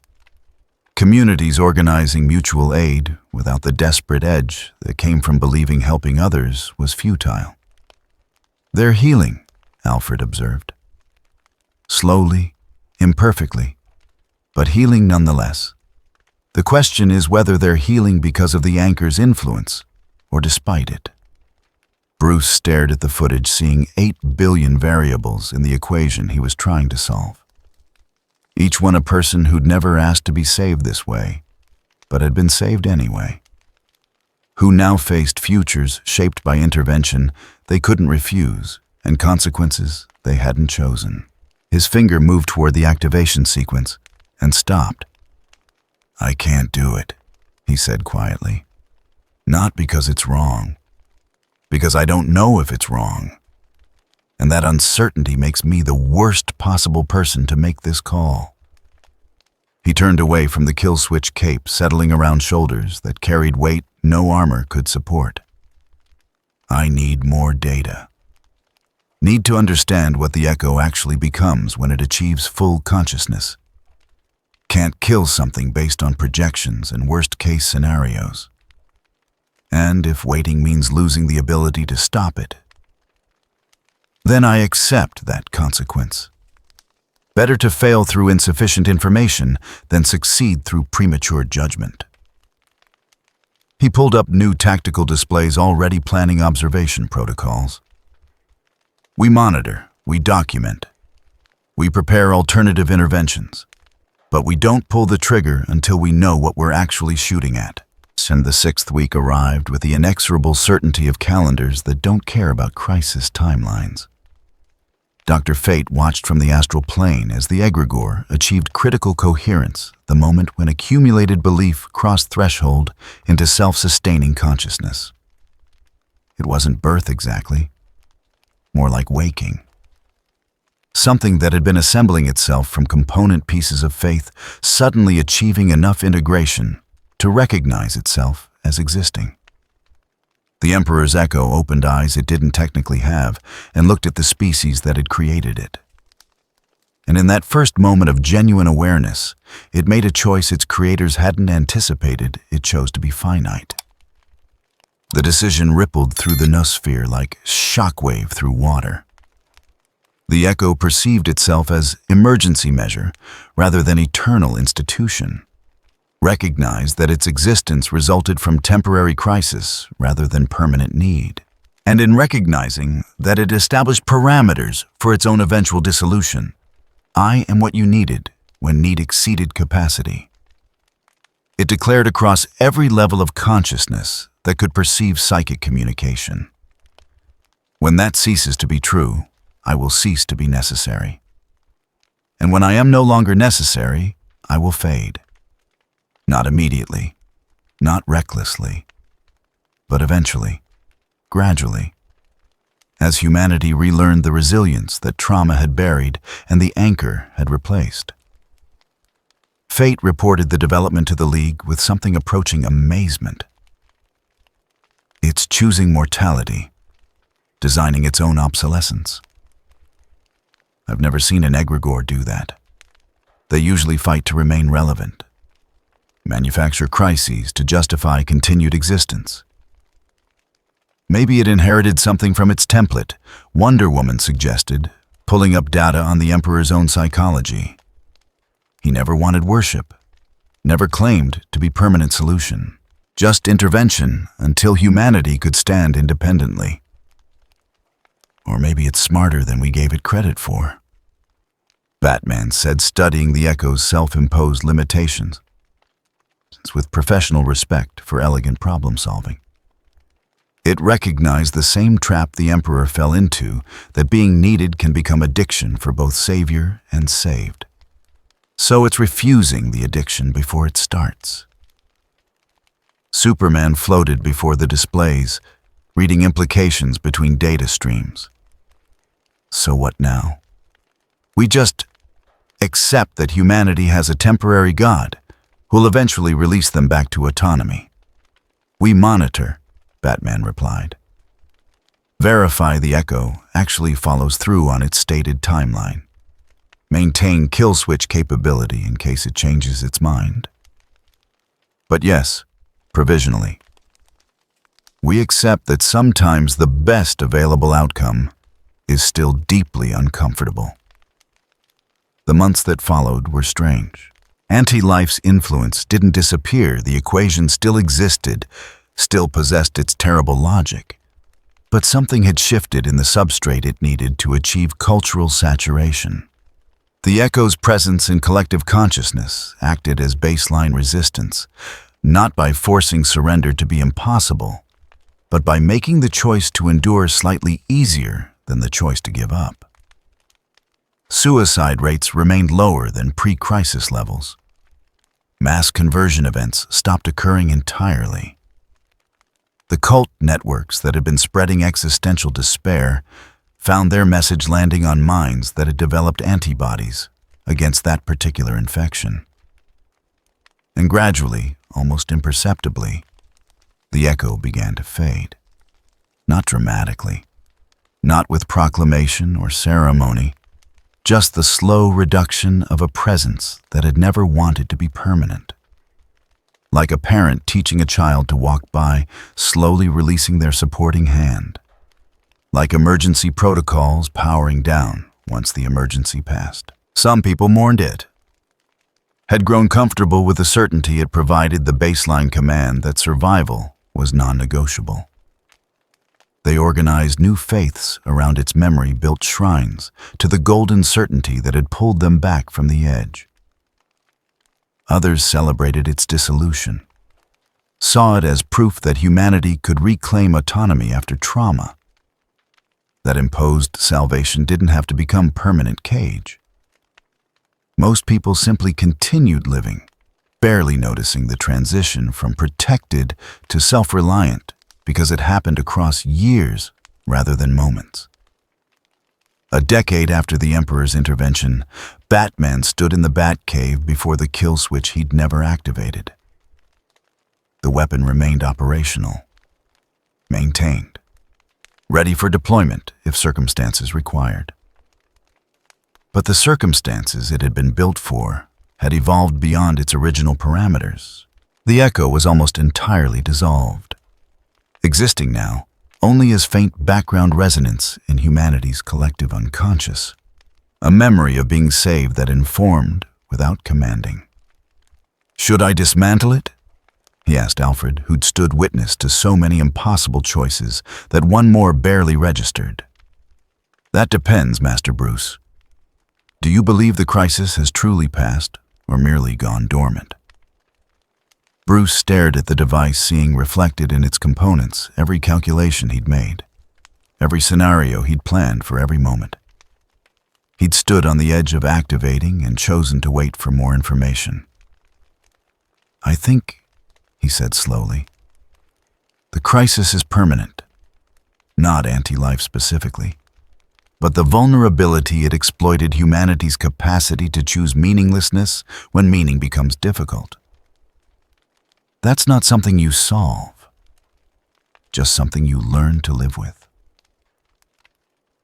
Speaker 1: Communities organizing mutual aid without the desperate edge that came from believing helping others was futile. "They're healing," Alfred observed. "Slowly, imperfectly, but healing nonetheless. The question is whether they're healing because of the anchor's influence or despite it." Bruce stared at the footage, seeing 8 billion variables in the equation he was trying to solve. Each one a person who'd never asked to be saved this way, but had been saved anyway. Who now faced futures shaped by intervention they couldn't refuse, and consequences they hadn't chosen. His finger moved toward the activation sequence and stopped. "I can't do it," he said quietly. "Not because it's wrong, because I don't know if it's wrong. And that uncertainty makes me the worst possible person to make this call." He turned away from the kill switch cape settling around shoulders that carried weight no armor could support. "I need more data. Need to understand what the Echo actually becomes when it achieves full consciousness. Can't kill something based on projections and worst-case scenarios. And if waiting means losing the ability to stop it, then I accept that consequence. Better to fail through insufficient information than succeed through premature judgment." He pulled up new tactical displays already planning observation protocols. "We monitor, we document, we prepare alternative interventions, but we don't pull the trigger until we know what we're actually shooting at. And the sixth week arrived with the inexorable certainty of calendars that don't care about crisis timelines. Dr. Fate watched from the astral plane as the egregore achieved critical coherence, the moment when accumulated belief crossed threshold into self-sustaining consciousness. It wasn't birth exactly, more like waking. Something that had been assembling itself from component pieces of faith suddenly achieving enough integration to recognize itself as existing. The Emperor's echo opened eyes it didn't technically have and looked at the species that had created it. And in that first moment of genuine awareness, it made a choice its creators hadn't anticipated. It chose to be finite. The decision rippled through the noosphere like shockwave through water. The echo perceived itself as emergency measure rather than eternal institution. Recognized that its existence resulted from temporary crisis rather than permanent need. And in recognizing that it established parameters for its own eventual dissolution, I am what you needed when need exceeded capacity. It declared across every level of consciousness that could perceive psychic communication. When that ceases to be true, I will cease to be necessary. And when I am no longer necessary, I will fade. Not immediately, not recklessly, but eventually, gradually, as humanity relearned the resilience that trauma had buried and the anchor had replaced. Fate reported the development to the League with something approaching amazement. It's choosing mortality, designing its own obsolescence. I've never seen an egregore do that. They usually fight to remain relevant. Manufacture crises to justify continued existence. Maybe it inherited something from its template, Wonder Woman suggested, pulling up data on the Emperor's own psychology. He never wanted worship, never claimed to be permanent solution, just intervention until humanity could stand independently. Or maybe it's smarter than we gave it credit for. Batman said, studying the echo's self-imposed limitations, with professional respect for elegant problem-solving. It recognized the same trap the Emperor fell into, that being needed can become addiction for both savior and saved. So it's refusing the addiction before it starts. Superman floated before the displays, reading implications between data streams. So what now? We just accept that humanity has a temporary God who'll eventually release them back to autonomy. We monitor, Batman replied. Verify the echo actually follows through on its stated timeline. Maintain kill switch capability in case it changes its mind. But yes, provisionally. We accept that sometimes the best available outcome is still deeply uncomfortable. The months that followed were strange. Anti-life's influence didn't disappear. The equation still existed, still possessed its terrible logic. But something had shifted in the substrate it needed to achieve cultural saturation. The echo's presence in collective consciousness acted as baseline resistance, not by forcing surrender to be impossible, but by making the choice to endure slightly easier than the choice to give up. Suicide rates remained lower than pre-crisis levels. Mass conversion events stopped occurring entirely. The cult networks that had been spreading existential despair found their message landing on minds that had developed antibodies against that particular infection. And gradually, almost imperceptibly, the echo began to fade. Not dramatically, not with proclamation or ceremony, just the slow reduction of a presence that had never wanted to be permanent. Like a parent teaching a child to walk by, slowly releasing their supporting hand. Like emergency protocols powering down once the emergency passed. Some people mourned it, had grown comfortable with the certainty it provided the baseline command that survival was non-negotiable. They organized new faiths around its memory-built shrines to the golden certainty that had pulled them back from the edge. Others celebrated its dissolution, saw it as proof that humanity could reclaim autonomy after trauma. That imposed salvation didn't have to become permanent cage. Most people simply continued living, barely noticing the transition from protected to self-reliant because it happened across years rather than moments. A decade after the Emperor's intervention, Batman stood in the Batcave before the kill switch he'd never activated. The weapon remained operational, maintained, ready for deployment if circumstances required. But the circumstances it had been built for had evolved beyond its original parameters. The echo was almost entirely dissolved, existing now only as faint background resonance in humanity's collective unconscious, a memory of being saved that informed without commanding. "Should I dismantle it?" he asked Alfred, who'd stood witness to so many impossible choices that one more barely registered. "That depends, Master Bruce. Do you believe the crisis has truly passed or merely gone dormant?" Bruce stared at the device, seeing reflected in its components every calculation he'd made, every scenario he'd planned for every moment. He'd stood on the edge of activating and chosen to wait for more information. "I think," he said slowly, "the crisis is permanent, not anti-life specifically, but the vulnerability it exploited humanity's capacity to choose meaninglessness when meaning becomes difficult. That's not something you solve, just something you learn to live with.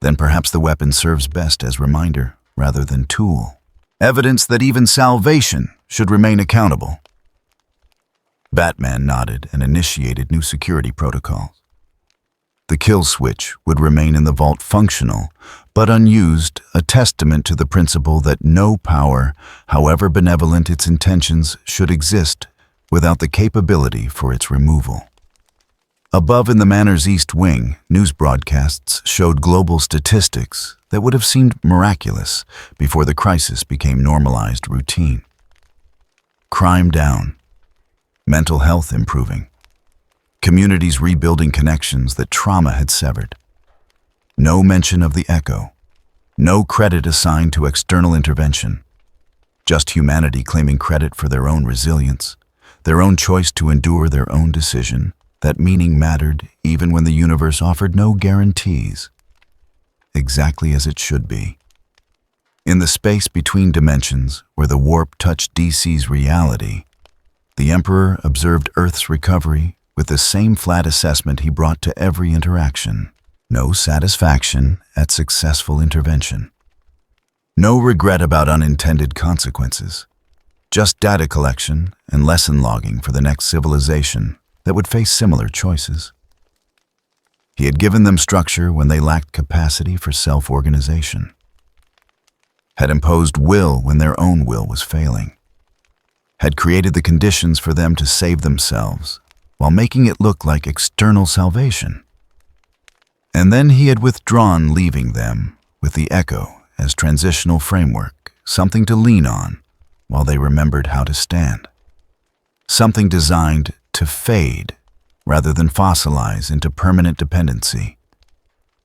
Speaker 1: Then perhaps the weapon serves best as reminder rather than tool, evidence that even salvation should remain accountable." Batman nodded and initiated new security protocols. The kill switch would remain in the vault functional, but unused, a testament to the principle that no power, however benevolent its intentions, should exist without the capability for its removal. Above in the Manor's East Wing, news broadcasts showed global statistics that would have seemed miraculous before the crisis became normalized routine. Crime down, mental health improving, communities rebuilding connections that trauma had severed. No mention of the echo, no credit assigned to external intervention, just humanity claiming credit for their own resilience, their own choice to endure their own decision, that meaning mattered even when the universe offered no guarantees. Exactly as it should be. In the space between dimensions, where the warp touched DC's reality, the Emperor observed Earth's recovery with the same flat assessment he brought to every interaction. No satisfaction at successful intervention. No regret about unintended consequences. Just data collection and lesson logging for the next civilization that would face similar choices. He had given them structure when they lacked capacity for self-organization. Had imposed will when their own will was failing. Had created the conditions for them to save themselves while making it look like external salvation. And then he had withdrawn, leaving them with the echo as transitional framework, something to lean on while they remembered how to stand. Something designed to fade rather than fossilize into permanent dependency.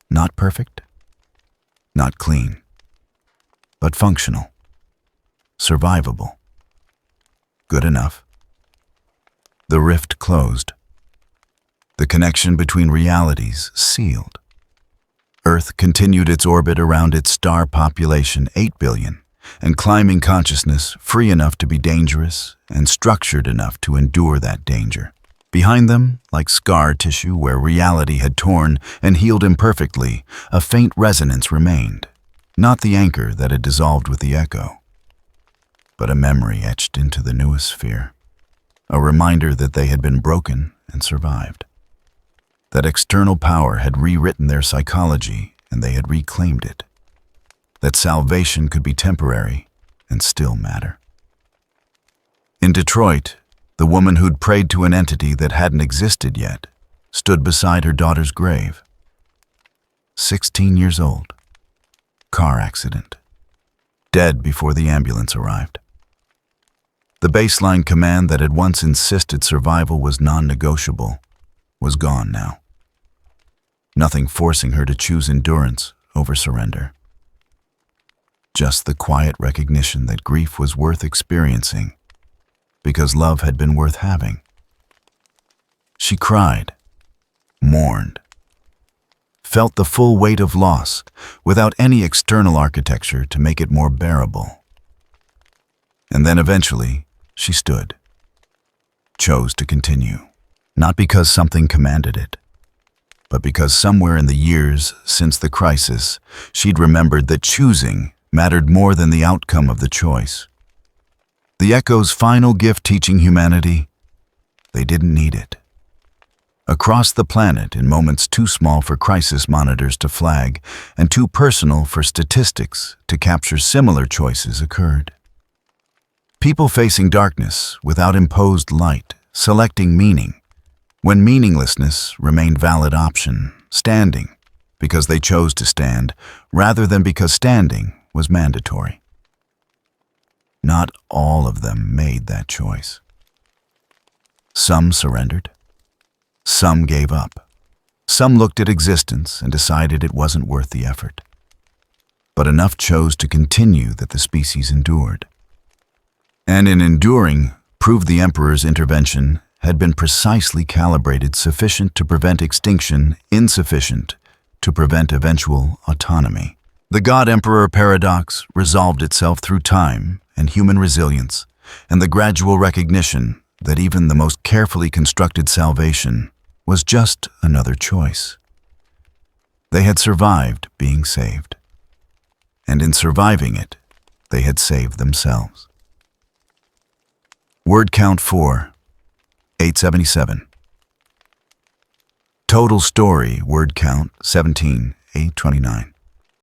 Speaker 1: Not perfect, not clean, but functional, survivable, good enough. The rift closed. The connection between realities sealed. Earth continued its orbit around its star population, 8 billion, and climbing consciousness free enough to be dangerous and structured enough to endure that danger. Behind them, like scar tissue where reality had torn and healed imperfectly, a faint resonance remained, not the anchor that had dissolved with the echo, but a memory etched into the noosphere, a reminder that they had been broken and survived, that external power had rewritten their psychology and they had reclaimed it, that salvation could be temporary and still matter. In Detroit, the woman who'd prayed to an entity that hadn't existed yet stood beside her daughter's grave. 16 years old. Car accident. Dead before the ambulance arrived. The baseline command that had once insisted survival was non-negotiable was gone now. Nothing forcing her to choose endurance over surrender. Just the quiet recognition that grief was worth experiencing because love had been worth having. She cried, mourned, felt the full weight of loss without any external architecture to make it more bearable. And then eventually, she stood, chose to continue, not because something commanded it, but because somewhere in the years since the crisis, she'd remembered that choosing mattered more than the outcome of the choice. The Echo's final gift teaching humanity, they didn't need it. Across the planet, in moments too small for crisis monitors to flag and too personal for statistics to capture, similar choices occurred. People facing darkness without imposed light, selecting meaning, when meaninglessness remained valid option, standing because they chose to stand rather than because standing was mandatory. Not all of them made that choice. Some surrendered. Some gave up. Some looked at existence and decided it wasn't worth the effort. But enough chose to continue that the species endured. And in enduring, proved the Emperor's intervention had been precisely calibrated, sufficient to prevent extinction, insufficient to prevent eventual autonomy. The God-Emperor paradox resolved itself through time and human resilience, and the gradual recognition that even the most carefully constructed salvation was just another choice. They had survived being saved, and in surviving it, they had saved themselves. Word count 4, 877. Total story word count 17, 829.